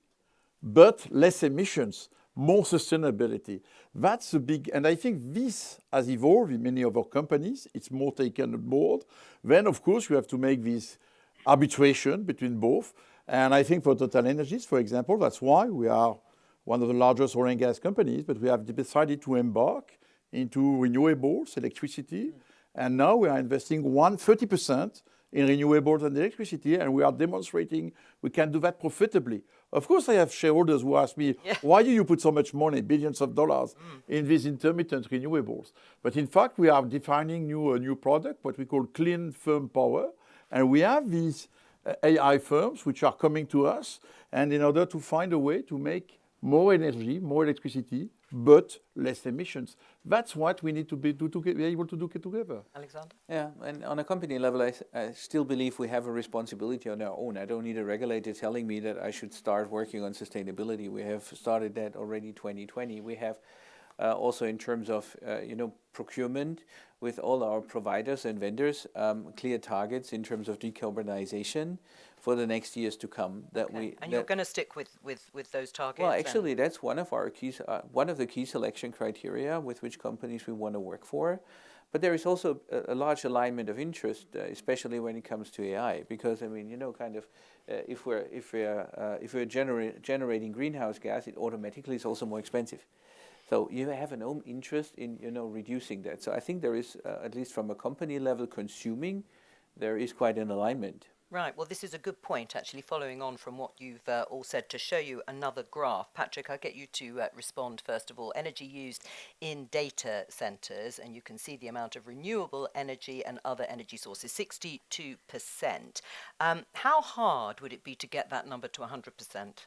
but less emissions, more sustainability. That's a big, and I think this has evolved in many other companies. It's more taken on board. Then, of course, you have to make this arbitration between both. And I think for Total Energies, for example, that's why we are one of the largest oil and gas companies, but we have decided to embark into renewables, electricity, and now we are investing 30% in renewables and electricity, and we are demonstrating we can do that profitably. Of course, I have shareholders who ask me, why do you put so much money, billions of dollars, in these intermittent renewables? But in fact, we are defining a new product, what we call clean firm power, and we have these AI firms which are coming to us, and in order to find a way to make more energy, more electricity, but less emissions. That's what we need to be able to do together. Alexander? Yeah, and on a company level, I still believe we have a responsibility on our own. I don't need a regulator telling me that I should start working on sustainability. We have started that already 2020. We have also in terms of procurement with all our providers and vendors, clear targets in terms of decarbonization for the next years to come. You're going to stick with those targets? Well, actually, that's one of our keys, one of the key selection criteria with which companies we want to work for. But there is also a large alignment of interest, especially when it comes to AI, because I mean, if we're generating greenhouse gas, it automatically is also more expensive. So you have an own interest in reducing that. So I think there is, at least from a company level consuming, there is quite an alignment. Right, well this is a good point actually, following on from what you've all said. To show you another graph, Patrick, I'll get you to respond first of all. Energy used in data centres, and you can see the amount of renewable energy and other energy sources, 62%. How hard would it be to get that number to 100%?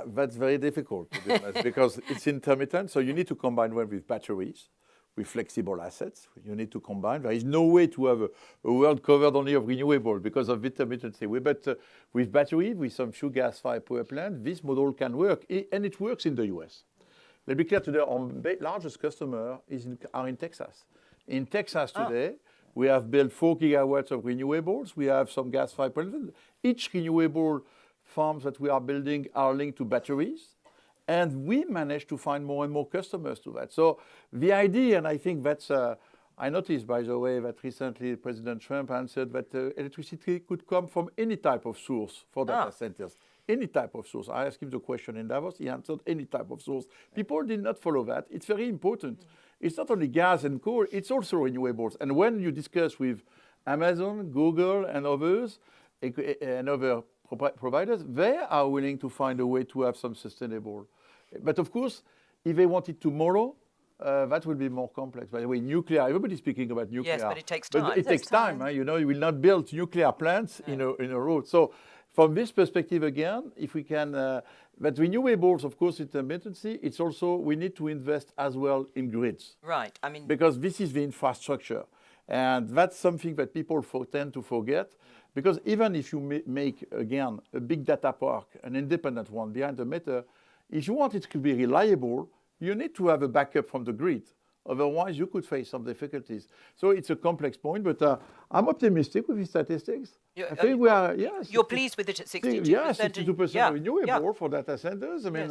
That's very difficult, to be honest, because it's intermittent, so you need to combine one with batteries, with flexible assets. You need to combine. There is no way to have a world covered only of renewable because of intermittency. But with battery, with some few gas-fired power plants, this model can work, and it works in the US. Let's be clear today, our largest customer are in Texas. In Texas today, we have built 4 gigawatts of renewables. We have some gas-fired plants. Each renewable farms that we are building are linked to batteries. And we managed to find more and more customers to that. So the idea, and I think that's, I noticed, by the way, that recently President Trump answered that electricity could come from any type of source for data centers. Any type of source. I asked him the question in Davos, he answered any type of source. People did not follow that. It's very important. It's not only gas and coal, it's also renewables. And when you discuss with Amazon, Google, and others, and other providers, they are willing to find a way to have some sustainable. But of course, if they want it tomorrow, that will be more complex. By the way, nuclear, everybody's speaking about nuclear. Yes, but it takes time. But it takes time. You will not build nuclear plants in a row. So from this perspective, again, if we can, but renewables, of course, intermittency, it's also, we need to invest as well in grids. Right, I mean. Because this is the infrastructure. And that's something that people tend to forget. Because even if you make, again, a big data park, an independent one behind the meter, if you want it to be reliable, you need to have a backup from the grid. Otherwise, you could face some difficulties. So it's a complex point, but I'm optimistic with the statistics. I think we are, yes. You're pleased with it at 62%? Yeah, 62% renewable for data centers. I mean,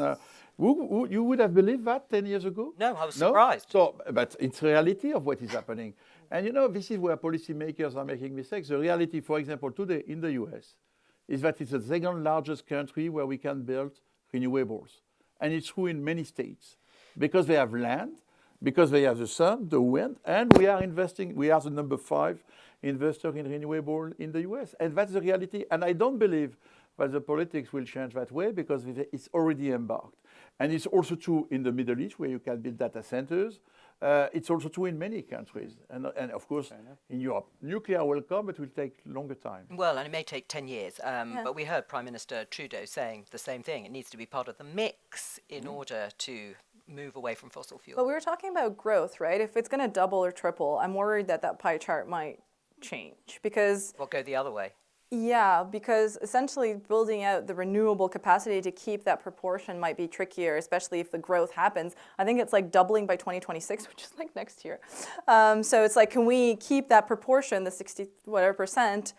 you would have believed that 10 years ago? No, I was surprised. So, but it's reality of what is happening. And this is where policymakers are making mistakes. The reality, for example, today in the US, is that it's the second largest country where we can build renewables. And it's true in many states. Because they have land, because they have the sun, the wind, and we are investing, we are the number 5 investor in renewable in the US. And that's the reality. And I don't believe that the politics will change that way because it's already embarked. And it's also true in the Middle East where you can build data centers. It's also true in many countries. And of course, in Europe. Nuclear will come, but it will take longer time. Well, and it may take 10 years. But we heard Prime Minister Trudeau saying the same thing. It needs to be part of the mix in order to move away from fossil fuel. But we were talking about growth, right? If it's going to double or triple, I'm worried that pie chart might change because... Well, go the other way. Yeah, because essentially building out the renewable capacity to keep that proportion might be trickier, especially if the growth happens. I think it's like doubling by 2026, which is like next year. So it's like, can we keep that proportion, the 60 whatever percent,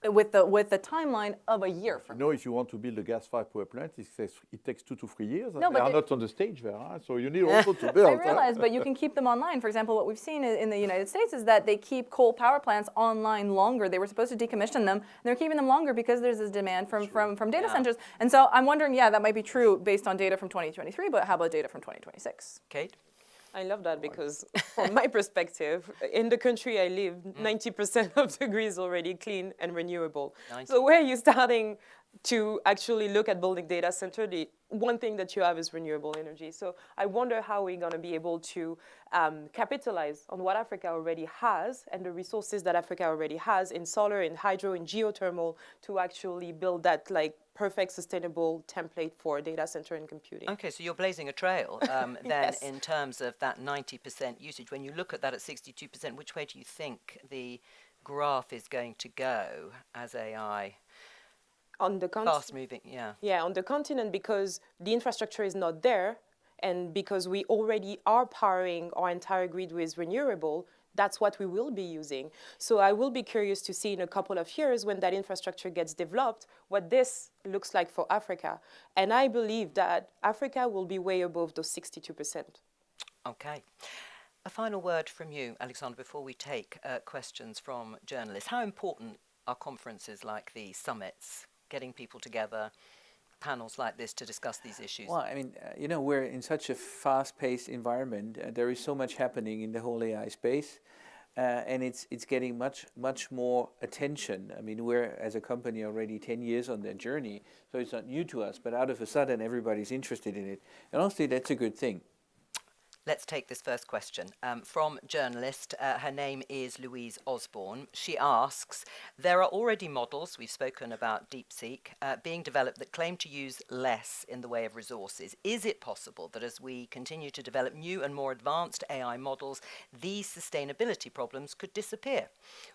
with the timeline of a year from now? If you want to build a gas-fired power plant, it takes 2 to 3 years. No, they are not on the stage there, so you need also to build. I realize, but you can keep them online. For example, what we've seen in the United States is that they keep coal power plants online longer. They were supposed to decommission them, and they're keeping them longer because there's this demand from data centers. And so I'm wondering, yeah, that might be true based on data from 2023, but how about data from 2026? Kate? I love that because from my perspective, in the country I live, 90% of the grid is already clean and renewable. 90. So where are you starting to actually look at building data center? The one thing that you have is renewable energy. So I wonder how we're going to be able to capitalize on what Africa already has and the resources that Africa already has in solar, in hydro, in geothermal to actually build that like perfect sustainable template for data center and computing. Okay, so you're blazing a trail then Yes. in terms of that 90% usage. When you look at that at 62%, which way do you think the graph is going to go as AI? On the fast moving, yeah. Yeah, on the continent because the infrastructure is not there and because we already are powering our entire grid with renewable, that's what we will be using. So I will be curious to see in a couple of years when that infrastructure gets developed, what this looks like for Africa. And I believe that Africa will be way above those 62%. Okay. A final word from you, Alexander, before we take questions from journalists. How important are conferences like these, summits, getting people together, panels like this to discuss these issues? Well, I mean, we're in such a fast-paced environment. There is so much happening in the whole AI space, and it's getting much more attention. I mean, we're, as a company, already 10 years on that journey, so it's not new to us, but out of a sudden, everybody's interested in it. And honestly, that's a good thing. Let's take this first question from journalist. Her name is Louise Osborne. She asks, there are already models, we've spoken about DeepSeek, being developed that claim to use less in the way of resources. Is it possible that as we continue to develop new and more advanced AI models, these sustainability problems could disappear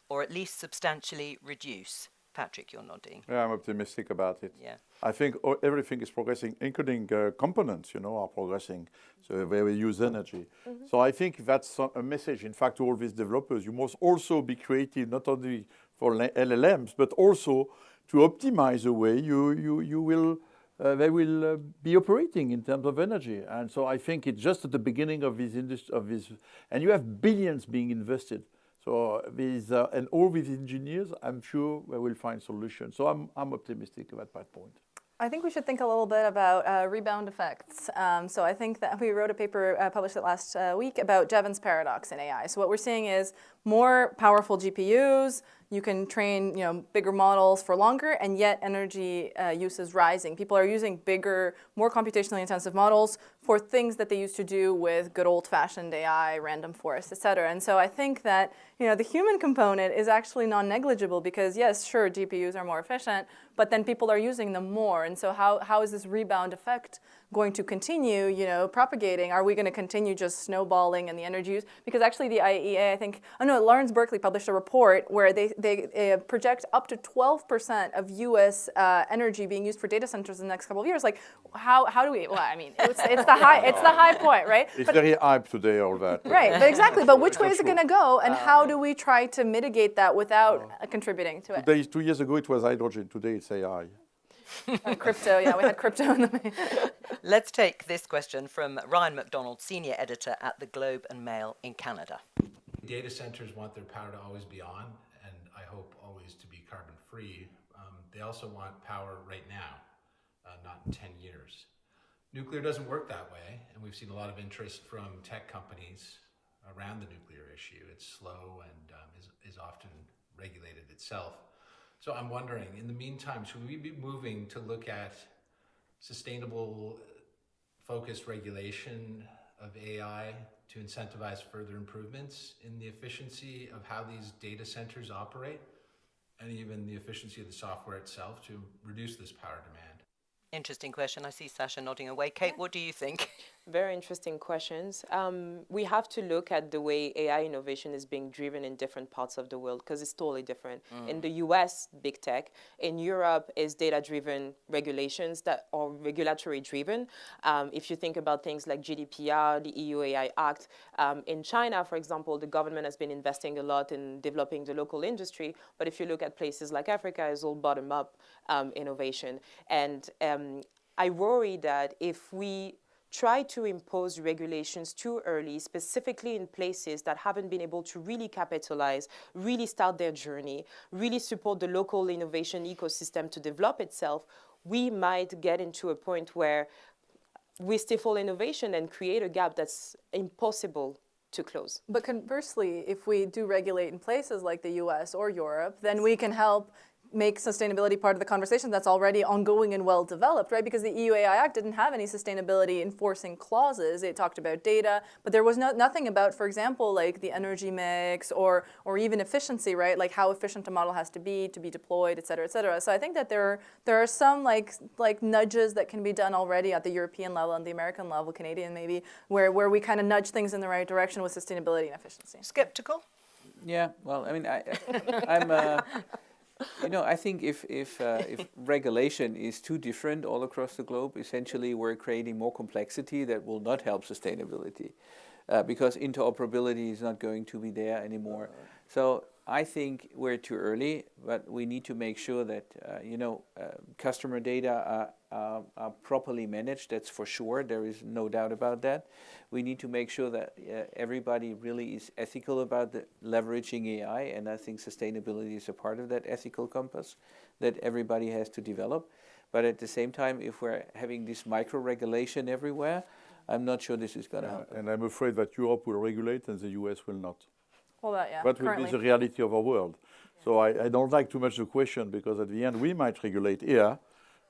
or at least substantially reduce? Patrick, you're nodding. Yeah, I'm optimistic about it. Yeah. I think everything is progressing, including components, are progressing, so where we use energy. Mm-hmm. So I think that's a message, in fact, to all these developers. You must also be creative, not only for LLMs, but also to optimize the way they will be operating in terms of energy. And so I think it's just at the beginning of this industry, and you have billions being invested. So and all these engineers, I'm sure we will find solutions. So I'm optimistic about that point. I think we should think a little bit about rebound effects. So I think that we wrote a paper, published it last week, about Jevons paradox in AI. So what we're seeing is more powerful GPUs, you can train bigger models for longer, and yet energy use is rising. People are using bigger, more computationally intensive models for things that they used to do with good old-fashioned AI, random forest, et cetera. And so I think that the human component is actually non-negligible because, yes, sure, GPUs are more efficient, but then people are using them more. And so how is this rebound effect going to continue, propagating? Are we going to continue just snowballing in the energy use? Because actually the IEA, Lawrence Berkeley published a report where they project up to 12% of U.S. energy being used for data centers in the next couple of years. Like, how do we? Well, I mean, it's the high point, right? It's very hype today, all that. Right, but exactly. But which way is it going to go, and how do we try to mitigate that without contributing to it? Today, 2 years ago, it was hydrogen. Today, it's AI. Crypto, yeah, we had crypto in the. Let's take this question from Ryan McDonald, senior editor at the Globe and Mail in Canada. Data centers want their power to always be on, and I hope always to be carbon free. They also want power right now, not in 10 years. Nuclear doesn't work that way, and we've seen a lot of interest from tech companies around the nuclear issue. It's slow and is often regulated itself. So I'm wondering, in the meantime, should we be moving to look at sustainable, focused regulation of AI to incentivize further improvements in the efficiency of how these data centers operate, and even the efficiency of the software itself to reduce this power demand? Interesting question. I see Sasha nodding away. Kate, what do you think? Very interesting questions. We have to look at the way AI innovation is being driven in different parts of the world because it's totally different. In the US, big tech. In Europe, is data-driven regulations that are regulatory-driven. If you think about things like GDPR, the EU AI Act. In China, for example, the government has been investing a lot in developing the local industry. But if you look at places like Africa, it's all bottom-up innovation. And I worry that if we try to impose regulations too early, specifically in places that haven't been able to really capitalize, really start their journey, really support the local innovation ecosystem to develop itself, we might get into a point where we stifle innovation and create a gap that's impossible to close. But conversely, if we do regulate in places like the US or Europe, then we can help make sustainability part of the conversation that's already ongoing and well developed, right? Because the EU AI Act didn't have any sustainability enforcing clauses. It talked about data, but there was nothing about, for example, like the energy mix or even efficiency, right? Like how efficient a model has to be deployed, et cetera, et cetera. So I think that there are some like nudges that can be done already at the European level and the American level, Canadian maybe, where we kind of nudge things in the right direction with sustainability and efficiency. Skeptical? Yeah, well, I mean, I'm. You know, I think if regulation is too different all across the globe, essentially we're creating more complexity that will not help sustainability, because interoperability is not going to be there anymore. So I think we're too early, but we need to make sure that customer data are properly managed. That's for sure. There is no doubt about that. We need to make sure that everybody really is ethical about leveraging AI, and I think sustainability is a part of that ethical compass that everybody has to develop. But at the same time, if we're having this micro-regulation everywhere, I'm not sure this is going to happen. And I'm afraid that Europe will regulate and the US will not. Well, that will be the reality of our world. So I don't like too much the question, because at the end we might regulate here.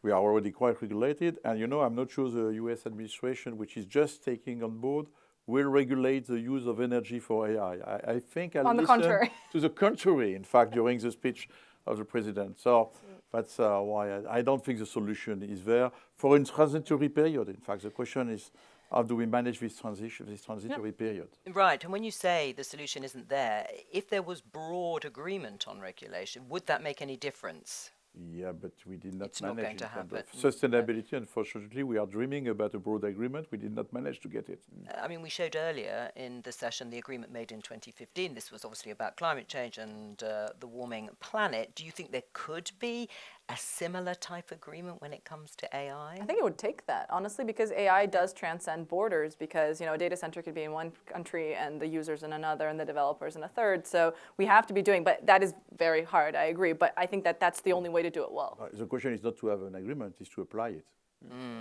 We are already quite regulated, and I'm not sure the US administration, which is just taking on board, will regulate the use of energy for AI. I think I'll listen to the contrary, in fact, during the speech of the president. So that's why I don't think the solution is there for a transitory period. In fact, the question is, how do we manage this transitory period? Right, and when you say the solution isn't there, if there was broad agreement on regulation, would that make any difference? Yeah, but we did not it's manage not going to happen. Sustainability, unfortunately, we are dreaming about a broad agreement. We did not manage to get it. I mean, we showed earlier in the session the agreement made in 2015. This was obviously about climate change and the warming planet. Do you think there could be a similar type agreement when it comes to AI? I think it would take that, honestly, because AI does transcend borders, because a data center could be in one country and the users in another and the developers in a third. So we have to be doing, but that is very hard, I agree. But I think that that's the only way to do it well. The question is not to have an agreement, it's to apply it.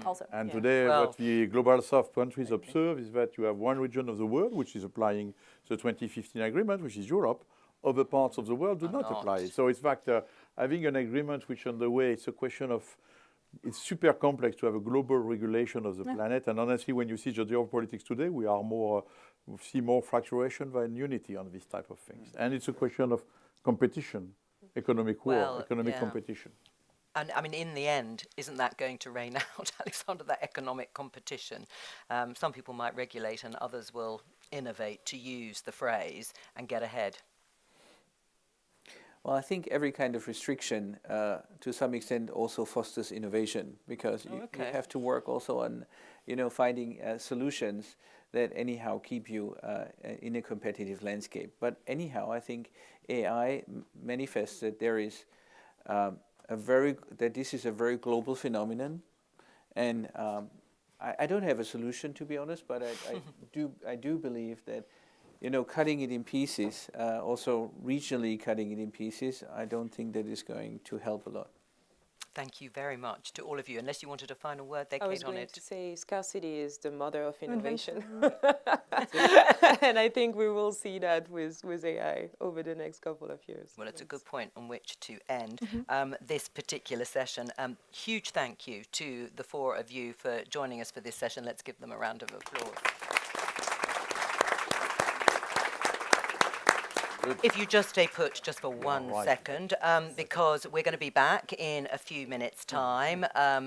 Also, and today what the global south countries observe is that you have one region of the world which is applying the 2015 agreement, which is Europe. Other parts of the world do not apply it. So in fact, having an agreement which on the way, it's a question of, it's super complex to have a global regulation of the planet. And honestly, when you see the geopolitics today, we see more fracturation than unity on this type of things. And it's a question of competition, economic war, economic competition. And I mean, in the end, isn't that going to rain out, Alexander, that economic competition? Some people might regulate and others will innovate, to use the phrase, and get ahead. Well, I think every kind of restriction, to some extent, also fosters innovation, because you have to work also on, finding solutions that anyhow keep you in a competitive landscape. But anyhow, I think AI manifests that there is that this is a very global phenomenon, and I don't have a solution, to be honest, but I do believe that. Cutting it in pieces, also regionally cutting it in pieces, I don't think that is going to help a lot. Thank you very much to all of you. Unless you wanted a final word there, Kate, on it. I was going to say scarcity is the mother of innovation. And I think we will see that with AI over the next couple of years. Well, it's a good point on which to end this particular session. Huge thank you to the four of you for joining us for this session. Let's give them a round of applause. If you just stay put just for 1 second, because we're going to be back in a few minutes' time.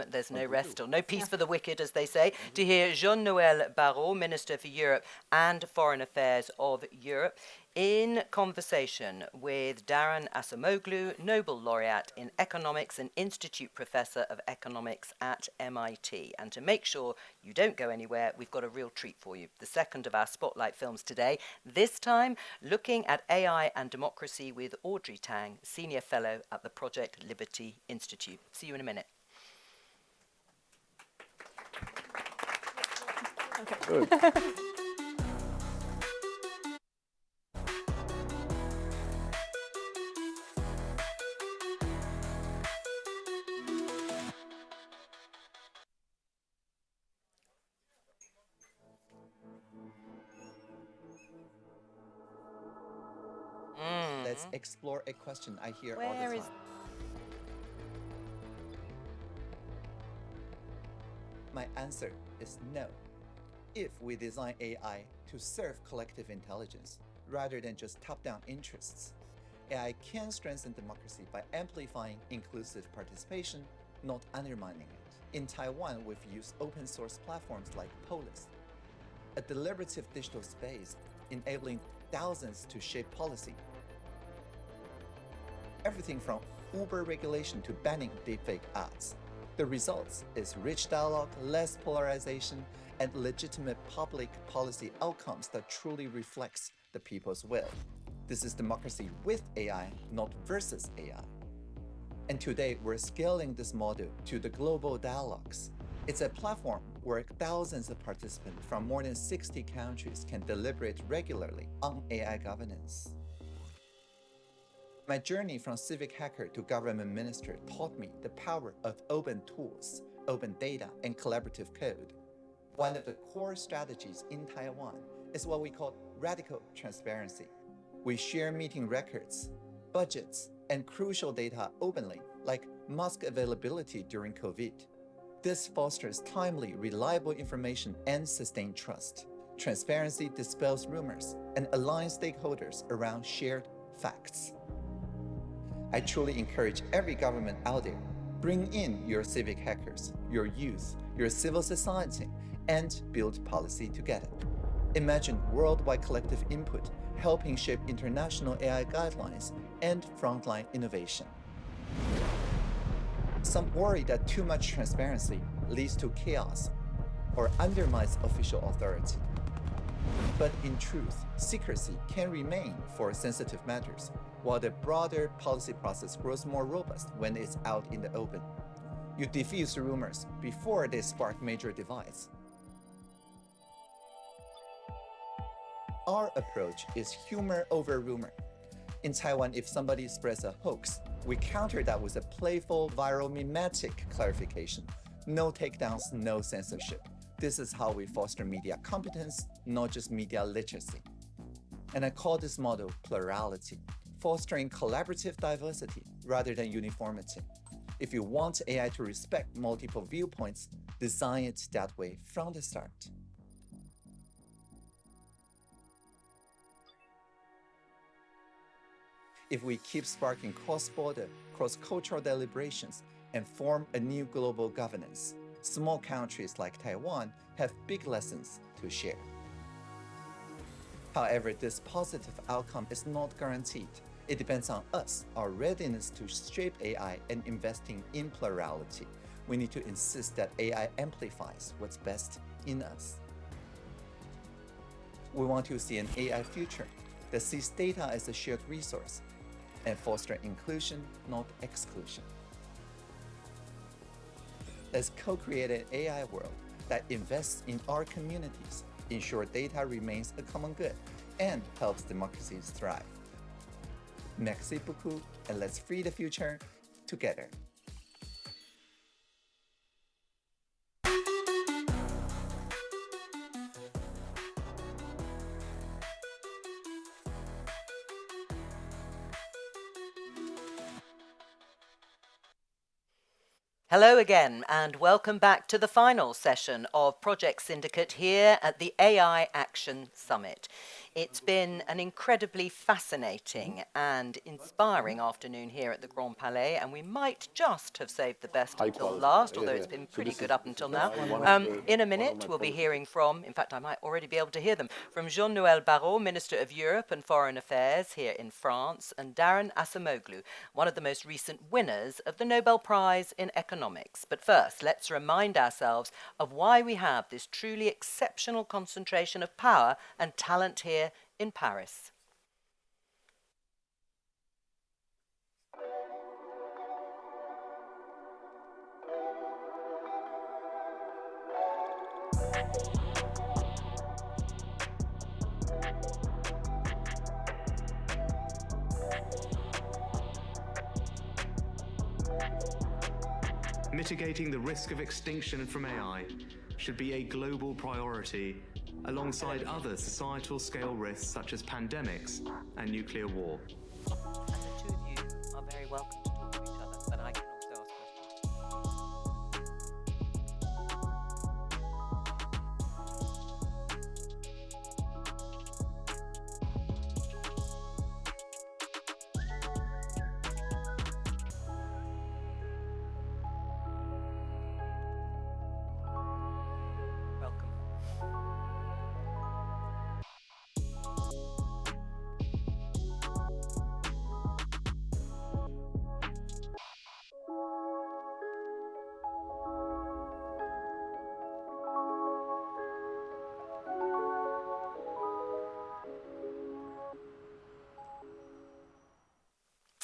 There's no rest or no peace for the wicked, as they say, to hear Jean-Noël Barrot, Minister for Europe and Foreign Affairs of Europe, in conversation with Darren Acemoglu, Nobel Laureate in Economics and Institute Professor of Economics at MIT. And to make sure you don't go anywhere, we've got a real treat for you. The second of our Spotlight films today, this time looking at AI and democracy with Audrey Tang, Senior Fellow at the Project Liberty Institute. See you in a minute. Good. Let's explore a question I hear all the time. My answer is no. If we design AI to serve collective intelligence rather than just top-down interests, AI can strengthen democracy by amplifying inclusive participation, not undermining it. In Taiwan, we've used open-source platforms like Polis, a deliberative digital space enabling thousands to shape policy. Everything from Uber regulation to banning deepfake ads. The results is rich dialogue, less polarization, and legitimate public policy outcomes that truly reflects the people's will. This is democracy with AI, not versus AI. And today, we're scaling this model to the global dialogues. It's a platform where thousands of participants from more than 60 countries can deliberate regularly on AI governance. My journey from civic hacker to government minister taught me the power of open tools, open data, and collaborative code. One of the core strategies in Taiwan is what we call radical transparency. We share meeting records, budgets, and crucial data openly, like mask availability during COVID. This fosters timely, reliable information and sustained trust. Transparency dispels rumors and aligns stakeholders around shared facts. I truly encourage every government out there, bring in your civic hackers, your youth, your civil society, and build policy together. Imagine worldwide collective input helping shape international AI guidelines and frontline innovation. Some worry that too much transparency leads to chaos or undermines official authority. But in truth, secrecy can remain for sensitive matters, while the broader policy process grows more robust when it's out in the open. You diffuse rumors before they spark major divides. Our approach is humor over rumor. In Taiwan, if somebody spreads a hoax, we counter that with a playful, viral, mimetic clarification. No takedowns, no censorship. This is how we foster media competence, not just media literacy. And I call this model plurality, fostering collaborative diversity rather than uniformity. If you want AI to respect multiple viewpoints, design it that way from the start. If we keep sparking cross-border, cross-cultural deliberations and form a new global governance, small countries like Taiwan have big lessons to share. However, this positive outcome is not guaranteed. It depends on us, our readiness to shape AI and investing in plurality. We need to insist that AI amplifies what's best in us. We want to see an AI future that sees data as a shared resource and foster inclusion, not exclusion. Let's co-create an AI world that invests in our communities, ensure data remains a common good, and helps democracies thrive. Merci beaucoup, and let's free the future together. Hello again, and welcome back to the final session of Project Syndicate here at the AI Action Summit. It's been an incredibly fascinating and inspiring afternoon here at the Grand Palais, and we might just have saved the best until last, although it's been pretty good up until now. In a minute, we'll be hearing from, in fact, I might already be able to hear them, from Jean-Noël Barrot, Minister of Europe and Foreign Affairs here in France, and Darren Acemoglu, one of the most recent winners of the Nobel Prize in Economics. But first, let's remind ourselves of why we have this truly exceptional concentration of power and talent here in Paris. Mitigating the risk of extinction from AI should be a global priority alongside other societal scale risks such as pandemics and nuclear war. And the two of you are very welcome to talk to each other, but I can also ask questions. Welcome.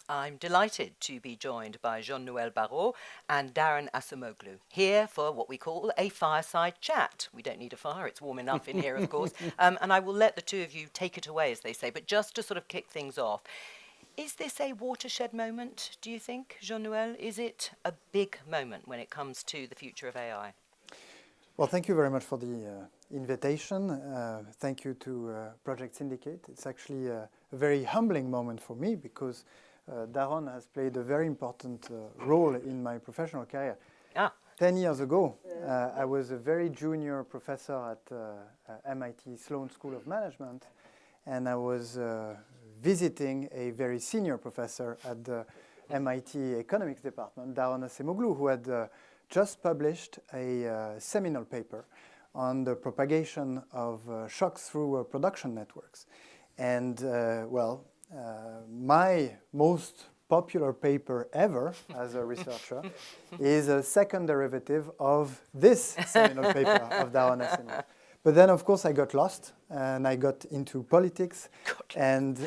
I'm delighted to be joined by Jean-Noël Barrot and Darren Acemoglu here for what we call a fireside chat. We don't need a fire, it's warm enough in here, of course. And I will let the two of you take it away, as they say. But just to sort of kick things off, is this a watershed moment, do you think, Jean-Noël? Is it a big moment when it comes to the future of AI? Well, thank you very much for the invitation. Thank you to Project Syndicate. It's actually a very humbling moment for me because Darren has played a very important role in my professional career. 10 years ago, I was a very junior professor at MIT Sloan School of Management, and I was visiting a very senior professor at the MIT Economics Department, Darren Acemoglu, who had just published a seminal paper on the propagation of shocks through production networks. And, my most popular paper ever as a researcher is a second derivative of this seminal paper of Darren Acemoglu. But then, of course, I got lost, and I got into politics and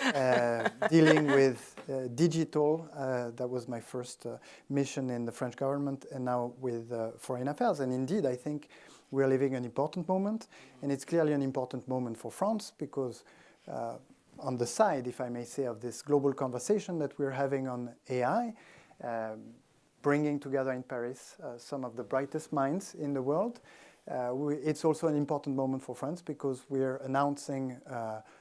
dealing with digital. That was my first mission in the French government, and now with foreign affairs. And indeed, I think we're living an important moment, and it's clearly an important moment for France because on the side, if I may say, of this global conversation that we're having on AI, bringing together in Paris some of the brightest minds in the world. It's also an important moment for France because we're announcing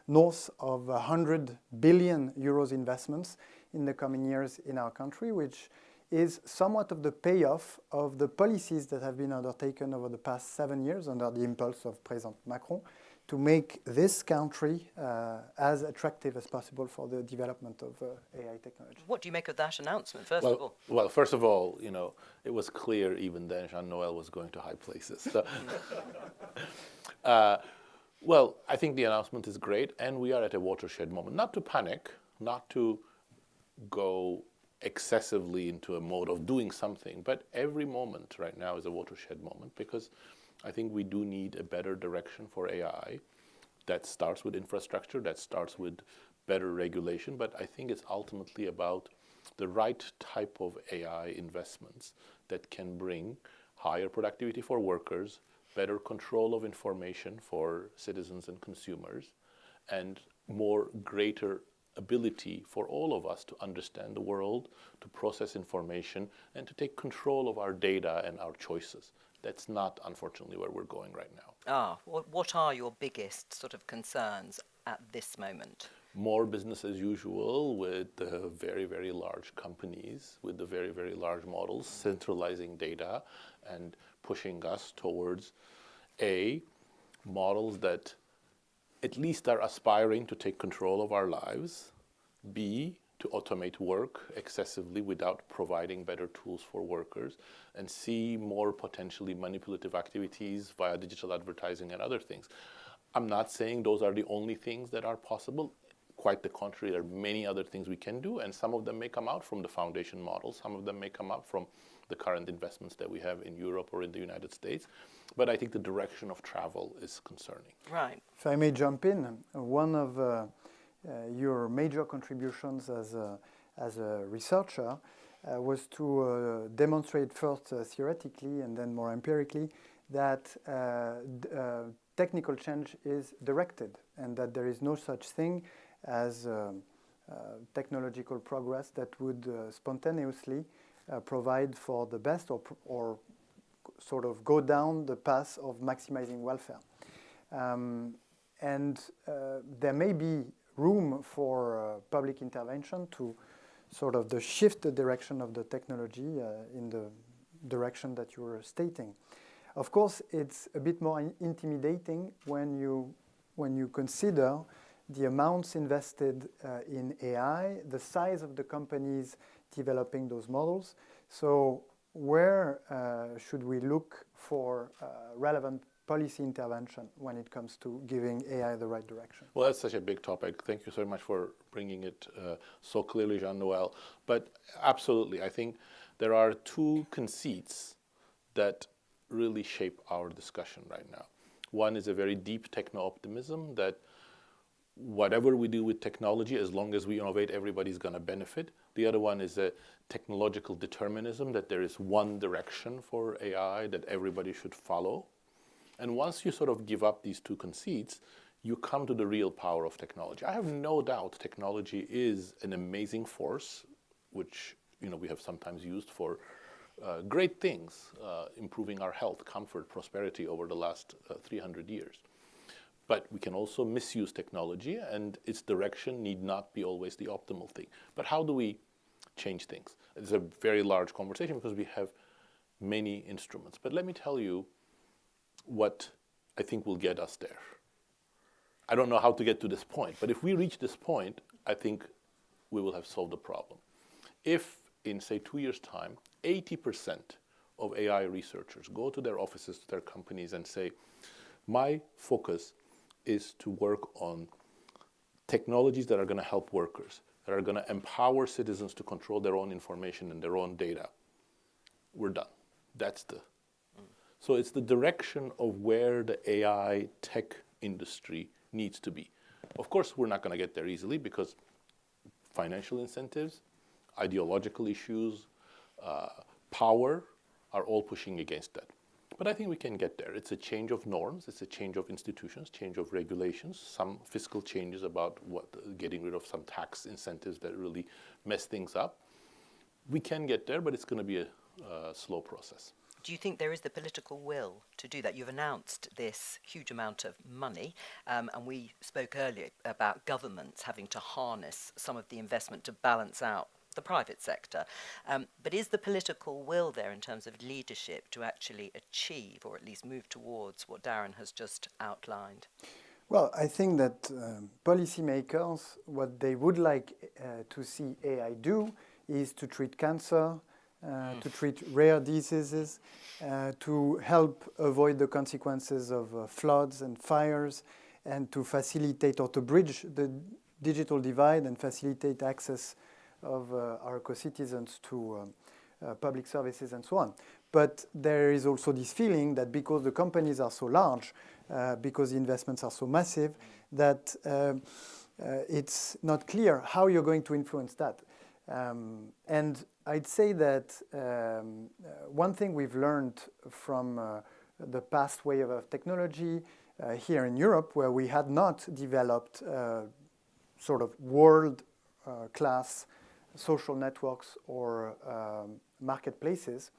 north of 100 billion euros investments in the coming years in our country, which is somewhat of the payoff of the policies that have been undertaken over the past 7 years under the impulse of President Macron to make this country as attractive as possible for the development of AI technology. What do you make of that announcement, first of all? Well, first of all, you know, it was clear even then Jean-Noël was going to high places. So, well, I think the announcement is great, and we are at a watershed moment. Not to panic, not to go excessively into a mode of doing something, but every moment right now is a watershed moment because I think we do need a better direction for AI that starts with infrastructure, that starts with better regulation, but I think it's ultimately about the right type of AI investments that can bring higher productivity for workers, better control of information for citizens and consumers, and greater ability for all of us to understand the world, to process information, and to take control of our data and our choices. That's not, unfortunately, where we're going right now. What are your biggest sort of concerns at this moment? more business as usual with the very, very large companies, with the very, very large models, centralizing data and pushing us towards models that at least are aspiring to take control of our lives, B, to automate work excessively without providing better tools for workers, and C, more potentially manipulative activities via digital advertising and other things. I'm not saying those are the only things that are possible. Quite the contrary, there are many other things we can do, and some of them may come out from the foundation model, some of them may come out from the current investments that we have in Europe or in the United States. But I think the direction of travel is concerning. Right. If I may jump in, one of your major contributions as a researcher was to demonstrate first theoretically and then more empirically that technical change is directed and that there is no such thing as technological progress that would spontaneously provide for the best or sort of go down the path of maximizing welfare. And there may be room for public intervention to sort of shift the direction of the technology in the direction that you were stating. Of course, it's a bit more intimidating when you consider the amounts invested in AI, the size of the companies developing those models. So where should we look for relevant policy intervention when it comes to giving AI the right direction? Well, that's such a big topic. Thank you so much for bringing it so clearly, Jean-Noël. But absolutely, I think there are two conceits that really shape our discussion right now. One is a very deep techno-optimism that whatever we do with technology, as long as we innovate, everybody's going to benefit. The other one is a technological determinism, that there is one direction for AI that everybody should follow. And once you sort of give up these two conceits, you come to the real power of technology. I have no doubt technology is an amazing force, which we have sometimes used for great things, improving our health, comfort, prosperity over the last 300 years. But we can also misuse technology, and its direction need not be always the optimal thing. But how do we change things? It's a very large conversation because we have many instruments. But let me tell you what I think will get us there. I don't know how to get to this point, but if we reach this point, I think we will have solved the problem. If in, say, 2 years' time, 80% of AI researchers go to their offices, to their companies and say, my focus is to work on technologies that are going to help workers, that are going to empower citizens to control their own information and their own data, we're done. That's the... So it's the direction of where the AI tech industry needs to be. Of course, we're not going to get there easily because financial incentives, ideological issues, power are all pushing against that. But I think we can get there. It's a change of norms. It's a change of institutions, change of regulations, some fiscal changes about getting rid of some tax incentives that really mess things up. We can get there, but it's going to be a slow process. Do you think there is the political will to do that? You've announced this huge amount of money, and we spoke earlier about governments having to harness some of the investment to balance out the private sector. But is the political will there in terms of leadership to actually achieve or at least move towards what Darren has just outlined? Well, I think that policymakers, what they would like to see AI do is to treat cancer, to treat rare diseases, to help avoid the consequences of floods and fires, and to facilitate or to bridge the digital divide and facilitate access of our co-citizens to public services and so on. But there is also this feeling that because the companies are so large, because the investments are so massive, that it's not clear how you're going to influence that. And I'd say that one thing we've learned from the past wave of technology here in Europe, where we had not developed sort of world-class social networks or marketplaces,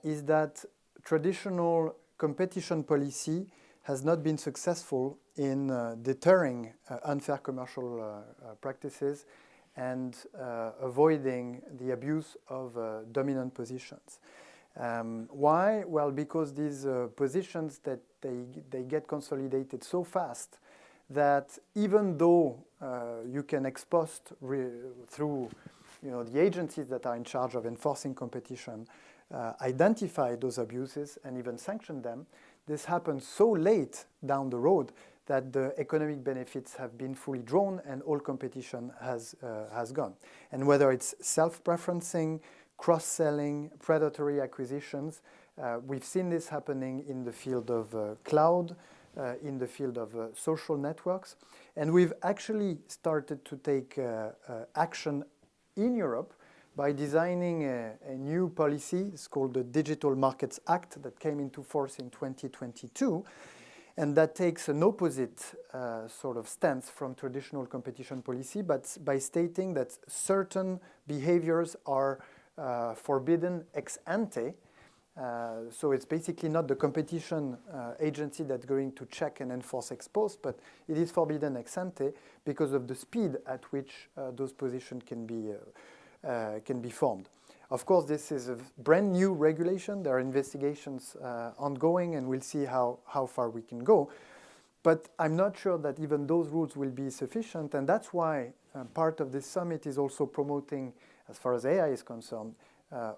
is that traditional competition policy has not been successful in deterring unfair commercial practices and avoiding the abuse of dominant positions. Why? Well, because these positions that they get consolidated so fast that even though you can ex post through the agencies that are in charge of enforcing competition identify those abuses and even sanction them, this happens so late down the road that the economic benefits have been fully drawn and all competition has gone. And whether it's self-preferencing, cross-selling, predatory acquisitions, we've seen this happening in the field of cloud, in the field of social networks. And we've actually started to take action in Europe by designing a new policy. It's called the Digital Markets Act that came into force in 2022. And that takes an opposite sort of stance from traditional competition policy, but by stating that certain behaviors are forbidden ex ante. So it's basically not the competition agency that's going to check and enforce ex post, but it is forbidden ex ante because of the speed at which those positions can be formed. Of course, this is a brand new regulation. There are investigations ongoing, and we'll see how far we can go. But I'm not sure that even those rules will be sufficient, and that's why part of this summit is also promoting, as far as AI is concerned,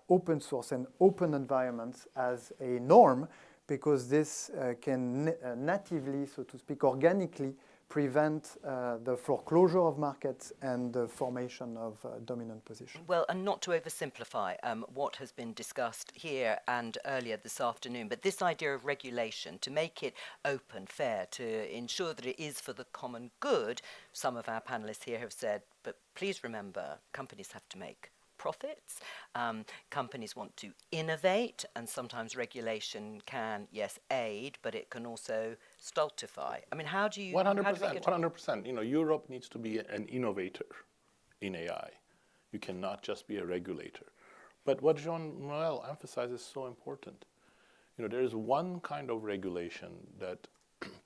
open source and open environments as a norm, because this can natively, so to speak, organically prevent the foreclosure of markets and the formation of dominant positions. Well, and not to oversimplify what has been discussed here and earlier this afternoon, but this idea of regulation, to make it open, fair, to ensure that it is for the common good, some of our panelists here have said, but please remember, companies have to make profits. Companies want to innovate, and sometimes regulation can, yes, aid, but it can also stultify. I mean, how do you... 100%, 100%. You know, Europe needs to be an innovator in AI. You cannot just be a regulator. But what Jean-Noël emphasizes is so important. You know, there is one kind of regulation that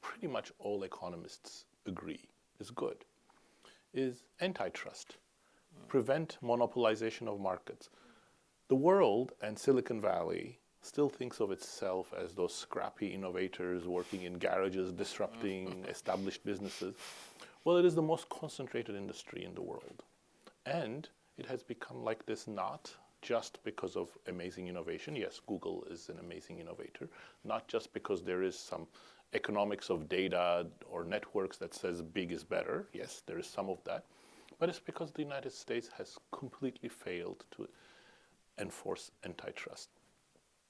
pretty much all economists agree is good, is antitrust. Prevent monopolization of markets. The world and Silicon Valley still thinks of itself as those scrappy innovators working in garages, disrupting established businesses. Well, it is the most concentrated industry in the world. And it has become like this not just because of amazing innovation. Yes, Google is an amazing innovator. Not just because there is some economics of data or networks that says big is better. Yes, there is some of that. But it's because the United States has completely failed to enforce antitrust.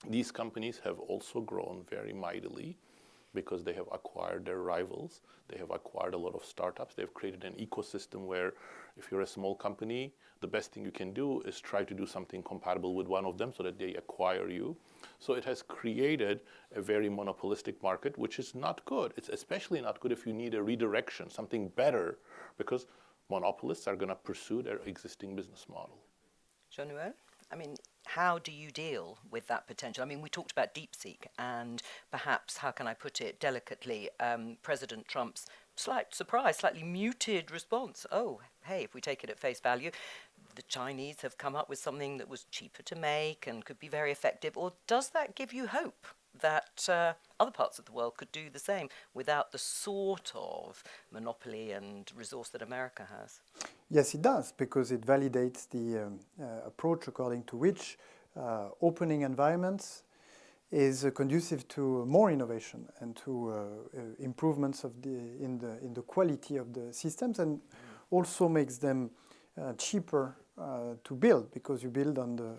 These companies have also grown very mightily because they have acquired their rivals. They have acquired a lot of startups. They've created an ecosystem where if you're a small company, the best thing you can do is try to do something compatible with one of them so that they acquire you. So it has created a very monopolistic market, which is not good. It's especially not good if you need a redirection, something better, because monopolists are going to pursue their existing business model. Jean-Noël, I mean, how do you deal with that potential? I mean, we talked about DeepSeek and perhaps, how can I put it delicately, President Trump's slightly muted response. Oh, hey, if we take it at face value, the Chinese have come up with something that was cheaper to make and could be very effective. Or does that give you hope that other parts of the world could do the same without the sort of monopoly and resource that America has? Yes, it does, because it validates the approach according to which opening environments is conducive to more innovation and to improvements in the quality of the systems, and also makes them cheaper to build, because you build on the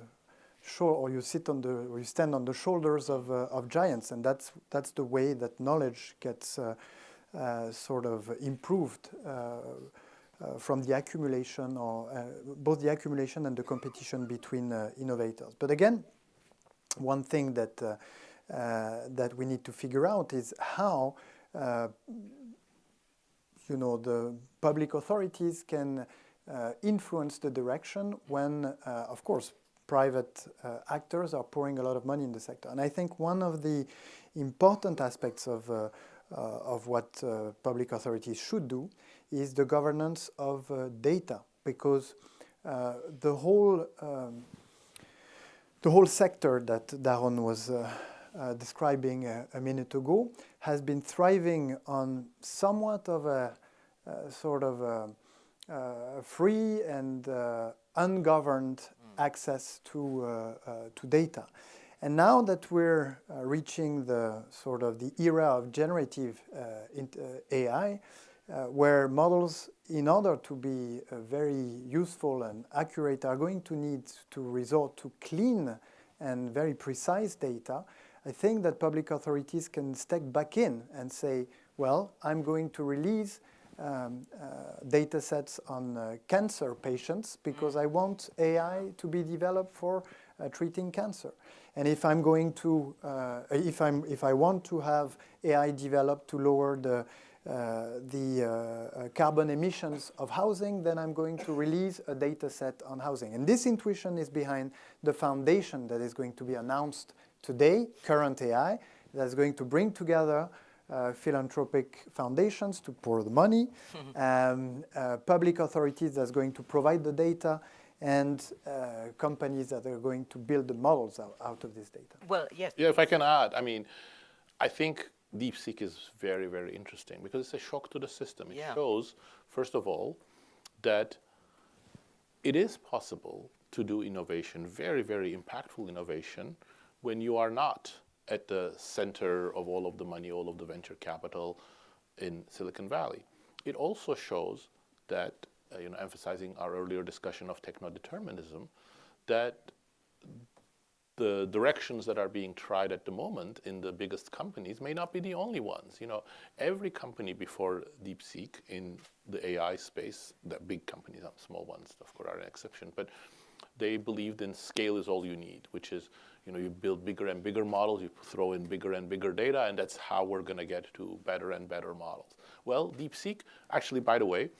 shore, or you stand on the shoulders of giants, and that's the way that knowledge gets sort of improved from the accumulation, or both the accumulation and the competition between innovators. But again, one thing that we need to figure out is how the public authorities can influence the direction when, of course, private actors are pouring a lot of money in the sector. And I think one of the important aspects of of what public authorities should do is the governance of data, because the whole sector that Daron was describing a minute ago has been thriving on somewhat of a sort of free and ungoverned access to data. And now that we're reaching the sort of the era of generative AI, where models, in order to be very useful and accurate, are going to need to resort to clean and very precise data, I think that public authorities can step back in and say, well, I'm going to release data sets on cancer patients because I want AI to be developed for treating cancer. And if I'm going to, if I want to have AI developed to lower the carbon emissions of housing, then I'm going to release a data set on housing. And this intuition is behind the foundation that is going to be announced today, Current AI, that is going to bring together philanthropic foundations to pour the money, public authorities that's going to provide the data, and companies that are going to build the models out of this data. Well, yes. Yeah, if I can add, I mean, I think DeepSeek is very, very interesting because it's a shock to the system. It shows, first of all, that it is possible to do innovation, very, very impactful innovation, when you are not at the center of all of the money, all of the venture capital in Silicon Valley. It also shows that, emphasizing our earlier discussion of techno-determinism, that the directions that are being tried at the moment in the biggest companies may not be the only ones. Every company before DeepSeek in the AI space, the big companies, not small ones, of course, are an exception, but they believed in scale is all you need, which is, you build bigger and bigger models, you throw in bigger and bigger data, and that's how we're going to get to better and better models. Well, DeepSeek, actually, by the way,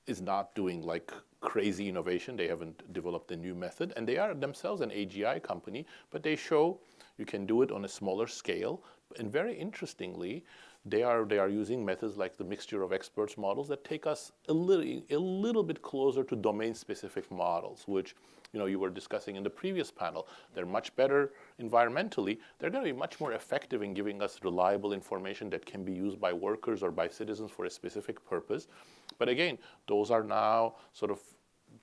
is not doing like crazy innovation. They haven't developed a new method, and they are themselves an AGI company, but they show you can do it on a smaller scale. And very interestingly, they are using methods like the mixture of experts models that take us a little bit closer to domain-specific models, which you were discussing in the previous panel. They're much better environmentally. They're going to be much more effective in giving us reliable information that can be used by workers or by citizens for a specific purpose. But again, those are now sort of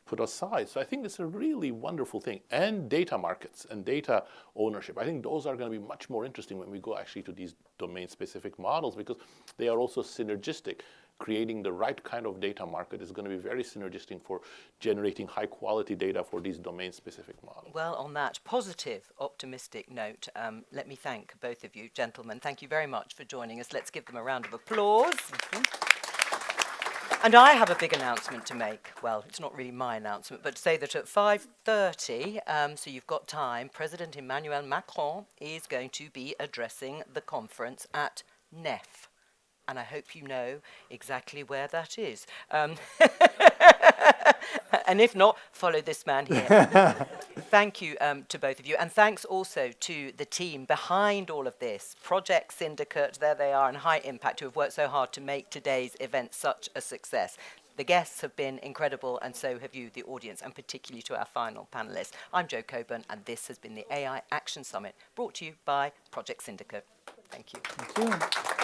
put aside. So I think it's a really wonderful thing. And data markets and data ownership, I think those are going to be much more interesting when we go actually to these domain-specific models, because they are also synergistic. Creating the right kind of data market is going to be very synergistic for generating high-quality data for these domain-specific models. Well, on that positive, optimistic note, let me thank both of you, gentlemen. Thank you very much for joining us. Let's give them a round of applause. And I have a big announcement to make. Well, it's not really my announcement, but to say that at 5:30, so you've got time, President Emmanuel Macron is going to be addressing the conference at NEF. And I hope you know exactly where that is. And if not, follow this man here. Thank you to both of you. And thanks also to the team behind all of this, Project Syndicate, there they are, and High Impact, who have worked so hard to make today's event such a success. The guests have been incredible, and so have you, the audience, and particularly to our final panelists. I'm Jo Coburn, and this has been the AI Action Summit, brought to you by Project Syndicate. Thank you. Thank you.